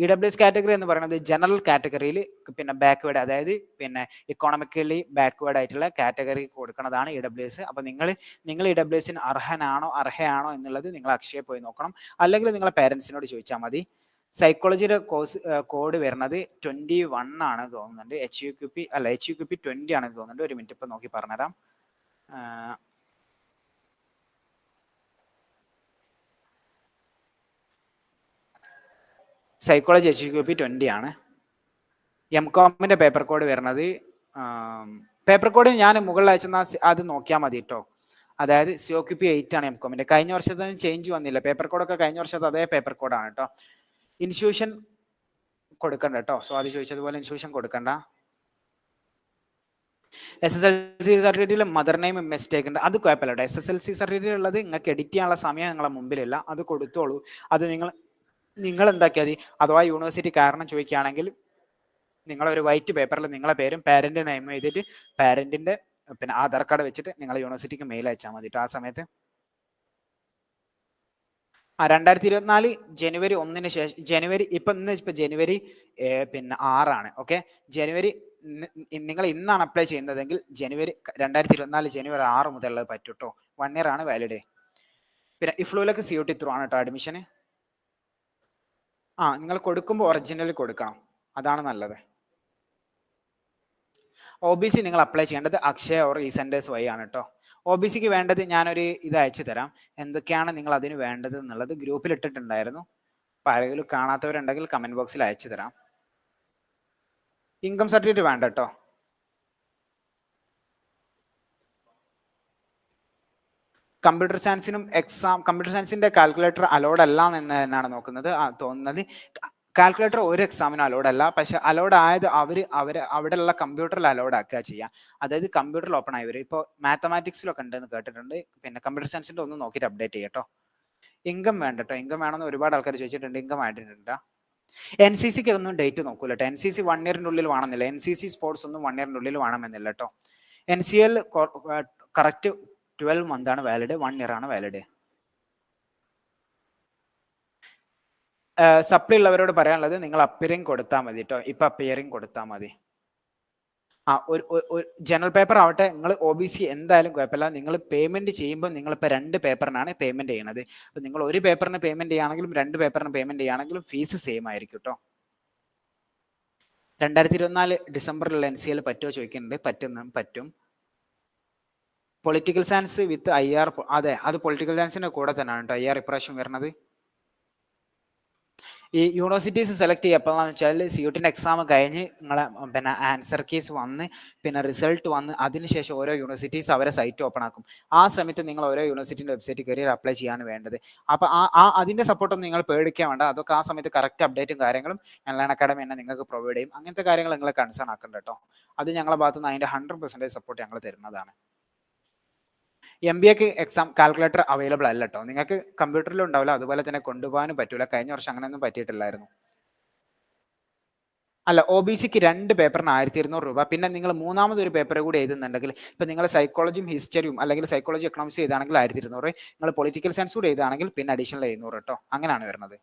EWS കാറ്റഗറി എന്ന് പറയുന്നത് ജനറൽ കാറ്റഗറിയിൽ പിന്നെ ബാക്ക്വേർഡ്, അതായത് പിന്നെ ഇക്കോണമിക്കലി ബാക്ക്വേർഡ് ആയിട്ടുള്ള കാറ്റഗറി കൊടുക്കുന്നതാണ് EWS. അപ്പൊ നിങ്ങൾ EWSന് അർഹയാണോ എന്നുള്ളത് നിങ്ങൾ അക്ഷയ പോയി നോക്കണം, അല്ലെങ്കിൽ നിങ്ങളെ പേരൻസിനോട് ചോദിച്ചാൽ മതി. സൈക്കോളജിയുടെ കോഴ്സ് കോഡ് വരുന്നത് 21 ആണ് തോന്നുന്നുണ്ട്. HUQP 20 ആണെന്ന് തോന്നുന്നുണ്ട്. ഒരു മിനിറ്റ് ഇപ്പൊ നോക്കി പറഞ്ഞുതരാം. സൈക്കോളജി HUQP 20 ആണ്. MCOMന്റെ പേപ്പർ കോഡ് വരുന്നത്, പേപ്പർ കോഡ് ഞാൻ മുകളിൽ അയച്ചെന്ന അത് നോക്കിയാൽ മതി കേട്ടോ. അതായത് COQP 8 ആണ് MCOMന്റെ. കഴിഞ്ഞ വർഷത്തെ ചേഞ്ച് വന്നില്ല, പേപ്പർ കോഡൊക്കെ കഴിഞ്ഞ വർഷത്തെ അതേ പേപ്പർ കോഡാണ് കേട്ടോ. ഇൻസ്റ്റിറ്റ്യൂഷൻ കൊടുക്കണ്ട കേട്ടോ, സ്വാതി ചോദിച്ചതുപോലെ ഇൻസ്റ്റിറ്റ്യൂഷൻ കൊടുക്കണ്ട. SSLC സർട്ടിഫിക്കറ്റിൽ മദർ നെയിം മിസ്റ്റേക്ക് ഉണ്ട്, അത് കുഴപ്പമില്ല കേട്ടോ. SSLC സർട്ടിഫിക്കറ്റ് ഉള്ളത് നിങ്ങൾക്ക് എഡിറ്റ് ചെയ്യാനുള്ള സമയം നിങ്ങളെ മുമ്പിലില്ല, അത് കൊടുത്തോളൂ. അത് നിങ്ങൾ എന്താക്കിയാൽ മതി. അഥവാ യൂണിവേഴ്സിറ്റി കാരണം ചോദിക്കുകയാണെങ്കിൽ നിങ്ങളൊരു വൈറ്റ് പേപ്പറിൽ നിങ്ങളെ പേരും പാരന്റ് നെയിം എഴുതിയിട്ട് പാരന്റിന്റെ പിന്നെ ആധാർ കാർഡ് വെച്ചിട്ട് നിങ്ങൾ യൂണിവേഴ്സിറ്റിക്ക് മെയിൽ അയച്ചാൽ മതി കേട്ടോ. ആ സമയത്ത് 2024 ജനുവരി 1 ശേഷം, ജനുവരി ഇന്ന് ജനുവരി പിന്നെ 6 ഓക്കെ. ജനുവരി നിങ്ങൾ ഇന്നാണ് അപ്ലൈ ചെയ്യുന്നതെങ്കിൽ 2024 ജനുവരി 6 മുതലുള്ളത് പറ്റും കേട്ടോ. 1 ഇയർ ആണ് വാലിഡ്. പിന്നെ ഇഫ്ലൂലൊക്കെ CUT ത്രൂ ആണ് കേട്ടോ അഡ്മിഷന്. നിങ്ങൾ കൊടുക്കുമ്പോൾ ഒറിജിനൽ കൊടുക്കണം, അതാണ് നല്ലത്. OBC നിങ്ങൾ അപ്ലൈ ചെയ്യേണ്ടത് അക്ഷയ ഓർ ഇ-സെന്റേഴ്സ് വഴി ആണ് കേട്ടോ. OBCക്ക് വേണ്ടത് ഞാനൊരു ഇത് അയച്ചു തരാം, എന്തൊക്കെയാണ് നിങ്ങൾ അതിന് വേണ്ടത് എന്നുള്ളത് ഗ്രൂപ്പിൽ ഇട്ടിട്ടുണ്ടായിരുന്നു. അപ്പൊ ആരെങ്കിലും കാണാത്തവരുണ്ടെങ്കിൽ കമന്റ് ബോക്സിൽ അയച്ചു തരാം. ഇൻകം സർട്ടിഫിക്കറ്റ് വേണ്ട കേട്ടോ. കമ്പ്യൂട്ടർ സയൻസിന്റെ കാൽക്കുലേറ്റർ അലോഡ് അല്ല എന്ന് തന്നെയാണ് നോക്കുന്നത് തോന്നുന്നത്. കാൽക്കുലേറ്റർ ഒരു എക്സാമിനും അലോഡ് അല്ല, പക്ഷെ അലോഡ് ആയത് അവിടെയുള്ള കമ്പ്യൂട്ടറിൽ അലോഡ് ആക്കുക ചെയ്യാം. അതായത് കമ്പ്യൂട്ടറിൽ ഓപ്പൺ ആയി വരും. ഇപ്പോൾ മാത്തമാറ്റിക്സിലൊക്കെ ഉണ്ടെന്ന് കേട്ടിട്ടുണ്ട്. പിന്നെ കമ്പ്യൂട്ടർ സയൻസിന്റെ ഒന്ന് നോക്കിയിട്ട് അപ്ഡേറ്റ് ചെയ്യട്ടോ. ഇൻകം വേണ്ട കേട്ടോ, ഇൻകം വേണമെന്ന് ഒരുപാട് ആൾക്കാർ ചോദിച്ചിട്ടുണ്ട്. ഇൻകം ആയിട്ടുണ്ട്. NCCക്ക് ഒന്നും ഡേറ്റ് നോക്കൂല കേട്ടോ. NCC 1 ഇയറിന്റെ ഉള്ളിൽ വേണമെന്നില്ല. NCC സ്പോർട്സ് ഒന്നും 1 ഇയറിന്റെ ഉള്ളിൽ വേണമെന്നില്ല കേട്ടോ. NCL കറക്റ്റ് 12 month ആണ് വാലിഡ്, 1 ഇയർ ആണ് വാലിഡ്. സപ്ലി ഉള്ളവരോട് പറയാനുള്ളത് നിങ്ങൾ അപ്പിയറിംഗ് കൊടുത്താൽ മതി കേട്ടോ. ഇപ്പൊ അപ്പിയറിംഗ് കൊടുത്താൽ മതി. ഒരു ജനറൽ പേപ്പർ ആവട്ടെ, നിങ്ങൾ OBC എന്തായാലും കുഴപ്പമില്ല. നിങ്ങൾ പേയ്മെന്റ് ചെയ്യുമ്പോൾ നിങ്ങളിപ്പോൾ 2 പേപ്പറിനാണ് പേയ്മെന്റ് ചെയ്യണത്. അപ്പൊ നിങ്ങൾ ഒരു പേപ്പറിന് പേയ്മെന്റ് ചെയ്യുകയാണെങ്കിലും 2 പേപ്പറിന് പേയ്മെന്റ് ചെയ്യുകയാണെങ്കിലും ഫീസ് സെയിം ആയിരിക്കും കേട്ടോ. 2024 ഡിസംബറിലുള്ള NCL പറ്റുമോ ചോദിക്കുന്നുണ്ട്. പറ്റും. പൊളിറ്റിക്കൽ സയൻസ് വിത്ത് IR, അതെ അത് പൊളിറ്റിക്കൽ സയൻസിന്റെ കൂടെ തന്നെയാണ് കേട്ടോ IR ഇപ്രാവശ്യം വരുന്നത്. ഈ യൂണിവേഴ്സിറ്റീസ് സെലക്ട് ചെയ്യുക എപ്പോഴാണെന്ന് വെച്ചാൽ CUET എക്സാം കഴിഞ്ഞ് നിങ്ങളെ പിന്നെ ആൻസർ കേസ് വന്ന് പിന്നെ റിസൾട്ട് വന്ന് അതിനുശേഷം ഓരോ യൂണിവേഴ്സിറ്റീസ് അവരെ സൈറ്റ് ഓപ്പൺ ആക്കും. ആ സമയത്ത് നിങ്ങൾ ഓരോ യൂണിവേഴ്സിറ്റിൻ്റെ വെബ്സൈറ്റ് കയറി അപ്ലൈ ചെയ്യാണ് വേണ്ടത്. അപ്പോൾ അതിൻ്റെ സപ്പോർട്ടൊന്നും നിങ്ങൾ പേടിക്കാൻ വേണ്ട. അതൊക്കെ ആ സമയത്ത് കറക്റ്റ് അപ്ഡേറ്റും കാര്യങ്ങളും ഓൺലൈൻ അക്കാഡമി തന്നെ നിങ്ങൾക്ക് പ്രൊവൈഡ് ചെയ്യും. അങ്ങനത്തെ കാര്യങ്ങൾ നിങ്ങൾ കൺസേൺ ആക്കണ്ട കേട്ടോ. അത് ഞങ്ങളുടെ ഭാഗത്ത് നിന്ന് അതിൻ്റെ 100% സപ്പോർട്ട് ഞങ്ങൾ തരുന്നതാണ്. MBAക്ക് എക്സാം കാൽക്കുലേറ്റർ അവൈലബിൾ അല്ല കേട്ടോ. നിങ്ങൾക്ക് കമ്പ്യൂട്ടറിലും ഉണ്ടാവില്ല, അതുപോലെ തന്നെ കൊണ്ടുപോകാനും പറ്റൂല. കഴിഞ്ഞ വർഷം അങ്ങനെയൊന്നും പറ്റിയിട്ടില്ലായിരുന്നു. അല്ല, OBCക്ക് 2 പേപ്പറിന് 1200 രൂപ. പിന്നെ നിങ്ങൾ മൂന്നാമതൊരു പേപ്പർ കൂടി എഴുതുന്നുണ്ടെങ്കിൽ, ഇപ്പം നിങ്ങൾ സൈക്കോളജിയും ഹിസ്റ്ററിയും അല്ലെങ്കിൽ സൈക്കോളജി എക്കണോമിക്സ് എഴുതുകയാണെങ്കിൽ 1200, നിങ്ങൾ പൊളിറ്റിക്കൽ സയൻസ് കൂടി എഴുതുകയാണെങ്കിൽ പിന്നെ അഡീഷണൽ 700 കേട്ടോ. അങ്ങനെയാണ് വരുന്നത്.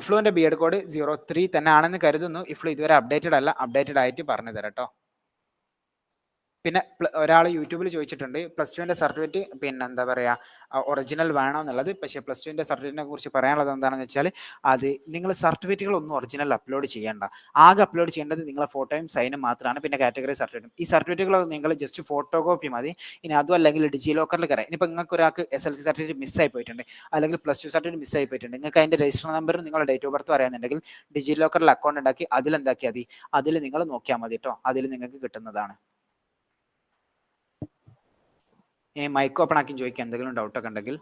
ഇഫ്ലുവിൻ്റെ BEd കോഡ് 03 തന്നെ ആണെന്ന് കരുതുന്നു. ഇഫ്ലു ഇതുവരെ അപ്ഡേറ്റഡ് അല്ല, അപ്ഡേറ്റഡ് ആയിട്ട് പറഞ്ഞു തരാം കേട്ടോ. പിന്നെ ഒരാൾ യൂട്യൂബിൽ ചോദിച്ചിട്ടുണ്ട് +2ൻ്റെ സർട്ടിഫിക്കറ്റ് പിന്നെ എന്താ പറയുക ഒറിജിനൽ വേണോ എന്നുള്ളത്. പക്ഷേ +2ൻ്റെ സർട്ടിഫിക്കറ്റിനെ കുറിച്ച് പറയാനുള്ളത് എന്താണെന്ന് വെച്ചാൽ, അത് നിങ്ങൾ സർട്ടിഫിക്കറ്റുകളൊന്നും ഒറിജിനൽ അപ്ലോഡ് ചെയ്യേണ്ട. ആകെ അപ്ലോഡ് ചെയ്യേണ്ടത് നിങ്ങളെ ഫോട്ടോയും സൈനും മാത്രമാണ്. പിന്നെ കാറ്റഗറി സർട്ടിഫിക്കറ്റും. ഈ സർട്ടിഫിക്കറ്റുകൾ നിങ്ങൾ ജസ്റ്റ് ഫോട്ടോ കോപ്പി മതി. ഇനി അതും അല്ലെങ്കിൽ ഡിജി ലോക്കറിൽ കയറാം. ഇനിയിപ്പോൾ നിങ്ങൾക്ക് ഒരാൾക്ക് SLC സർട്ടിഫിക്കറ്റ് മിസ്സായി പോയിട്ടുണ്ട്, അല്ലെങ്കിൽ +2 സർട്ടിഫിക്കറ്റ് മിസ്സായി പോയിട്ടുണ്ട്, നിങ്ങൾക്ക് അതിൻ്റെ രജിസ്റ്റർ നമ്പറും നിങ്ങളുടെ ഡേറ്റ് ഓഫ് ബർത്ത് അറിയാമെന്നുണ്ടെങ്കിൽ ഡിജി ലോക്കറിൽ അക്കൗണ്ട് ഉണ്ടാക്കി അതിലെന്താക്കിയാൽ മതി, അതിൽ നിങ്ങൾ നോക്കിയാൽ മതി കേട്ടോ. അതിൽ നിങ്ങൾക്ക് കിട്ടുന്നതാണ്. ഇനി മൈക്ക് ഓപ്പൺ ആക്കി ചോദിക്കാം എന്തെങ്കിലും ഡൗട്ടൊക്കെ ഉണ്ടെങ്കിൽ.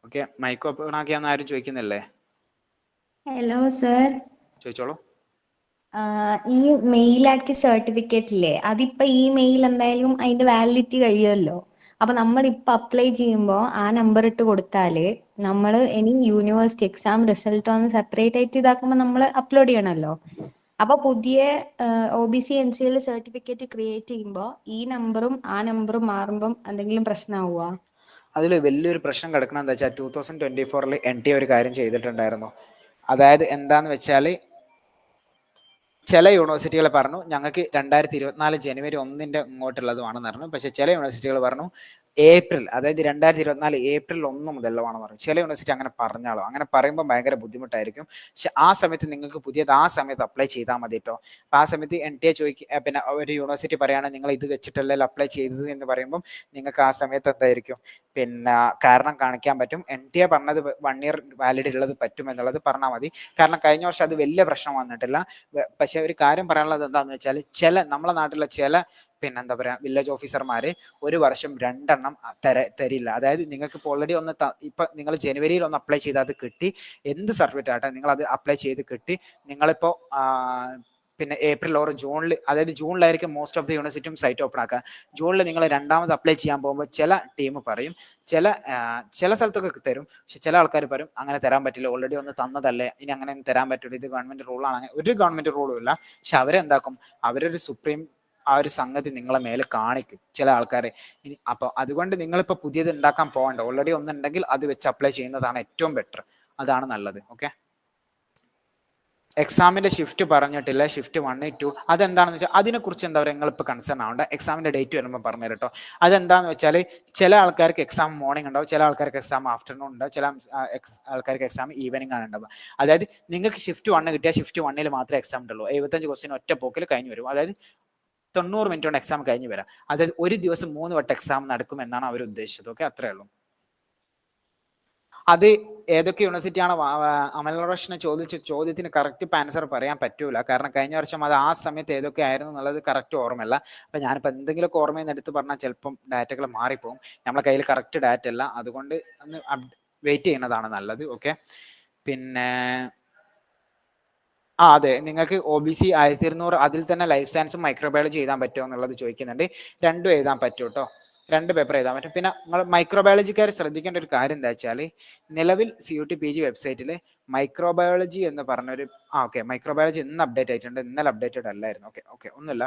ഓക്കെ, മൈക്ക് ഓപ്പൺ ആക്കിയാന്ന് ആരും ചോദിക്കുന്നില്ലേ? ഹലോ സർ, ചോദിച്ചോളൂ. ഈ മെയിലാക്കിയ സർട്ടിഫിക്കറ്റ് ഇല്ലേ, അതിപ്പോ ഈ മെയിൽ എന്തായാലും അതിന്റെ വാലിഡിറ്റി കഴിയുമല്ലോ. അപ്പൊ നമ്മൾ ഇപ്പൊ അപ്ലൈ ചെയ്യുമ്പോൾ ആ നമ്പർ ഇട്ട് കൊടുത്താല് നമ്മൾ ഇനി യൂണിവേഴ്സിറ്റി എക്സാം റിസൾട്ട് ഒന്ന് സെപ്പറേറ്റ് ആയിട്ട് ഇതാക്കുമ്പോൾ നമ്മൾ അപ്ലോഡ് ചെയ്യണമല്ലോ. അപ്പൊ പുതിയ OBC NCL സർട്ടിഫിക്കറ്റ് ക്രിയേറ്റ് ചെയ്യുമ്പോൾ ഈ നമ്പറും ആ നമ്പറും മാറുമ്പം എന്തെങ്കിലും പ്രശ്നമാവുക? അതിൽ വലിയൊരു പ്രശ്നം കിടക്കണം എന്താ വെച്ചാൽ 2024 NTA ഒരു കാര്യം ചെയ്തിട്ടുണ്ടായിരുന്നു. അതായത് എന്താന്ന് വെച്ചാൽ, ചില യൂണിവേഴ്സിറ്റികൾ പറഞ്ഞു ഞങ്ങൾക്ക് 2024 ജനുവരി 1 ഇങ്ങോട്ടുള്ളതുമാണെന്ന് പറഞ്ഞു. പക്ഷേ ചില യൂണിവേഴ്സിറ്റികൾ പറഞ്ഞു ഏപ്രിൽ, അതായത് 2024 ഏപ്രിൽ 1 മുതലുള്ളതാണെന്ന് പറഞ്ഞു. ചില യൂണിവേഴ്സിറ്റി അങ്ങനെ പറഞ്ഞാലോ. അങ്ങനെ പറയുമ്പോൾ ഭയങ്കര ബുദ്ധിമുട്ടായിരിക്കും. പക്ഷെ ആ സമയത്ത് നിങ്ങൾക്ക് പുതിയത് ആ സമയത്ത് അപ്ലൈ ചെയ്താൽ മതി കേട്ടോ. അപ്പോൾ ആ സമയത്ത് NTA ചോദിക്കുക, പിന്നെ ഒരു യൂണിവേഴ്സിറ്റി പറയുകയാണ് നിങ്ങൾ ഇത് വെച്ചിട്ടല്ലല്ലോ അപ്ലൈ ചെയ്തത് എന്ന് പറയുമ്പം നിങ്ങൾക്ക് ആ സമയത്ത് എന്തായിരിക്കും പിന്നെ കാരണം കാണിക്കാൻ പറ്റും. NTA പറഞ്ഞത് 1 ഇയർ വാലിഡ് ഉള്ളത് പറ്റും എന്നുള്ളത് പറഞ്ഞാൽ മതി. കാരണം കഴിഞ്ഞ വർഷം അത് വലിയ പ്രശ്നം വന്നിട്ടില്ല. പക്ഷെ ഒരു കാര്യം പറയാനുള്ളത് എന്താണെന്ന് വെച്ചാൽ, നമ്മളെ നാട്ടിലെ ചില പിന്നെ എന്താ പറയുക വില്ലേജ് ഓഫീസർമാർ ഒരു വർഷം 2 എണ്ണം തരില്ല. അതായത് നിങ്ങൾക്ക് ഇപ്പോൾ ഓൾറെഡി ഒന്ന് ഇപ്പം നിങ്ങൾ ജനുവരിയിൽ ഒന്ന് അപ്ലൈ ചെയ്ത് അത് കിട്ടി, എന്ത് സർട്ടിഫിക്കറ്റ് ആട്ടെ നിങ്ങൾ അത് അപ്ലൈ ചെയ്ത് കിട്ടി, നിങ്ങളിപ്പോൾ പിന്നെ ഏപ്രിൽ ഓർ ജൂണിൽ, അതായത് ജൂണിലായിരിക്കും മോസ്റ്റ് ഓഫ് ദി യൂണിവേഴ്സിറ്റിയും സൈറ്റ് ഓപ്പൺ ആക്കുക. ജൂണിൽ നിങ്ങൾ രണ്ടാമത് അപ്ലൈ ചെയ്യാൻ പോകുമ്പോൾ ചില ടീം പറയും, ചില സ്ഥലത്തൊക്കെ തരും, പക്ഷെ ചില ആൾക്കാർ പറയും അങ്ങനെ തരാൻ പറ്റില്ല, ഓൾറെഡി ഒന്ന് തന്നതല്ലേ, ഇനി അങ്ങനെ തരാൻ പറ്റില്ല, ഇത് ഗവൺമെന്റ് റൂളാണ്. അങ്ങനെ ഒരു ഗവൺമെന്റ് റൂളും ഇല്ല. പക്ഷെ അവരെന്താക്കും, അവരൊരു സുപ്രീം ആ ഒരു സംഗതി നിങ്ങളെ മേലെ കാണിക്കും ചില ആൾക്കാരെ. അപ്പോൾ അതുകൊണ്ട് നിങ്ങളിപ്പോൾ പുതിയത് ഉണ്ടാക്കാൻ പോകണ്ട. ഓൾറെഡി ഒന്നുണ്ടെങ്കിൽ അത് വെച്ച് അപ്ലൈ ചെയ്യുന്നതാണ് ഏറ്റവും ബെറ്റർ. അതാണ് നല്ലത്. ഓക്കെ, എക്സാമിന്റെ ഷിഫ്റ്റ് പറഞ്ഞിട്ടില്ല, ഷിഫ്റ്റ് 1, 2 അതെന്താണെന്ന് വെച്ചാൽ അതിനെക്കുറിച്ച് എന്താ പറയുക നിങ്ങളിപ്പോൾ കൺസേൺ ആവണ്ട. എക്സാമിന്റെ ഡേറ്റ് വരുമ്പോൾ പറഞ്ഞു കേട്ടോ. അതെന്താണെന്ന് വെച്ചാൽ ചില ആൾക്കാർക്ക് എക്സാം മോർണിംഗ് ഉണ്ടാവും, ചില ആൾക്കാർക്ക് എക്സാം ആഫ്റ്റർനൂൺ ഉണ്ടാവും, ചില ആൾക്കാർക്ക് എക്സാം ഈവനിങ് ആണ് ഉണ്ടാവുക. അതായത് നിങ്ങൾക്ക് ഷിഫ്റ്റ് 1 കിട്ടിയാൽ ഷിഫ്റ്റ് 1 മാത്രമേ എക്സാം ഉള്ളൂ. 75 ക്വസ്റ്റ്യൻ ഒറ്റ പോക്കിൽ കഴിഞ്ഞ് വരും. അതായത് 90 മിനിറ്റ് കൊണ്ട് എക്സാം കഴിഞ്ഞ് വരാം. അതായത് ഒരു ദിവസം 3 വട്ടം എക്സാം നടക്കും എന്നാണ് അവർ ഉദ്ദേശിച്ചത്. ഓക്കെ, അത്രേ ഉള്ളൂ. അത് ഏതൊക്കെ യൂണിവേഴ്സിറ്റിയാണ് അമൽ റോഷനെ ചോദിച്ച ചോദ്യത്തിന് കറക്റ്റ് ആൻസർ പറയാൻ പറ്റൂല. കാരണം കഴിഞ്ഞ വർഷം അത് ആ സമയത്ത് ഏതൊക്കെ ആയിരുന്നു എന്നുള്ളത് കറക്റ്റ് ഓർമ്മയില്ല. അപ്പം ഞാനിപ്പോൾ എന്തെങ്കിലുമൊക്കെ ഓർമ്മയിൽ നിന്ന് എടുത്ത് പറഞ്ഞാൽ ചിലപ്പം ഡാറ്റകൾ മാറിപ്പോകും. നമ്മളെ കയ്യിൽ കറക്റ്റ് ഡാറ്റ അല്ല, അതുകൊണ്ട് ഒന്ന് വെയിറ്റ് ചെയ്യുന്നതാണ് നല്ലത്. ഓക്കെ, പിന്നെ അതെ, നിങ്ങൾക്ക് OBC 1200 അതിൽ തന്നെ ലൈഫ് സയൻസും മൈക്രോബയോളജി എഴുതാൻ പറ്റുമോ എന്നുള്ളത് ചോദിക്കുന്നുണ്ട്. രണ്ടും എഴുതാൻ പറ്റും കേട്ടോ, 2 പേപ്പർ എഴുതാൻ പറ്റും. പിന്നെ നിങ്ങൾ മൈക്രോബയോളജിക്കാർ ശ്രദ്ധിക്കേണ്ട ഒരു കാര്യം എന്താ വെച്ചാൽ, നിലവിൽ CUET PG വെബ്സൈറ്റിൽ മൈക്രോബയോളജി എന്ന് പറഞ്ഞൊരു ഓക്കെ മൈക്രോബയോളജി ഇന്ന് അപ്ഡേറ്റ് ആയിട്ടുണ്ട്, ഇന്നലെ അപ്ഡേറ്റഡ് അല്ലായിരുന്നു. ഓക്കെ ഒന്നുമില്ല,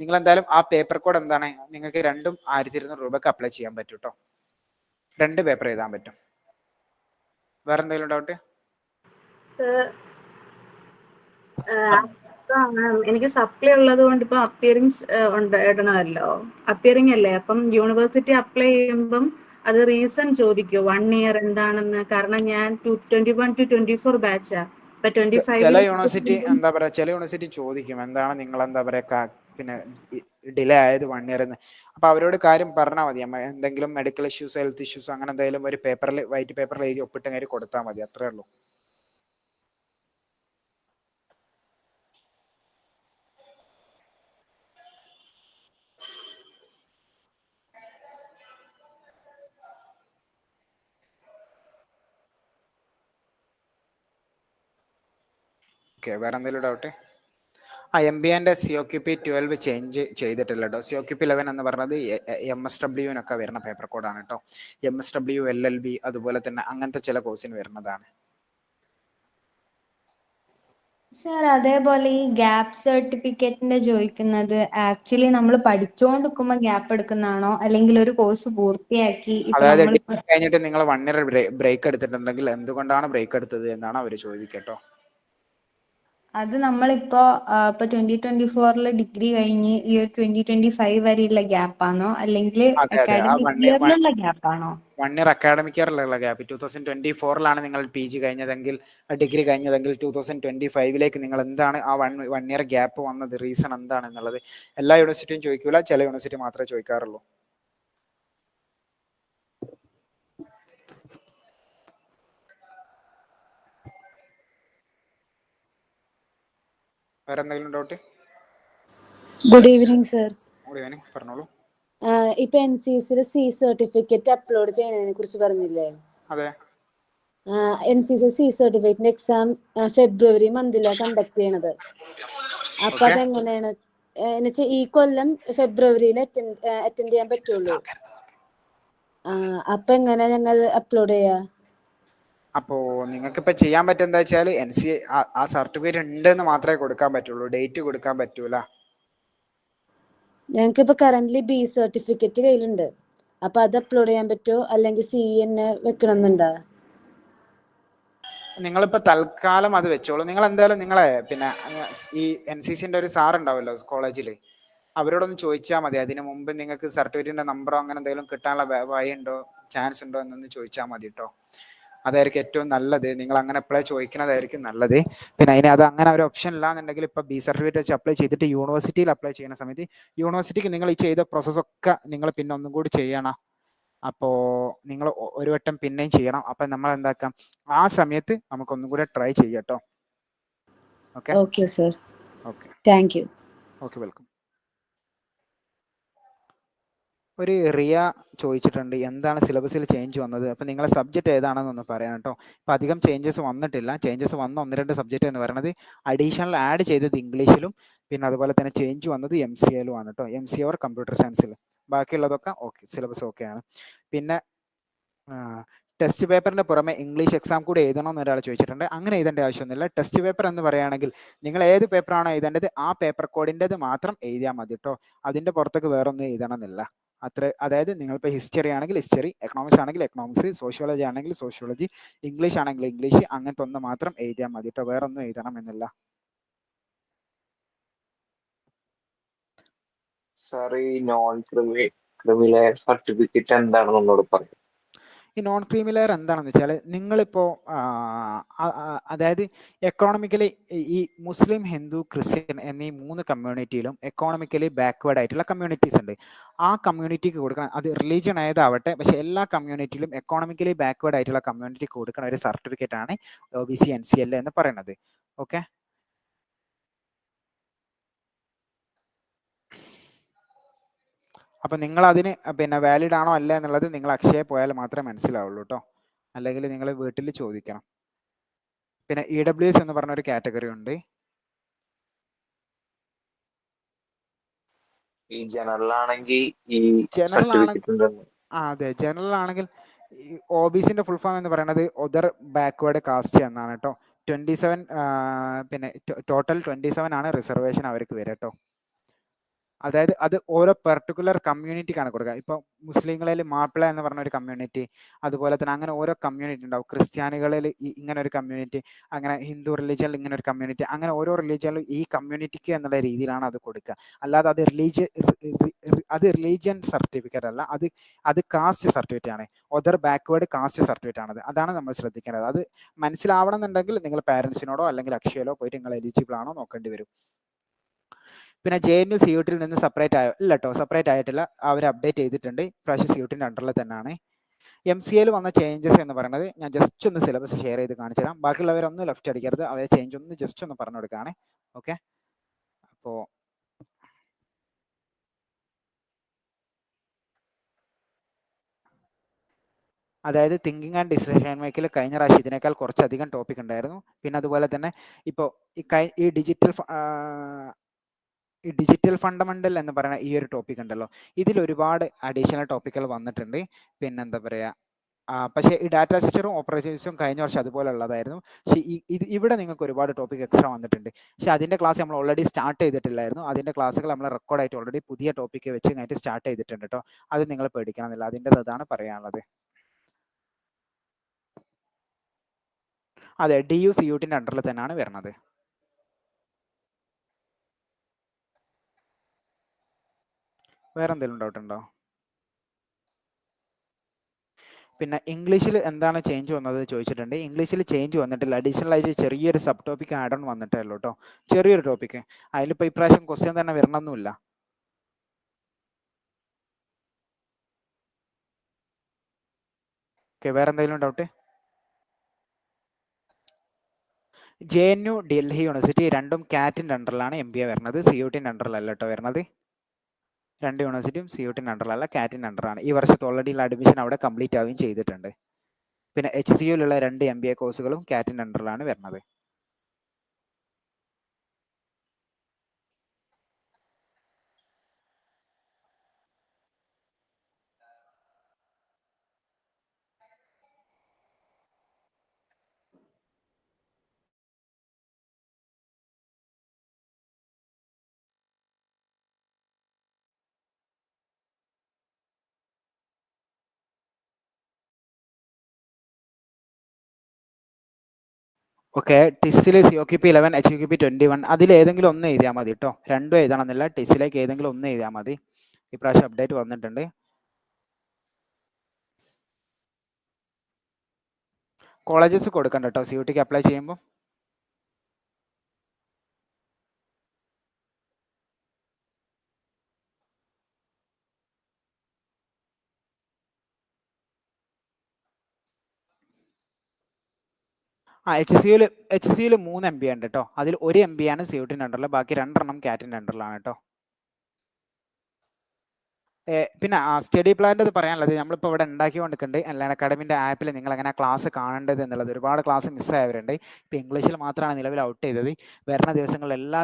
നിങ്ങൾ എന്തായാലും ആ പേപ്പർ കോഡ് എന്താണ്, നിങ്ങൾക്ക് രണ്ടും 1200 രൂപയ്ക്ക് അപ്ലൈ ചെയ്യാൻ പറ്റും കേട്ടോ. 2 പേപ്പർ എഴുതാൻ പറ്റും. വേറെ എന്തെങ്കിലും ഡൗട്ട്? എനിക്ക് സപ്ലൈ ഉള്ളത് കൊണ്ട് ഇപ്പൊ അപ്പിയറിംഗ് ഇടണമല്ലോ, അപ്പിയറിംഗ് അല്ലേ. അപ്പം യൂണിവേഴ്സിറ്റി അപ്ലൈ ചെയ്യുമ്പം അത് റീസൺ ചോദിക്കോ 1 ഇയർ എന്താണെന്ന്? കാരണം ഞാൻ 2021 to 2024 ബാച്ചാ. ചില യൂണിവേഴ്സിറ്റി എന്താ പറയാ, ചില യൂണിവേഴ്സിറ്റി ചോദിക്കും എന്താണ് നിങ്ങൾ എന്താ പറയാ പിന്നെ ഡിലേ ആയത് 1 ഇയർ എന്ന്. അപ്പോൾ അവരോട് കാര്യം പറഞ്ഞാൽ മതി. എന്തെങ്കിലും മെഡിക്കൽ ഇഷ്യൂസ്, ഹെൽത്ത് ഇഷ്യൂസ് അങ്ങനെ എന്തെങ്കിലും ഒരു പേപ്പറിൽ, വൈറ്റ് പേപ്പറിൽ എഴുതി ഒപ്പിട്ട് കാര്യം കൊടുത്താൽ മതി. അത്രേ ഉള്ളൂ. ഓക്കെ, വേറെ എന്തെങ്കിലും ഡൗട്ട്? MBAൻ്റെ COQP 12 ചേഞ്ച് ചെയ്തിട്ടില്ല കേട്ടോ. COQP 11 എന്ന് പറഞ്ഞത് MSWനൊക്കെ വരുന്ന പേപ്പർ കോഡാണ് കേട്ടോ. MSW, LLB അതുപോലെ തന്നെ അങ്ങനത്തെ ചില കോഴ്സിന് വരുന്നതാണ്. സർ, അതേപോലെ ഈ ഗ്യാപ്പ് സർട്ടിഫിക്കറ്റിന്റെ ചോദിക്കുന്നത് ആക്ച്വലി നമ്മൾ പഠിച്ചുകൊണ്ടിരിക്കുമ്പോൾ ഗ്യാപ്പ് എടുക്കുന്നതാണോ, അല്ലെങ്കിൽ ഒരു കോഴ്സ് പൂർത്തിയാക്കി ഇപ്പൊ അതായത് നമ്മൾ ഡിഗ്രി കഴിഞ്ഞിട്ട് നിങ്ങൾ 1 ഇയർ ബ്രേക്ക് എടുത്തിട്ടുണ്ടെങ്കിൽ എന്തുകൊണ്ടാണ് ബ്രേക്ക് എടുത്തത് എന്നാണ് അവർ ചോദിക്കട്ടോ. അത് നമ്മളിപ്പോ ഇപ്പൊ 2024 ഡിഗ്രി കഴിഞ്ഞ് ഈ ഒരു 2025 വരെയുള്ള ഗ്യാപ്പാണോ, അല്ലെങ്കിൽ അതെ അതെ, ആ അക്കാഡമിക് ഇയറിലുള്ള ഗ്യാപ്പാണോ? 1 ഇയർ അക്കാഡമിക് ഇയറിലുള്ള ഗ്യാപ്പ്. 2024 നിങ്ങൾ PG കഴിഞ്ഞതെങ്കിൽ, ഡിഗ്രി കഴിഞ്ഞതെങ്കിൽ 2025 നിങ്ങൾ എന്താണ് ആ 1 ഇയർ ഗ്യാപ്പ് വന്നത്, റീസൺ എന്താണ് എന്നുള്ളത് എല്ലാ യൂണിവേഴ്സിറ്റിയും ചോദിക്കൂല, ചില യൂണിവേഴ്സിറ്റി മാത്രമേ ചോദിക്കാറുള്ളൂ. വേറെ എന്തെങ്കിലും doubt? Good evening sir. Good evening, പറഞ്ഞോളൂ. ഇപ്പൊ NCCയുടെ C സർട്ടിഫിക്കറ്റ് അപ്ലോഡ് ചെയ്യുന്നതിനെ കുറിച്ച് പറഞ്ഞില്ലേ? അതെ. NCC C സർട്ടിഫിക്കറ്റിന്റെ എക്സാം ഫെബ്രുവരി മന്തിലാണ് കണ്ടക്ട് ചെയ്യണത്. അപ്പൊ അതെങ്ങനെയാണ് എന്നുവെച്ചാൽ ഈ കൊല്ലം ഫെബ്രുവരിയിൽ അറ്റൻഡ് ചെയ്യാൻ പറ്റുള്ളൂ. അപ്പൊ എങ്ങനെ ഞങ്ങൾ അപ്ലോഡ് ചെയ്യാ? അപ്പോൾ നിങ്ങൾക്കിപ്പോൾ ചെയ്യാൻ പറ്റുക എന്താ വെച്ചാൽ ആ സർട്ടിഫിക്കറ്റ് ഉണ്ടെന്ന് മാത്രമേ കൊടുക്കാൻ പറ്റുള്ളൂ, ഡേറ്റ് കൊടുക്കാൻ പറ്റൂല. ഞങ്ങൾക്ക് ഇപ്പൊ കറന്റ് B സർട്ടിഫിക്കറ്റ് കയ്യിലുണ്ട്. അപ്പൊ അത് അപ്ലോഡ് ചെയ്യാൻ പറ്റുമോ, അല്ലെങ്കിൽ C തന്നെ വെക്കണമെന്നുണ്ടോ? നിങ്ങളിപ്പോൾ തൽക്കാലം അത് വെച്ചോളൂ. നിങ്ങൾ എന്തായാലും നിങ്ങളെ പിന്നെ ഈ NCCൻ്റെ ഒരു സാർ ഉണ്ടാവുമല്ലോ കോളേജിൽ, അവരോടൊന്ന് ചോദിച്ചാൽ മതി. അതിന് മുമ്പ് നിങ്ങൾക്ക് സർട്ടിഫിക്കറ്റിൻ്റെ നമ്പറോ അങ്ങനെ എന്തെങ്കിലും കിട്ടാനുള്ള വഴിയുണ്ടോ, ചാൻസ് ഉണ്ടോ എന്നൊന്ന് ചോദിച്ചാൽ മതി കേട്ടോ. അതായിരിക്കും ഏറ്റവും നല്ലത്. നിങ്ങൾ അങ്ങനെ അപ്ലൈ ചോദിക്കുന്നതായിരിക്കും നല്ലത്. പിന്നെ അത് അങ്ങനെ ഒരു ഓപ്ഷൻ ഇല്ല എന്നുണ്ടെങ്കിൽ ഇപ്പോൾ B സർട്ടിഫിക്കറ്റ് വെച്ച് അപ്ലൈ ചെയ്തിട്ട് യൂണിവേഴ്സിറ്റിയിൽ അപ്ലൈ ചെയ്യുന്ന സമയത്ത് യൂണിവേഴ്സിറ്റിക്ക് നിങ്ങൾ ഈ ചെയ്ത പ്രോസസ്സൊക്കെ നിങ്ങൾ പിന്നെ ഒന്നും കൂടി ചെയ്യണം. അപ്പോൾ നിങ്ങൾ ഒരു വട്ടം പിന്നെയും ചെയ്യണം. അപ്പം നമ്മൾ എന്താക്കാം, ആ സമയത്ത് നമുക്കൊന്നും കൂടെ ട്രൈ ചെയ്യാം കേട്ടോ. Okay okay sir, okay, thank you. Okay, welcome. ഒരു റിയ ചോദിച്ചിട്ടുണ്ട് എന്താണ് സിലബസിൽ ചേഞ്ച് വന്നത്, അപ്പോൾ നിങ്ങളെ സബ്ജക്റ്റ് ഏതാണെന്നൊന്ന് പറയാം കേട്ടോ. ഇപ്പോൾ അധികം ചേഞ്ചസ് വന്നിട്ടില്ല. ചേഞ്ചസ് വന്ന 1-2 സബ്ജക്റ്റ് എന്ന് പറയുന്നത് അഡീഷണൽ ആഡ് ചെയ്തത് ഇംഗ്ലീഷിലും, പിന്നെ അതുപോലെ തന്നെ ചേഞ്ച് വന്നത് MCAയിലും ആണ് കേട്ടോ. MCA ഓർ കമ്പ്യൂട്ടർ സയൻസിൽ. ബാക്കിയുള്ളതൊക്കെ ഓക്കെ, സിലബസ് ഓക്കെയാണ്. പിന്നെ ടെസ്റ്റ് പേപ്പറിന് പുറമെ ഇംഗ്ലീഷ് എക്സാം കൂടി എഴുതണമെന്ന് ഒരാൾ ചോദിച്ചിട്ടുണ്ട്. അങ്ങനെ എഴുതേണ്ട ആവശ്യമൊന്നുമില്ല. ടെസ്റ്റ് പേപ്പർ എന്ന് പറയുകയാണെങ്കിൽ നിങ്ങൾ ഏത് പേപ്പറാണോ എഴുതേണ്ടത് ആ പേപ്പർ കോഡിൻ്റെത് മാത്രം എഴുതിയാൽ മതി കേട്ടോ. അതിൻ്റെ പുറത്തേക്ക് വേറെ ഒന്നും എഴുതണമെന്നില്ല. അതായത് നിങ്ങളിപ്പോൾ ഹിസ്റ്ററി ആണെങ്കിൽ ഹിസ്റ്ററി, എക്കണോമിക്സ് ആണെങ്കിൽ എക്കണോമിക്സ്, സോഷ്യോളജി ആണെങ്കിൽ സോഷ്യോളജി, ഇംഗ്ലീഷ് ആണെങ്കിൽ ഇംഗ്ലീഷ്, അങ്ങനത്തെ ഒന്ന് മാത്രം എഴുതിയാൽ മതി കേട്ടോ. വേറെ ഒന്നും എഴുതണം എന്നില്ല. സാർ, ഈ നോൺ ക്രിമിലെയർ സർട്ടിഫിക്കറ്റ് എന്താണെന്ന് ഒന്നോട് പറയും. ഈ നോൺ ക്രീമി ലെയർ എന്താണെന്ന് വെച്ചാൽ നിങ്ങളിപ്പോൾ അതായത് എക്കോണമിക്കലി ഈ മുസ്ലിം, ഹിന്ദു, ക്രിസ്ത്യൻ എന്നീ 3 കമ്മ്യൂണിറ്റിയിലും എക്കോണമിക്കലി ബാക്ക്വേർഡ് ആയിട്ടുള്ള കമ്മ്യൂണിറ്റീസ് ഉണ്ട്. ആ കമ്മ്യൂണിറ്റിക്ക് കൊടുക്കണം, അത് റിലീജിയൻ ഏതാവട്ടെ, പക്ഷേ എല്ലാ കമ്മ്യൂണിറ്റിയിലും എക്കോണമിക്കലി ബാക്ക്വേർഡ് ആയിട്ടുള്ള കമ്മ്യൂണിറ്റിക്ക് കൊടുക്കുന്ന ഒരു സർട്ടിഫിക്കറ്റ് ആണ് OBC NCL എന്ന് പറയുന്നത്. ഓക്കെ, അപ്പം നിങ്ങൾ അതിന് പിന്നെ വാലിഡ് ആണോ അല്ല എന്നുള്ളത് നിങ്ങൾ അക്ഷയ പോയാൽ മാത്രമേ മനസ്സിലാവുള്ളൂ കേട്ടോ. അല്ലെങ്കിൽ നിങ്ങൾ വീട്ടിൽ ചോദിക്കണം. പിന്നെ EWS എന്ന് പറഞ്ഞ ഒരു കാറ്റഗറി ഉണ്ട്. ഈ ജനറൽ ആണെങ്കിൽ ഈ ജനറൽ ആണെങ്കിൽ സർട്ടിഫിക്കറ്റ് അതെ, ജനറൽ ആണെങ്കിൽ OBCന്റെ ഫുൾ ഫോം എന്ന് പറയുന്നത് ഒതർ ബാക്ക്വേർഡ് കാസ്റ്റ് എന്നാണ് കേട്ടോ. 27 പിന്നെ ടോട്ടൽ 27 ആണ് റിസർവേഷൻ അവർക്ക് വരിക കേട്ടോ. അതായത് അത് ഓരോ പെർട്ടിക്കുലർ കമ്മ്യൂണിറ്റിക്കാണ് കൊടുക്കുക. ഇപ്പോൾ മുസ്ലിങ്ങളിൽ മാപ്പിള എന്ന് പറഞ്ഞ ഒരു കമ്മ്യൂണിറ്റി, അതുപോലെ തന്നെ അങ്ങനെ ഓരോ കമ്മ്യൂണിറ്റി ഉണ്ടാവും. ക്രിസ്ത്യാനികളിൽ ഇങ്ങനെ ഒരു കമ്മ്യൂണിറ്റി, അങ്ങനെ ഹിന്ദു റിലീജിയനിൽ ഇങ്ങനെ ഒരു കമ്മ്യൂണിറ്റി, അങ്ങനെ ഓരോ റിലീജിയനിലും ഈ കമ്മ്യൂണിറ്റിക്ക് എന്നുള്ള രീതിയിലാണ് അത് കൊടുക്കുക. അല്ലാതെ അത് റിലീജിയൻ സർട്ടിഫിക്കറ്റ് അല്ല, അത് കാസ്റ്റ് സർട്ടിഫിക്കറ്റ് ആണ്. ഒതർ ബാക്ക്വേർഡ് കാസ്റ്റ് സർട്ടിഫിക്കറ്റ് ആണത്. അതാണ് നമ്മൾ ശ്രദ്ധിക്കേണ്ടത്. അത് മനസ്സിലാവണം എന്നുണ്ടെങ്കിൽ നിങ്ങൾ പാരൻസിനോടോ അല്ലെങ്കിൽ അക്ഷയയിലോ പോയിട്ട് നിങ്ങൾ എലിജിബിൾ ആണോ നോക്കേണ്ടി വരും. പിന്നെ JNU CUT-ൽ നിന്ന് സെപ്പറേറ്റ് ആയോ? ഇല്ല കേട്ടോ, സെപ്പറേറ്റ് ആയിട്ടില്ല. അവർ അപ്ഡേറ്റ് ചെയ്തിട്ടുണ്ട്. ഇപ്രാവശ്യം CUT-ന്റെ അണ്ടറിൽ തന്നെയാണ്. MCA-ൽ വന്ന ചേഞ്ചസ് എന്ന് പറയുന്നത് ഞാൻ ജസ്റ്റ് ഒന്ന് സിലബസ് ഷെയർ ചെയ്ത് കാണിച്ചു തരാം. ബാക്കിയുള്ളവരൊന്നും ലെഫ്റ്റ് അടിക്കരുത്. അവരെ ചേഞ്ച് ഒന്ന് ജസ്റ്റ് ഒന്ന് പറഞ്ഞു കൊടുക്കുകയാണ്. ഓക്കെ, അപ്പോൾ അതായത് തിങ്കിങ് ആൻഡ് ഡിസിഷൻ മേക്കിൽ കഴിഞ്ഞ പ്രാവശ്യം ഇതിനേക്കാൾ കുറച്ചധികം ടോപ്പിക് ഉണ്ടായിരുന്നു. പിന്നെ അതുപോലെ തന്നെ ഇപ്പോൾ ഈ ഡിജിറ്റൽ ഫണ്ടമെന്റൽ എന്ന് പറയുന്ന ഈ ഒരു ടോപ്പിക് ഉണ്ടല്ലോ, ഇതിൽ ഒരുപാട് അഡീഷണൽ ടോപ്പിക്കുകൾ വന്നിട്ടുണ്ട്. പിന്നെ എന്താ പറയുക, പക്ഷേ ഈ ഡാറ്റ സ്ട്രക്ചറും ഓപ്പറേഷൻസും കഴിഞ്ഞ വർഷം അതുപോലെ ഉള്ളതായിരുന്നു. പക്ഷേ ഇവിടെ നിങ്ങൾക്ക് ഒരുപാട് ടോപ്പിക് എക്സ്ട്രാ വന്നിട്ടുണ്ട്. പക്ഷേ അതിൻ്റെ ക്ലാസ് നമ്മൾ ഓൾറെഡി സ്റ്റാർട്ട് ചെയ്തിട്ടില്ലായിരുന്നു. അതിൻ്റെ ക്ലാസ്സുകൾ നമ്മൾ റെക്കോർഡായിട്ട് ഓൾറെഡി പുതിയ ടോപ്പിക്ക് വെച്ച് കഴിഞ്ഞിട്ട് സ്റ്റാർട്ട് ചെയ്തിട്ടുണ്ട് കേട്ടോ. അത് നിങ്ങൾ പേടിക്കണമെന്നില്ല. അതിൻ്റെ അതാണ് പറയാനുള്ളത്. അതെ, DU CUT-ന്റെ അണ്ടറിൽ തന്നെയാണ് വരുന്നത്. വേറെ എന്തെങ്കിലും ഡൗട്ട് ഉണ്ടോ? പിന്നെ ഇംഗ്ലീഷിൽ എന്താണ് ചേഞ്ച് വന്നത് ചോദിച്ചിട്ടുണ്ട്. ഇംഗ്ലീഷിൽ ചേഞ്ച് വന്നിട്ടില്ല. അഡീഷണൽ ആയിട്ട് ചെറിയൊരു സബ് ടോപ്പിക് ആഡ് ഓൺ വന്നിട്ടേ ഉള്ളൂ കേട്ടോ, ചെറിയൊരു ടോപ്പിക്ക്. അതിലിപ്പോൾ ഇപ്രാവശ്യം ക്വസ്റ്റ്യൻ തന്നെ വരണമെന്നില്ല. ഓക്കെ, വേറെ എന്തെങ്കിലും ഡൗട്ട്? JNU ഡൽഹി യൂണിവേഴ്സിറ്റി രണ്ടും CAT-ന്റെ അണ്ടറിലാണ് MBA വരുന്നത്, CUT-ന്റെ അണ്ടറിലല്ല കേട്ടോ വരുന്നത്. രണ്ട് യൂണിവേഴ്സിറ്റിയും CUT-ന്റെ അണ്ടറിലല്ല, CAT-ന്റെ അണ്ടറാണ്. ഈ വർഷത്തെ ഓൾറെഡി അഡ്മിഷൻ അവിടെ കംപ്ലീറ്റ് ആവുകയും ചെയ്തിട്ടുണ്ട്. പിന്നെ HCU-ലുള്ള 2 MBA കോഴ്സുകളും CAT-ന്റെ അണ്ടറിലാണ് വരുന്നത്. ഓക്കെ, ടിസ്സിൽ COQP 11 HQP 21 അതിൽ ഏതെങ്കിലും ഒന്ന് എഴുതിയാൽ മതി കേട്ടോ. രണ്ടും എഴുതണമെന്നില്ല. ടിസ്സിലേക്ക് ഏതെങ്കിലും ഒന്ന് എഴുതിയാൽ മതി. ഇപ്രാവശ്യം അപ്ഡേറ്റ് വന്നിട്ടുണ്ട്. കോളേജസ് കൊടുക്കണ്ട കേട്ടോ CUT-ക്ക് അപ്ലൈ ചെയ്യുമ്പോൾ. HCU-ൽ 3 MBA ഉണ്ട് കേട്ടോ. അതിൽ 1 MBA ആണ് CUT-ന്റെ അണ്ടറിൽ, ബാക്കി 2 CAT-ന്റെ അണ്ടറിലാണ് കേട്ടോ. പിന്നെ സ്റ്റഡി പ്ലാൻ്റെ പറയാനുള്ളത്, നമ്മളിപ്പോൾ ഇവിടെ ഉണ്ടാക്കിക്കൊണ്ടിരിക്കുന്നുണ്ട് അല്ലാണ്ട് അക്കാഡമിൻ്റെ ആപ്പിൽ നിങ്ങൾ എങ്ങനെ ക്ലാസ് കാണേണ്ടത് എന്നുള്ളത്. ഒരുപാട് ക്ലാസ് മിസ്സായവരുണ്ട്. ഇപ്പോൾ ഇംഗ്ലീഷിൽ മാത്രമാണ് നിലവിൽ ഔട്ട് ചെയ്തത്. വരുന്ന ദിവസങ്ങളിൽ എല്ലാ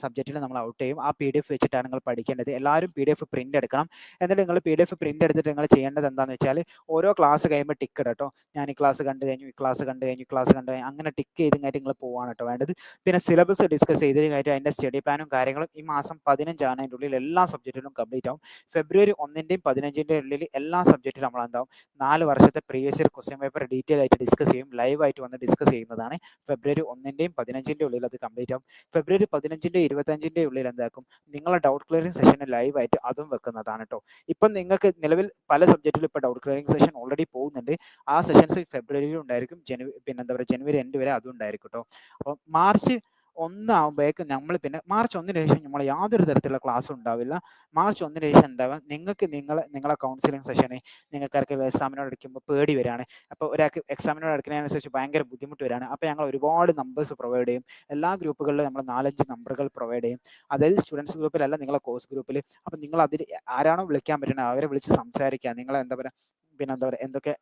സബ്ജക്റ്റിലും നമ്മൾ ഔട്ട് ചെയ്യും. ആ PDF വെച്ചിട്ടാണ് നിങ്ങൾ പഠിക്കേണ്ടത്. എല്ലാവരും PDF പ്രിൻ്റ് എടുക്കണം. എന്നിട്ട് നിങ്ങൾ PDF പ്രിൻ്റ് എടുത്തിട്ട് നിങ്ങൾ ചെയ്യേണ്ടത് എന്താണെന്ന് വെച്ചാൽ, ഓരോ ക്ലാസ് കഴിയുമ്പോൾ ടിക്ക് കേട്ടോ. ഞാൻ ഈ ക്ലാസ് കണ്ടു കഴിഞ്ഞു, ഈ ക്ലാസ് കണ്ടു കഴിഞ്ഞു, ഈ ക്ലാസ് കണ്ടു കഴിഞ്ഞു, അങ്ങനെ ടിക്ക് ചെയ്ത് കഴിഞ്ഞിട്ട് നിങ്ങൾ പോവാണ് കേട്ടോ വേണ്ടത്. പിന്നെ സിലബസ് ഡിസ്കസ് ചെയ്ത് കഴിഞ്ഞിട്ട് അതിൻ്റെ സ്റ്റഡി പ്ലാനും കാര്യങ്ങളും ഈ മാസം 15 ആണ് അതിൻ്റെ ഉള്ളിൽ എല്ലാ സബ്ജക്റ്റിലും കംപ്ലീറ്റ് ആവും. ഫെബ്രുവരി 1-ന്റെയും 15-ന്റെയും ഉള്ളിൽ എല്ലാ സബ്ജക്റ്റിലും നമ്മൾ എന്താവും 4 വർഷത്തെ previous year question paper detail ആയിട്ട് ഡിസ്കസ് ചെയ്യും. ലൈവായിട്ട് വന്ന് ഡിസ്കസ് ചെയ്യുന്നതാണ്. ഫെബ്രുവരി 1-ന്റെയും 15-ന്റെയും ഉള്ളിൽ അത് കംപ്ലീറ്റ് ആവും. ഫെബ്രുവരി 15-ന്റെയും 25-ന്റെയും ഉള്ളിൽ എന്താക്കും, നിങ്ങളെ ഡൗട്ട് ക്ലിയറിംഗ് സെഷൻ ലൈവായിട്ട് അതും വെക്കുന്നതാണ് കേട്ടോ. ഇപ്പം നിങ്ങൾക്ക് നിലവിൽ പല സബ്ജക്റ്റിലും ഇപ്പോൾ ഡൗട്ട് ക്ലിയറിംഗ് സെഷൻ ഓൾറെഡി പോകുന്നുണ്ട്. ആ സെഷൻസ് ഫെബ്രുവരിയിലും ഉണ്ടായിരിക്കും. പിന്നെ എന്താ പറയുക, ജനുവരി എൻഡ് വരെ അതും ഉണ്ടായിരിക്കും കേട്ടോ. അപ്പോൾ മാർച്ച് 1 ആകുമ്പോഴേക്കും നമ്മൾ പിന്നെ മാർച്ച് 1-ന് ശേഷം നമ്മൾ യാതൊരു തരത്തിലുള്ള ക്ലാസ്സും ഉണ്ടാവില്ല. മാർച്ച് 1-ന് ശേഷം ഉണ്ടാവുക നിങ്ങൾക്ക് നിങ്ങളെ കൗൺസിലിംഗ് സെഷന് നിങ്ങൾക്ക് എക്സാമിനോട് അടിക്കുമ്പോൾ പേടി വരികയാണ്. അപ്പോൾ ഒരാൾക്ക് എക്സാമിനോട് അടിക്കുന്നതിനനുസരിച്ച് ഭയങ്കര ബുദ്ധിമുട്ട് വരികയാണ്. അപ്പോൾ ഞങ്ങൾ ഒരുപാട് നമ്പേഴ്സ് പ്രൊവൈഡ് ചെയ്യും. എല്ലാ ഗ്രൂപ്പുകളിലും നമ്മൾ 4-5 നമ്പറുകൾ പ്രൊവൈഡ് ചെയ്യും. അതായത് സ്റ്റുഡൻസ് ഗ്രൂപ്പിലല്ല, നിങ്ങളെ കോഴ്സ് ഗ്രൂപ്പിൽ. അപ്പോൾ നിങ്ങൾ അതിൽ ആരാണോ വിളിക്കാൻ പറ്റുന്നത് അവരെ വിളിച്ച് സംസാരിക്കുക. നിങ്ങൾ എന്താ പറയുക, പിന്നെ എന്താ പറയുക, എന്തൊക്കെ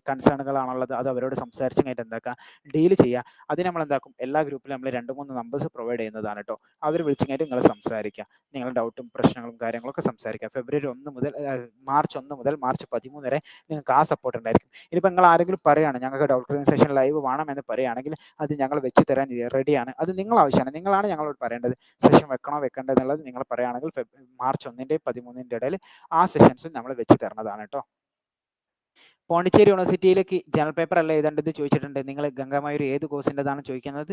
കൺസേണുകളാണുള്ളത് അത് അവരോട് സംസാരിച്ച് കഴിഞ്ഞിട്ട് എന്താക്കുക, ഡീൽ ചെയ്യുക. അതിന് നമ്മൾ എന്താക്കും, എല്ലാ ഗ്രൂപ്പിലും നമ്മൾ 2-3 നമ്പേഴ്സ് പ്രൊവൈഡ് ചെയ്യുന്നതാണ് കേട്ടോ. അവർ വിളിച്ചു കഴിഞ്ഞിട്ട് നിങ്ങൾ സംസാരിക്കുക. നിങ്ങളുടെ ഡൗട്ടും പ്രശ്നങ്ങളും കാര്യങ്ങളൊക്കെ സംസാരിക്കുക. മാർച്ച് 1 മുതൽ മാർച്ച് 13 വരെ നിങ്ങൾക്ക് ആ സപ്പോർട്ട് ഉണ്ടായിരിക്കും. ഇനിയിപ്പോൾ നിങ്ങൾ ആരെങ്കിലും പറയുകയാണ് ഞങ്ങൾക്ക് ഡൗട്ട് ക്ലിയറിംഗ് സെഷൻ ലൈവ് വേണമെന്ന് പറയുകയാണെങ്കിൽ അത് ഞങ്ങൾ വെച്ച് തരാൻ റെഡിയാണ്. അത് നിങ്ങളുടെ ആവശ്യമാണ്. നിങ്ങളാണ് ഞങ്ങളോട് പറയേണ്ടത് സെഷൻ വെക്കണോ വെക്കേണ്ടത് എന്നുള്ളത്. നിങ്ങൾ പറയുകയാണെങ്കിൽ മാർച്ച് 1-ന്റെയും 13-ന്റെയും ഇടയിൽ ആ സെഷൻസും നമ്മൾ വെച്ച് തരുന്നതാണ് കേട്ടോ. പോണ്ടിച്ചേരി യൂണിവേഴ്സിറ്റിയിലേക്ക് ജനറൽ പേപ്പർ അല്ല എഴുതേണ്ടത് ചോദിച്ചിട്ടുണ്ട്. നിങ്ങൾ ഗംഗാമയൂർ ഏത് കോഴ്സിൻ്റെതാണ് ചോദിക്കുന്നത്?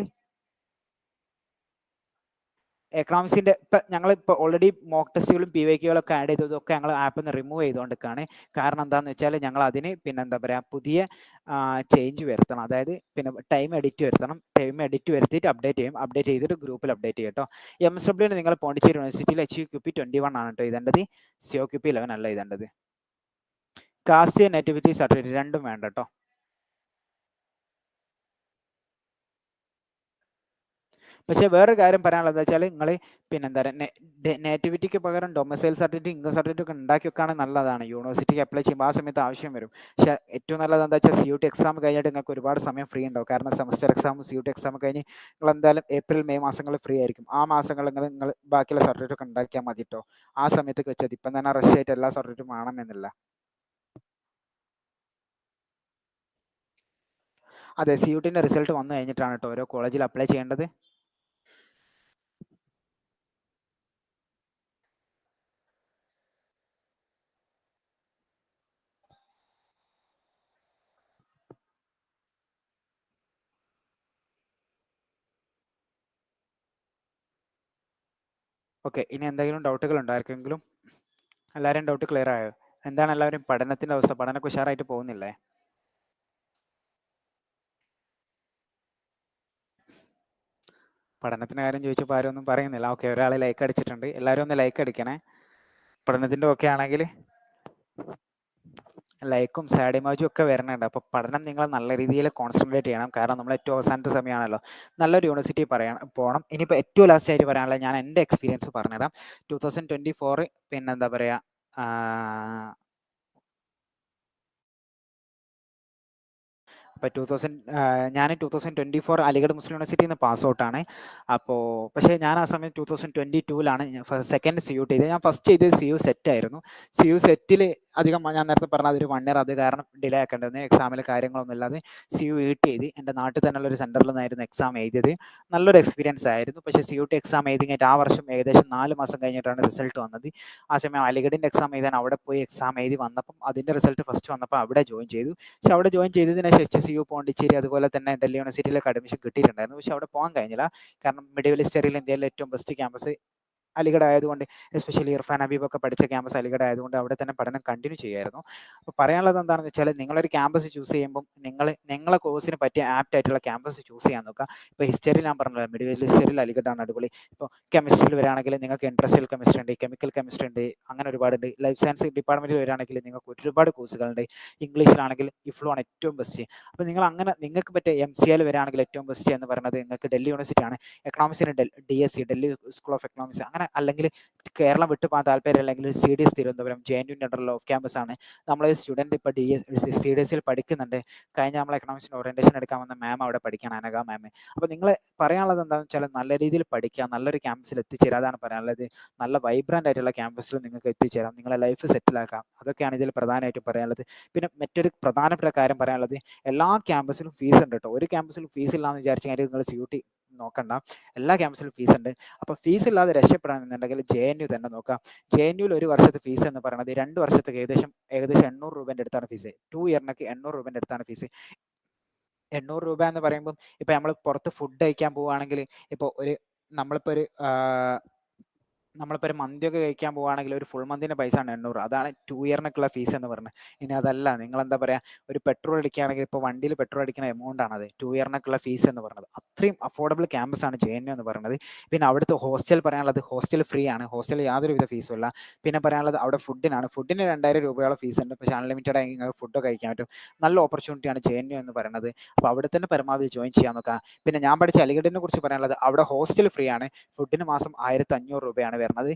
എക്കണോമിക്സിൻ്റെ ഇപ്പം ഞങ്ങളിപ്പോൾ ഓൾറെഡി മോക്ക് ടെസ്റ്റുകളും PYQകളൊക്കെ ആഡ് ചെയ്തതൊക്കെ ഞങ്ങൾ ആപ്പിൽ നിന്ന് റിമൂവ് ചെയ്തുകൊണ്ടിരിക്കുകയാണ്. കാരണം എന്താണെന്ന് വെച്ചാൽ ഞങ്ങൾ അതിന് പിന്നെ എന്താ പറയുക പുതിയ ചേഞ്ച് വരുത്തണം. അതായത് പിന്നെ ടൈം എഡിറ്റ് വരുത്തണം. ടൈം എഡിറ്റ് വരുത്തിയിട്ട് അപ്ഡേറ്റ് ചെയ്യും. അപ്ഡേറ്റ് ചെയ്തിട്ട് ഗ്രൂപ്പിൽ അപ്ഡേറ്റ് ചെയ്യും കേട്ടോ. MSW നിങ്ങൾ പോണ്ടിച്ചേരി യൂണിവേഴ്സിറ്റിയിൽ HUQP 21 ആണ് കേട്ടോ എഴുതേണ്ടത്. COQP 11 അല്ല എഴുതേണ്ടത്. കാസ്റ്റ് നേറ്റിവിറ്റി സർട്ടിഫിക്കറ്റ് രണ്ടും വേണ്ട കേട്ടോ. പക്ഷേ വേറൊരു കാര്യം പറയാനുള്ളത് എന്താ വെച്ചാൽ നിങ്ങൾ പിന്നെ എന്താ പറയുക നേറ്റിവിറ്റിക്ക് പകരം ഡൊമസൈൽ സർട്ടിഫിക്കറ്റ് ഇൻകം സർട്ടിഫിക്കറ്റ് ഒക്കെ ഉണ്ടാക്കി വെക്കുകയാണെങ്കിൽ നല്ലതാണ്. യൂണിവേഴ്സിറ്റിക്ക് അപ്ലൈ ചെയ്യുമ്പോൾ ആ സമയത്ത് ആവശ്യം വരും. പക്ഷേ ഏറ്റവും നല്ലത് എന്താ വെച്ചാൽ CUT എക്സാം കഴിഞ്ഞിട്ട് നിങ്ങൾക്ക് ഒരുപാട് സമയം ഫ്രീ ഉണ്ടാവും. കാരണം സെമസ്റ്റർ എക്സാമും CUT എക്സാം കഴിഞ്ഞ് നിങ്ങൾ എന്തായാലും ഏപ്രിൽ മെയ് മാസങ്ങളിൽ ഫ്രീ ആയിരിക്കും. ആ മാസങ്ങളിൽ നിങ്ങൾ ബാക്കിയുള്ള സർട്ടിഫിക്കറ്റ് ഒക്കെ ഉണ്ടാക്കിയാൽ മതി കേട്ടോ. ആ സമയത്തേക്ക് വെച്ചത് ഇപ്പം തന്നെ റഷ് ആയിട്ട് എല്ലാ സർട്ടിഫിക്കറ്റും വേണമെന്നില്ല. അതെ, CUTൻ്റെ റിസൾട്ട് വന്നു കഴിഞ്ഞിട്ടാണ് കേട്ടോ ഓരോ കോളേജിൽ അപ്ലൈ ചെയ്യേണ്ടത്. ഓക്കെ, ഇനി എന്തെങ്കിലും ഡൗട്ടുകൾ ഉണ്ടോ ആർക്കെങ്കിലും? എല്ലാവരും ഡൗട്ട് ക്ലിയർ ആയോ? എന്താണ് എല്ലാവരും പഠനത്തിൻ്റെ അവസ്ഥ? പഠനമൊക്കെ ഉഷാറായിട്ട് പോകുന്നില്ലേ? പഠനത്തിൻ്റെ കാര്യം ചോദിച്ചപ്പോൾ ആരും ഒന്നും പറയുന്നില്ല. ഓക്കെ, ഒരാൾ ലൈക്ക് അടിച്ചിട്ടുണ്ട്. എല്ലാവരും ഒന്ന് ലൈക്ക് അടിക്കണേ. പഠനത്തിൻ്റെ ഒക്കെ ആണെങ്കിൽ ലൈക്കും സാഡ് ഇമോജും ഒക്കെ വരുന്നുണ്ട്. അപ്പോൾ പഠനം നിങ്ങൾ നല്ല രീതിയിൽ കോൺസെൻട്രേറ്റ് ചെയ്യണം. കാരണം നമ്മൾ ഏറ്റവും അവസാനത്തെ സമയമാണല്ലോ. നല്ലൊരു യൂണിവേഴ്സിറ്റി പോകണം. ഇനിയിപ്പോൾ ഏറ്റവും ലാസ്റ്റ് ആയിട്ട് പറയാനുള്ളത് ഞാൻ എൻ്റെ എക്സ്പീരിയൻസ് പറഞ്ഞുതരാം. 2024 പിന്നെ എന്താ പറയുക അപ്പോൾ ഞാൻ 2024 അലിഗഡ് മുസ്ലിം യൂണിവേഴ്സിറ്റിയിൽ നിന്ന് പാസ് ഔട്ടാണ്. അപ്പോൾ പക്ഷേ ഞാൻ ആ സമയം 2022ലാണ് സെക്കൻഡ് CUT ചെയ്തത്. ഞാൻ ഫസ്റ്റ് ചെയ്തത് CU സെറ്റ് ആയിരുന്നു. CU സെറ്റിൽ അധികം ഞാൻ നേരത്തെ പറഞ്ഞ അതൊരു 1 ഇയർ അത് കാരണം ഡിലേ ആക്കേണ്ടത് എക്സാമിൽ കാര്യങ്ങളൊന്നും ഇല്ലാതെ CU ചെയ്ത് എൻ്റെ നാട്ടിൽ തന്നെയുള്ള ഒരു സെൻറ്ററിൽ നിന്നായിരുന്നു എക്സാം എഴുതിയത്. നല്ലൊരു എക്സ്പീരിയൻസ് ആയിരുന്നു. പക്ഷേ CUT എക്സാം എഴുതി കഴിഞ്ഞിട്ട് ആ വർഷം ഏകദേശം 4 മാസം കഴിഞ്ഞിട്ടാണ് റിസൾട്ട് വന്നത്. ആ സമയം അലിഗഡിൻ്റെ എക്സാം എഴുതാൻ അവിടെ പോയി എക്സാം എഴുതി വന്നപ്പം അതിൻ്റെ റിസൾട്ട് ഫസ്റ്റ് വന്നപ്പോൾ അവിടെ ജോയിൻ ചെയ്തു. പക്ഷെ അവിടെ ജോയിൻ ചെയ്തതിന് ശേഷം CU പോണ്ടിച്ചേരി അതുപോലെ തന്നെ ഡൽഹി യൂണിവേഴ്സിറ്റിയിലേക്ക് അഡ്മിഷൻ കിട്ടിയിട്ടുണ്ടായിരുന്നു. പക്ഷെ അവിടെ പോകാൻ കഴിഞ്ഞില്ല. കാരണം മിഡിൽ ഈസ്റ്ററിൽ ഇന്ത്യയിലെ ഏറ്റവും ബെസ്റ്റ് ക്യാമ്പസ് അലിഗഡ് ആയതുകൊണ്ട്, എസ്പെഷ്യലി ഇർഫാൻ ഹബീബ് ഒക്കെ പഠിച്ച ക്യാമ്പസ് അലിഗഡ് ആയതുകൊണ്ട് അവിടെ തന്നെ പഠനം കണ്ടിന്യൂ ചെയ്യായിരുന്നു. അപ്പോൾ പറയാനുള്ളത് എന്താണെന്ന് വെച്ചാൽ നിങ്ങളൊരു ക്യാമ്പസ് ചൂസ് ചെയ്യുമ്പോൾ നിങ്ങളെ കോഴ്സിന് പറ്റിയ ആപ്റ്റ് ആയിട്ടുള്ള ക്യാമ്പസ് ചൂസ് ചെയ്യാൻ നോക്കുക. ഇപ്പോൾ ഹിസ്റ്ററി ഞാൻ പറഞ്ഞല്ലോ, മിഡിൽ ഹിസ്റ്ററിയിൽ അലിഗഡാണ് അടിപൊളി. ഇപ്പോൾ കെമിസ്ട്രിയിൽ വരികയാണെങ്കിൽ നിങ്ങൾക്ക് ഇൻഡസ്ട്രിയൽ കെമിസ്ട്രി ഉണ്ട്, കെമിക്കൽ കെമിസ്ട്രി ഉണ്ട്, അങ്ങനെ ഒരുപാടുണ്ട്. ലൈഫ് സയൻസ് ഡിപ്പാർട്ട്മെൻറ്റിൽ വരികയാണെങ്കിൽ നിങ്ങൾക്ക് ഒരുപാട് കോഴ്സുകളുണ്ട്. ഇംഗ്ലീഷിലാണെങ്കിൽ ഇഫ്ലു ആണ് ഏറ്റവും ബെസ്റ്റ്. അപ്പോൾ നിങ്ങൾക്ക് പറ്റിയ MCAയിൽ വരികയാണെങ്കിൽ ഏറ്റവും ബെസ്റ്റ് എന്ന് പറയുന്നത് നിങ്ങൾക്ക് ഡൽഹി യൂണിവേഴ്സിറ്റി ആണ്. എക്കണോമിക്സിന് DSC Delhi school of economics, അങ്ങനെ അല്ലെങ്കിൽ കേരളം വിട്ടു പോകാൻ താല്പര്യം അല്ലെങ്കിൽ CDS തിരുവനന്തപുരം JNUവിൻ്റെ അണ്ടറിൽ ഓഫ് ക്യാമ്പസ് ആണ്. നമ്മൾ സ്റ്റുഡൻറ്റ് ഇപ്പോൾ CDSൽ പഠിക്കുന്നുണ്ട്. കഴിഞ്ഞ നമ്മൾ എക്കണോമിക്സിന് ഓറിയൻറ്റേഷൻ എടുക്കാൻ വന്ന മാം അവിടെ പഠിക്കാൻ, അനഘ മാം. അപ്പോൾ നിങ്ങൾ പറയാനുള്ളത് എന്താണെന്ന് വെച്ചാൽ നല്ല രീതിയിൽ പഠിക്കുക, നല്ലൊരു ക്യാമ്പസിൽ എത്തിച്ചേരാം. അതാണ് പറയാനുള്ളത്. നല്ല വൈബ്രൻ്റ് ആയിട്ടുള്ള ക്യാമ്പസിൽ നിങ്ങൾക്ക് എത്തിച്ചേരാം, നിങ്ങളെ ലൈഫ് സെറ്റിലാക്കാം. അതൊക്കെയാണ് ഇതിൽ പ്രധാനമായിട്ടും പറയാനുള്ളത്. പിന്നെ മറ്റൊരു പ്രധാനപ്പെട്ട കാര്യം പറയാനുള്ളത്, എല്ലാ ക്യാമ്പസിലും ഫീസ് ഉണ്ട് കേട്ടോ. ഒരു ക്യാമ്പസിലും ഫീസ് ഇല്ലാന്ന് വിചാരിച്ചു കഴിഞ്ഞാൽ നിങ്ങൾ CUT നോക്കണ്ട. എല്ലാ ക്യാമ്പസിലും ഫീസ് ഉണ്ട്. അപ്പോൾ ഫീസ് ഇല്ലാതെ രക്ഷപ്പെടാമെന്നുണ്ടെങ്കിൽ JNU തന്നെ നോക്കാം. JNUവിൽ ഒരു വർഷത്തെ ഫീസ് എന്ന് പറയുന്നത് 2 വർഷത്തേക്ക് ഏകദേശം 800 രൂപേൻ്റെ അടുത്താണ് ഫീസ്. 2 ഇയറിനൊക്കെ 800 രൂപേൻ്റെ അടുത്താണ് ഫീസ്. 800 രൂപ എന്ന് പറയുമ്പം ഇപ്പോൾ നമ്മൾ പുറത്ത് ഫുഡ് കഴിക്കാൻ പോവുകയാണെങ്കിൽ ഇപ്പോൾ നമ്മളിപ്പോൾ ഒരു മന്തിയൊക്കെ കഴിക്കാൻ പോവുകയാണെങ്കിൽ ഒരു ഫുൾ മന്തിൻ്റെ പൈസ ആണ് 800. അതാണ് 2 ഇയറിനൊക്കെയുള്ള ഫീസ് എന്ന് പറയുന്നത്. ഇനി അതല്ല, നിങ്ങൾ എന്താ പറയുക, ഒരു പെട്രോൾ അടിക്കുകയാണെങ്കിൽ ഇപ്പോൾ വണ്ടിയിൽ പെട്രോൾ അടിക്കുന്ന എമൗണ്ട് ആണത് 2 ഇയറിനൊക്കെയുള്ള ഫീസ് എന്ന് പറയുന്നത്. അത്രയും അഫോർഡബിൾ ക്യാമ്പസ് ആണ് JNU എന്ന് പറയുന്നത്. പിന്നെ അവിടുത്തെ ഹോസ്റ്റൽ പറയാനുള്ളത്, ഹോസ്റ്റൽ ഫ്രീ ആണ്. ഹോസ്റ്റൽ യാതൊരുവിധ ഫീസും ഇല്ല. പിന്നെ പറയാനുള്ളത് അവിടെ ഫുഡിന് 2000 രൂപയോളം ഫീസ് ഉണ്ട്. പക്ഷേ അൺലിമിറ്റഡ് ആയി നിങ്ങൾക്ക് ഫുഡ് കഴിക്കാൻ പറ്റും. നല്ല ഓപ്പർച്യൂണിറ്റിയാണ് JNU എന്ന് പറയുന്നത്. അപ്പോൾ അവിടെ തന്നെ പരമാവധി ജോയിൻ ചെയ്യാൻ നോക്കാം. പിന്നെ ഞാൻ പഠിച്ച അലിഗഡിനെ കുറിച്ച് പറയാനുള്ളത്, അവിടെ ഹോസ്റ്റൽ ഫ്രീ ആണ്. ഫുഡിന് മാസം 1500 രൂപയാണ് വരുന്നത്.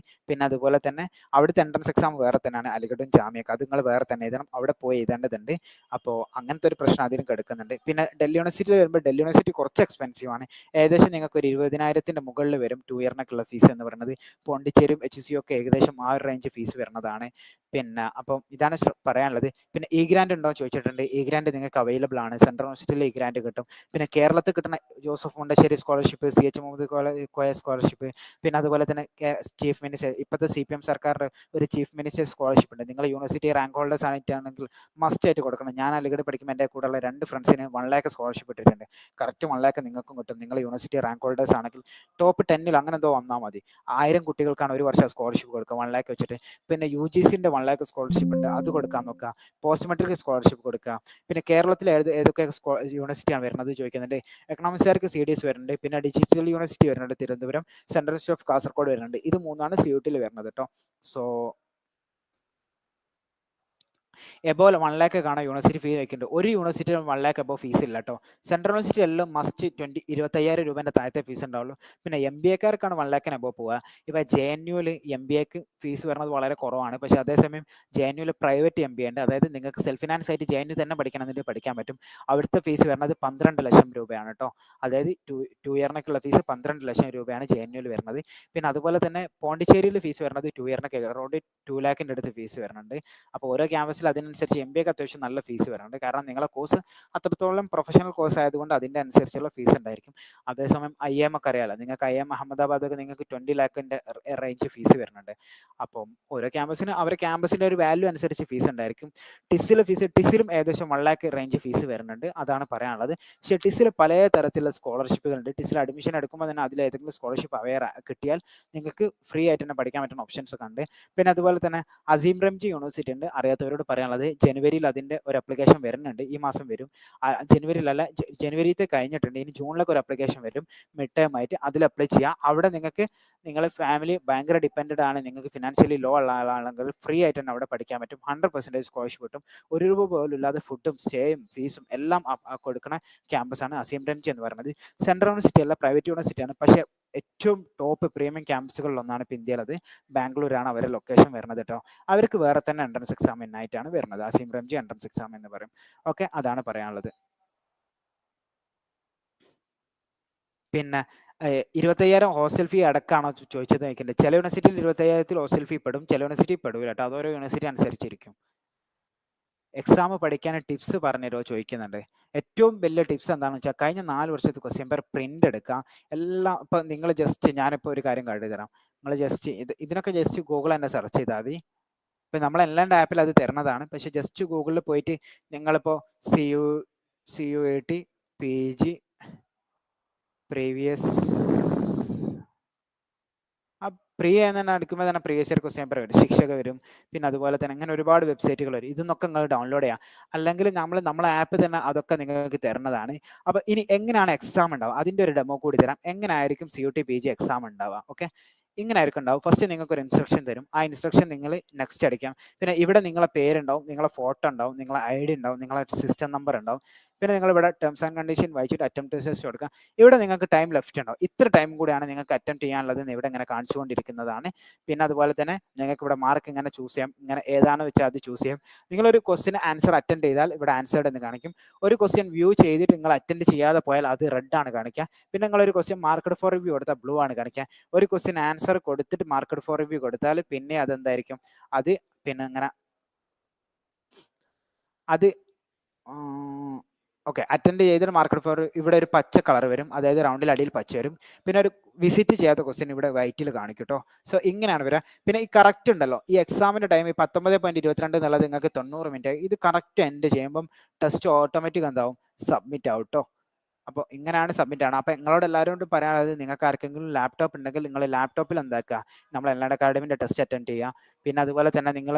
പിന്നെ അതുപോലെ തന്നെ അവിടുത്തെ എൻട്രൻസ് എക്സാം വേറെ തന്നെയാണ്. അലിഗഡും ജാമ്യയൊക്കെ അത് നിങ്ങൾ വേറെ തന്നെ എഴുതണം, അവിടെ പോയി എഴുതേണ്ടതുണ്ട്. അപ്പോൾ അങ്ങനത്തെ ഒരു പ്രശ്നം അതിനും കിടക്കുന്നുണ്ട്. പിന്നെ ഡൽഹി യൂണിവേഴ്സിറ്റിയിൽ വരുമ്പോൾ ഡൽഹി യൂണിവേഴ്സിറ്റി കുറച്ച് എക്സ്പെൻസീവ് ആണ്. ഏകദേശം നിങ്ങൾക്ക് ഒരു 20,000-ന്റെ മുകളിൽ വരും 2 ഇയറിനൊക്കെയുള്ള ഫീസ് എന്ന് പറയുന്നത്. പോണ്ടിച്ചേരിയും HCU ഒക്കെ ഏകദേശം ആ ഒരു റേഞ്ച് ഫീസ് വരുന്നതാണ്. പിന്നെ അപ്പം ഇതാണ് പറയാനുള്ളത്. പിന്നെ ഗ്രാൻഡ് ഉണ്ടോ എന്ന് ചോദിച്ചിട്ടുണ്ട്. ഗ്രാൻഡ് നിങ്ങൾക്ക് അവൈലബിൾ ആണ്. സെൻട്രൽ യൂണിവേഴ്സിറ്റിയിൽ ഗ്രാൻഡ് കിട്ടും. പിന്നെ കേരളത്തിൽ കിട്ടുന്ന Joseph Mundassery scholarship, CH Muhammad Koya scholarship, പിന്നെ അതുപോലെ തന്നെ ചീഫ് മിനിസ്റ്റർ ഇപ്പോഴത്തെ CPM സർക്കാരിൻ്റെ ഒരു ചീഫ് മിനിസ്റ്റർ സ്കോളർഷിപ്പ് ഉണ്ട്. നിങ്ങൾ യൂണിവേഴ്സിറ്റി റാങ്ക് ഹോൾഡേഴ്സ് ആയിട്ടാണെങ്കിൽ മസ്റ്റ് ആയിട്ട് കൊടുക്കണം. ഞാൻ അലിഗഡ് പഠിക്കുമ്പോൾ എൻ്റെ കൂടെയുള്ള 2 ഫ്രണ്ട്സിന് 1 lakh സ്കോളർഷിപ്പ് ഇട്ടിട്ടുണ്ട്. കറക്റ്റ് 1 lakh നിങ്ങൾക്കും കിട്ടും. നിങ്ങൾ യൂണിവേഴ്സിറ്റി റാങ്ക് ഹോൾഡേഴ്സ് ആണെങ്കിൽ ടോപ്പ് 10 അങ്ങനെ എന്തോ വന്നാൽ മതി. 1000 കുട്ടികൾക്കാണ് ഒരു വർഷം സ്കോളർഷിപ്പ് കൊടുക്കുക 1 lakh വെച്ചിട്ട്. പിന്നെ UGCൻ്റെ 1 lakh സ്കോളർഷിപ്പ് ഉണ്ട്, അത് കൊടുക്കാൻ നോക്കുക. പോസ്റ്റ് മെട്രിക് സ്കോളർഷിപ്പ് കൊടുക്കുക. പിന്നെ കേരളത്തിൽ ഏതൊക്കെ യൂണിവേഴ്സിറ്റിയാണ് വരുന്നത് ചോദിക്കുന്നുണ്ട്. എക്കണോമിക്സുകാർക്ക് CDS വരുന്നുണ്ട്. പിന്നെ ഡിജിറ്റൽ യൂണിവേഴ്സിറ്റി വരുന്നുണ്ട് Thiruvananthapuram, central university of Kasaragod വരുന്നുണ്ട്. ഇത് 3 CUTയിൽ വരുന്നത് കേട്ടോ. സോ എബോ 1 lakh കാണാൻ യൂണിവേഴ്സിറ്റി ഫീ വയ്ക്കുന്നുണ്ട്. ഒരു യൂണിവേഴ്സിറ്റി 1 lakh എബോ ഫീസ് ഇല്ല കേട്ടോ. സെൻട്രൽ യൂണിവേഴ്സിറ്റി എല്ലാം മസ്റ്റ് 25,000 രൂപേൻ്റെ താഴത്തെ ഫീസ് ഉണ്ടാവുള്ളൂ. പിന്നെ MBAക്കാർക്കാണ് 1 lakh എബോ പോവുക. ഇപ്പോൾ JNUവിൽ MBAക്ക് ഫീസ് വരുന്നത് വളരെ കുറവാണ്. പക്ഷേ അതേസമയം JNUവിൽ പ്രൈവറ്റ് MBA ഉണ്ട്. അതായത് നിങ്ങൾക്ക് സെൽഫ് ഫിനാൻസ് ആയിട്ട് JNU തന്നെ പഠിക്കണമെന്നുണ്ടെങ്കിൽ പഠിക്കാൻ പറ്റും. അവിടുത്തെ ഫീസ് വരുന്നത് 12 ലക്ഷം രൂപയാണ് കേട്ടോ. അതായത് 2 ഇയറിനൊക്കെയുള്ള ഫീസ് 12 ലക്ഷം രൂപയാണ് JNUവിൽ വരുന്നത്. പിന്നെ അതുപോലെ തന്നെ പോണ്ടിച്ചേരിയിൽ ഫീസ് വരുന്നത് 2 ഇയറിനൊക്കെ അറൗണ്ട് 2 lakhൻ്റെ അടുത്ത് ഫീസ് വരുന്നുണ്ട്. അപ്പോൾ ഓരോ ക്യാമ്പസിൽ അതിനനുസരിച്ച് MBAക്ക് അത്യാവശ്യം നല്ല ഫീസ് വരുന്നുണ്ട്. കാരണം നിങ്ങളെ കോഴ്സ് അത്രത്തോളം പ്രൊഫഷണൽ കോഴ്സ് ആയതുകൊണ്ട് അതിൻ്റെ അനുസരിച്ചുള്ള ഫീസ് ഉണ്ടായിരിക്കും. അതേസമയം IIM ഒക്കെ അറിയാലോ, നിങ്ങൾക്ക് IIM അഹമ്മദാബാദൊക്കെ നിങ്ങൾക്ക് 20 lakhൻ്റെ റേഞ്ച് ഫീസ് വരുന്നുണ്ട്. അപ്പം ഓരോ ക്യാമ്പസിന് അവരുടെ ക്യാമ്പസിൻ്റെ ഒരു വാല്യൂ അനുസരിച്ച് ഫീസ് ഉണ്ടായിരിക്കും. ടിസ്സിലും ഏകദേശം 1 lakh റേഞ്ച് ഫീസ് വരുന്നുണ്ട്. അതാണ് പറയാനുള്ളത്. പക്ഷേ ടിസ്സിൽ പല തരത്തിലുള്ള സ്കോളർഷിപ്പുകളുണ്ട്. ടിസ്സിൽ അഡ്മിഷൻ എടുക്കുമ്പോൾ തന്നെ അതിൽ ഏതെങ്കിലും സ്കോളർഷിപ്പ് കിട്ടിയാൽ നിങ്ങൾക്ക് ഫ്രീ ആയിട്ട് തന്നെ പഠിക്കാൻ പറ്റുന്ന ഓപ്ഷൻസ് ഒക്കെ ഉണ്ട്. പിന്നെ അതുപോലെ തന്നെ അസീം റംജി യൂണിവേഴ്സിറ്റി ഉണ്ട്. അറിയാത്തവരോട് പറയാനുള്ളത് ജനുവരിയിൽ അതിൻ്റെ ഒരു അപ്ലിക്കേഷൻ വരുന്നുണ്ട്. ഈ മാസം വരും. ജനുവരിയിലല്ല, ജനുവരിത്തെ കഴിഞ്ഞിട്ടുണ്ട്. ഇനി ജൂണിലൊക്കെ ഒരു അപ്ലിക്കേഷൻ വരും മിഡ് ടേം ആയിട്ട്. അതിൽ അപ്ലൈ ചെയ്യാം. അവിടെ നിങ്ങൾക്ക് നിങ്ങളുടെ ഫാമിലി ഭയങ്കര ഡിപ്പെൻഡഡ് ആണ്, നിങ്ങൾക്ക് ഫിനാൻഷ്യലി ലോ ഉള്ള ആളാണെങ്കിൽ ഫ്രീ ആയിട്ട് തന്നെ അവിടെ പഠിക്കാൻ പറ്റും. 100% സ്കോളർഷിപ്പ് കിട്ടും. 1 രൂപ പോലും ഇല്ലാതെ ഫുഡും സ്റ്റേയും ഫീസും എല്ലാം കൊടുക്കുന്ന ക്യാമ്പസാണ് അസീം റംജി എന്ന് പറയുന്നത്. സെൻട്രൽ യൂണിവേഴ്സിറ്റി അല്ല, പ്രൈവറ്റ് യൂണിവേഴ്സിറ്റിയാണ്. പക്ഷേ ഏറ്റവും ടോപ്പ് പ്രീമിയം ക്യാമ്പസുകളിലൊന്നാണ് ഇപ്പോൾ ഇന്ത്യയിലത്. ബാംഗ്ലൂരാണ് അവരുടെ ലൊക്കേഷൻ വരുന്നത് കേട്ടോ. അവർക്ക് വേറെ തന്നെ എൻട്രൻസ് എക്സാം ആയിട്ടാണ് വരുന്നത്. അസീം റംജി എൻട്രൻസ് എക്സാം എന്ന് പറയും. ഓക്കെ, അതാണ് പറയാനുള്ളത്. പിന്നെ 25,000 ഹോസ്റ്റൽ ഫീ അടക്കമാണോ ചോദിച്ചത് നോക്കിയിട്ട്. ചില യൂണിവേഴ്സിറ്റിയിൽ 25,000 ഹോസ്റ്റൽ ഫീ പെടും, ചില യൂണിവേഴ്സിറ്റി പെടൂല കേട്ടോ. അതോരോ യൂണിവേഴ്സിറ്റി അനുസരിച്ചിരിക്കും. എക്സാം പഠിക്കാൻ ടിപ്സ് പറഞ്ഞുതരുമോ ചോദിക്കുന്നുണ്ട്. ഏറ്റവും വലിയ ടിപ്സ് എന്താണെന്ന് വെച്ചാൽ കഴിഞ്ഞ 4 വർഷത്തെ ക്വസ്റ്റ്യൻ പേപ്പർ പ്രിന്റ് എടുക്കുക. എല്ലാം ഇപ്പം നിങ്ങൾ ജസ്റ്റ്, ഞാനിപ്പോൾ ഒരു കാര്യം കാട്ടി തരാം. നിങ്ങൾ ജസ്റ്റ് ഇതിനൊക്കെ ജസ്റ്റ് ഗൂഗിൾ തന്നെ സെർച്ച് ചെയ്താൽ മതി. ഇപ്പം നമ്മളെല്ലാം ആപ്പിൽ അത് തരുന്നതാണ്. പക്ഷെ ജസ്റ്റ് ഗൂഗിളിൽ പോയിട്ട് നിങ്ങളിപ്പോൾ CUET PG പ്രീവിയസ് പ്രീ എന്ന് എടുക്കുമ്പോൾ തന്നെ പ്രീവിയസ് ഇയർ ക്വസ്റ്റ്യൻ പേപ്പർ വരും, ശിക്ഷക വരും. പിന്നെ അതുപോലെ തന്നെ അങ്ങനെ ഒരുപാട് വെബ്സൈറ്റുകൾ വരും. ഇതൊക്കെ നിങ്ങൾ ഡൗൺലോഡ് ചെയ്യാം. അല്ലെങ്കിൽ നമ്മളെ ആപ്പ് തന്നെ അതൊക്കെ നിങ്ങൾക്ക് തരുന്നതാണ്. അപ്പോൾ ഇനി എങ്ങനെയാണ് എക്സാം ഉണ്ടാവുക അതിൻ്റെ ഒരു ഡെമോ കൂടി തരാം. എങ്ങനെ ആയിരിക്കും CUT PG എക്സാം ഉണ്ടാവുക. ഓക്കെ, ഇങ്ങനെ ആയിരിക്കും ഉണ്ടാവും. ഫസ്റ്റ് നിങ്ങൾക്ക് ഒരു ഇൻസ്ട്രക്ഷൻ തരും. ആ ഇൻസ്ട്രക്ഷൻ നിങ്ങൾ നെക്സ്റ്റ് അടിക്കാം. പിന്നെ ഇവിടെ നിങ്ങളെ പേരുണ്ടാവും, നിങ്ങളെ ഫോട്ടോ ഉണ്ടാവും, നിങ്ങളെ ID ഉണ്ടാവും, നിങ്ങളെ സിസ്റ്റം നമ്പർ ഉണ്ടാവും. പിന്നെ നിങ്ങൾ ഇവിടെ ടേംസ് ആൻഡ് കണ്ടീഷൻ വായിച്ചിട്ട് അറ്റംപ്റ്റ് ടെസ്റ്റ് കൊടുക്കാം. ഇവിടെ നിങ്ങൾക്ക് ടൈം ലെഫ്റ്റ് ഉണ്ടാവും. ഇത്ര ടൈം കൂടിയാണ് നിങ്ങൾക്ക് അറ്റംപ്റ്റ് ചെയ്യാനുള്ളത് എന്ന് ഇവിടെ ഇങ്ങനെ കാണിച്ചുകൊണ്ടിരിക്കുന്നതാണ്. പിന്നെ അതുപോലെ തന്നെ നിങ്ങൾക്ക് ഇവിടെ മാർക്ക് ഇങ്ങനെ ചൂസ് ചെയ്യാം. ഇങ്ങനെ ഏതാണെന്ന് വെച്ചാൽ അത് ചൂസ് ചെയ്യാം. നിങ്ങളൊരു ക്വസ്റ്റിന് ആൻസർ അറ്റൻഡ് ചെയ്താൽ ഇവിടെ ആൻസർഡ് എന്ന് കാണിക്കും. ഒരു ക്വസ്റ്റ്യൻ വ്യൂ ചെയ്തിട്ട് നിങ്ങൾ അറ്റൻഡ് ചെയ്യാതെ പോയാൽ അത് റെഡ് ആണ് കാണിക്കുക. പിന്നെ നിങ്ങളൊരു ക്വസ്റ്റ്യൻ മാർക്കഡ് ഫോർ റിവ്യൂ കൊടുത്താൽ ബ്ലൂ ആണ് കാണിക്കുക. ഒരു ക്വസ്റ്റ്യൻ ആൻസർ കൊടുത്തിട്ട് മാർക്കഡ് ഫോർ റിവ്യൂ കൊടുത്താൽ പിന്നെ അതെന്തായിരിക്കും, അത് പിന്നെ ഇങ്ങനെ അത് ഓക്കെ അറ്റൻഡ് ചെയ്തിട്ട് മാർക്കഡ് ഫോർ ഇവിടെ ഒരു പച്ച കളർ വരും, അതായത് റൗണ്ടിൽ അടിയിൽ പച്ച വരും. പിന്നെ ഒരു വിസിറ്റ് ചെയ്യാത്ത ക്വസ്റ്റ്യൻ ഇവിടെ വൈറ്റിൽ കാണിക്കും കേട്ടോ. സോ ഇങ്ങനെയാണ് വരിക. പിന്നെ ഈ കറക്റ്റ് ഉണ്ടല്ലോ, ഈ എക്സാമിൻ്റെ ടൈം 19.22 എന്നുള്ളത് നിങ്ങൾക്ക് 90 മിനിറ്റ്. ഇത് കറക്റ്റ് എൻഡ് ചെയ്യുമ്പം ടെസ്റ്റ് ഓട്ടോമാറ്റിക് എന്താവും, സബ്മിറ്റ് ആവും കേട്ടോ. അപ്പോൾ ഇങ്ങനെയാണ് സബ്മിറ്റ് ആണ്. അപ്പോൾ നിങ്ങളോട് എല്ലാവരോടും പറയാനുള്ളത്, നിങ്ങൾക്ക് ആർക്കെങ്കിലും ലാപ്ടോപ്പ് ഉണ്ടെങ്കിൽ നിങ്ങൾ ലാപ്ടോപ്പിൽ എന്താക്കുക, നമ്മൾ എൽനാട് അക്കാഡമിൻ്റെ ടെസ്റ്റ് അറ്റൻഡ് ചെയ്യുക. പിന്നെ അതുപോലെ തന്നെ നിങ്ങൾ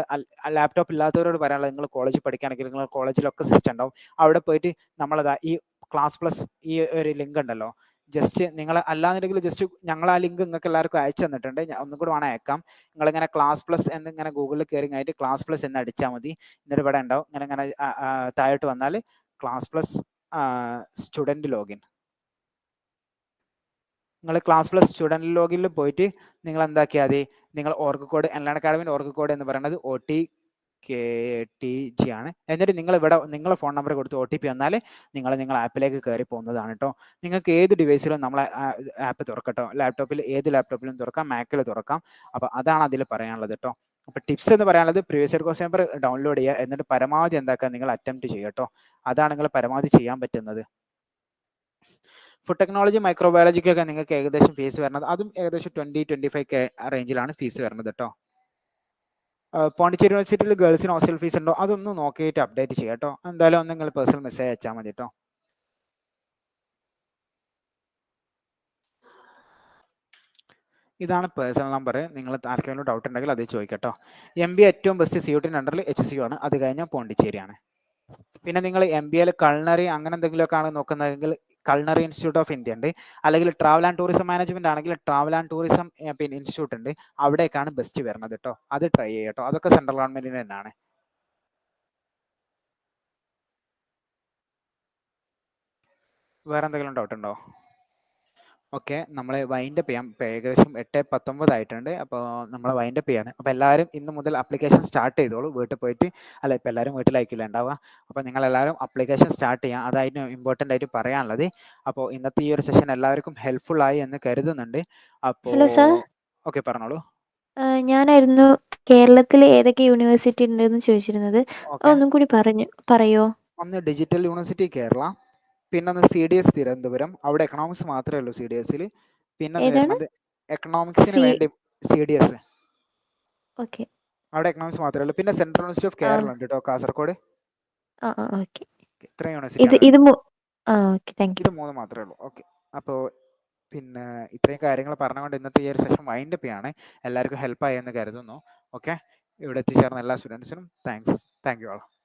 ലാപ്ടോപ്പ് ഇല്ലാത്തവരോട് പറയാനുള്ളത്, നിങ്ങൾ കോളേജിൽ പഠിക്കുകയാണെങ്കിൽ നിങ്ങൾ കോളേജിലൊക്കെ സിസ്റ്റം ഉണ്ടാവും. അവിടെ പോയിട്ട് നമ്മളതാ ഈ ക്ലാസ് പ്ലസ് ഈ ഒരു ലിങ്ക് ഉണ്ടല്ലോ, ജസ്റ്റ് നിങ്ങൾ അല്ലാന്നുണ്ടെങ്കിൽ ജസ്റ്റ് ഞങ്ങൾ ആ ലിങ്ക് നിങ്ങൾക്ക് എല്ലാവർക്കും അയച്ചു തന്നിട്ടുണ്ട്. ഒന്നും കൂടെ വേണം അയക്കാം. നിങ്ങളിങ്ങനെ ക്ലാസ് പ്ലസ് എന്നിങ്ങനെ ഗൂഗിളിൽ കയറി കഴിഞ്ഞിട്ട് ക്ലാസ് പ്ലസ് എന്ന് അടിച്ചാൽ മതി. എന്നിട്ട് ഇവിടെ ഉണ്ടാവും ഇങ്ങനെ താഴോട്ട് വന്നാൽ ക്ലാസ് പ്ലസ് സ്റ്റുഡൻറ്റ് ലോഗിൻ. നിങ്ങൾ ക്ലാസ് പ്ലസ് സ്റ്റുഡൻറ്റ് ലോഗിനിൽ പോയിട്ട് നിങ്ങൾ എന്താക്കിയാൽ മതി, നിങ്ങൾ ഓർഗ് കോഡ് എൽനാട് അക്കാഡമിൻ്റെ ഓർഗ് കോഡ് എന്ന് പറയുന്നത് OTKTG ആണ്. എന്നിട്ട് നിങ്ങൾ ഇവിടെ നിങ്ങളെ ഫോൺ നമ്പർ കൊടുത്ത് OTP വന്നാൽ നിങ്ങൾ ആപ്പിലേക്ക് കയറി പോകുന്നതാണ് കേട്ടോ. നിങ്ങൾക്ക് ഏത് ഡിവൈസിലും നമ്മളെ ആപ്പ് തുറക്കട്ടോ. ലാപ്ടോപ്പിൽ ഏത് ലാപ്ടോപ്പിലും തുറക്കാം, മാക്കിൽ തുറക്കാം. അപ്പോൾ അതാണ് അതിൽ പറയാനുള്ളത് കേട്ടോ. അപ്പോൾ ടിപ്സ് എന്ന് പറയാനുള്ളത്, previous year question paper download ചെയ്യുക. എന്നിട്ട് പരമാവധി എന്താക്കുക, നിങ്ങൾ അറ്റംപ്റ്റ് ചെയ്യുക കേട്ടോ. അതാണ് നിങ്ങൾ പരമാവധി ചെയ്യാൻ പറ്റുന്നത്. ഫുഡ് ടെക്നോളജി മൈക്രോബയോളജിക്കൊക്കെ നിങ്ങൾക്ക് ഏകദേശം ഫീസ് വരുന്നത് അതും ഏകദേശം 20-25K റേഞ്ചിലാണ് ഫീസ് വരുന്നത് കേട്ടോ. പോണ്ടിച്ചേരി യൂണിവേഴ്സിറ്റിയിൽ ഗേൾസിന് ഹോസ്റ്റൽ ഫീസ് ഉണ്ടോ അതൊന്ന് നോക്കിയിട്ട് അപ്ഡേറ്റ് ചെയ്യാം കേട്ടോ. എന്തായാലും ഒന്ന് നിങ്ങൾ പേഴ്സണൽ മെസ്സേജ് അയച്ചാൽ മതി കേട്ടോ. ഇതാണ് പേഴ്സണൽ നമ്പർ. നിങ്ങൾ ആർക്കെങ്കിലും ഡൗട്ട് ഉണ്ടെങ്കിൽ അത് ചോദിക്കട്ടോ. MBA ഏറ്റവും ബെസ്റ്റ് CUT അണ്ടറിൽ HCU ആണ്, അത് കഴിഞ്ഞാൽ പോണ്ടിച്ചേരിയാണ്. പിന്നെ നിങ്ങൾ MBAയിൽ കൾണറി അങ്ങനെ എന്തെങ്കിലുമൊക്കെ ആണ് നോക്കുന്നതെങ്കിൽ കൾണറി ഇൻസ്റ്റിറ്റ്യൂട്ട് ഓഫ് ഇന്ത്യ ഉണ്ട്, അല്ലെങ്കിൽ ട്രാവൽ ആൻഡ് ടൂറിസം മാനേജ്മെന്റ് ആണെങ്കിൽ ട്രാവൽ ആൻഡ് ടൂറിസം പിന്നെ ഇൻസ്റ്റിറ്റ്യൂട്ട് ഉണ്ട്, അവിടേക്കാണ് ബെസ്റ്റ് വരുന്നത് കേട്ടോ. അത് ട്രൈ ചെയ്യട്ടോ, അതൊക്കെ സെൻട്രൽ ഗവൺമെന്റിന് തന്നെയാണ്. വേറെ എന്തെങ്കിലും ഡൗട്ട് ഉണ്ടോ? ഓക്കെ, നമ്മൾ വൈൻഡപ്പ് ചെയ്യാം. ഇപ്പോൾ ഏകദേശം 8:19 ആയിട്ടുണ്ട്. അപ്പോൾ നമ്മൾ വൈൻഡപ്പ് ചെയ്യാണ്. അപ്പോൾ എല്ലാവരും ഇന്ന് മുതൽ ആപ്ലിക്കേഷൻ സ്റ്റാർട്ട് ചെയ്തോളൂ. വീട്ടിൽ പോയിട്ട് അല്ല, ഇപ്പോൾ എല്ലാവരും വീട്ടിലായിരിക്കില്ല ഉണ്ടാവുക. അപ്പോൾ നിങ്ങളെല്ലാവരും ആപ്ലിക്കേഷൻ സ്റ്റാർട്ട് ചെയ്യാം. അതായിരുന്നു ഇമ്പോർട്ടൻ്റ് ആയിട്ട് പറയാനുള്ളത്. അപ്പോൾ ഇന്നത്തെ ഈ ഒരു സെഷൻ എല്ലാവർക്കും ഹെൽപ്ഫുൾ ആയി എന്ന് കരുതുന്നുണ്ട്. അപ്പോൾ ഹലോ സർ, ഓക്കെ പറഞ്ഞോളൂ. ഞാനായിരുന്നു കേരളത്തിൽ ഏതൊക്കെ യൂണിവേഴ്സിറ്റി ഉണ്ടെന്ന് ചോദിച്ചിരുന്നത്. ഓക്കെ, ഒന്നും കൂടി പറയോ? ഒന്ന് ഡിജിറ്റൽ യൂണിവേഴ്സിറ്റി കേരള, പിന്നെ ഒന്ന് CDS തിരുവനന്തപുരം, അവിടെ എക്കണോമിക്സ് മാത്രമേ ഉള്ളൂ CDSൽ. പിന്നെ ഒന്ന് ഏതാണ്? വരുന്നത് എക്കണോമിക്സിന് വേണ്ടി CDS, ഓക്കെ. അവിടെ എക്കണോമിക്സ് മാത്രമേ ഉള്ളൂ. പിന്നെ സെൻട്രൽ യൂണിവേഴ്സിറ്റി ഓഫ് കേരള ഉണ്ട് കേട്ടോ, കാസർഗോഡ്. ഓക്കെ. ഇത്രയും ഇത് യൂണിവേഴ്സിറ്റി ഇത് ഓക്കെ, താങ്ക് യു. ഇത് 3 മാത്രമേ ഉള്ളൂ. ഓക്കെ, അപ്പോൾ പിന്നെ ഇത്രയും കാര്യങ്ങൾ പറഞ്ഞുകൊണ്ട് ഇന്നത്തെ ഈ ഒരു സെഷൻ വൈൻഡപ്പ് ചെയ്യാണ്. എല്ലാവർക്കും ഹെൽപ്പ് ആയി എന്ന് കരുതുന്നു. ഓക്കെ, ഇവിടെ എത്തിച്ചേർന്ന എല്ലാ സ്റ്റുഡൻസിനും താങ്ക് യു ആൾ.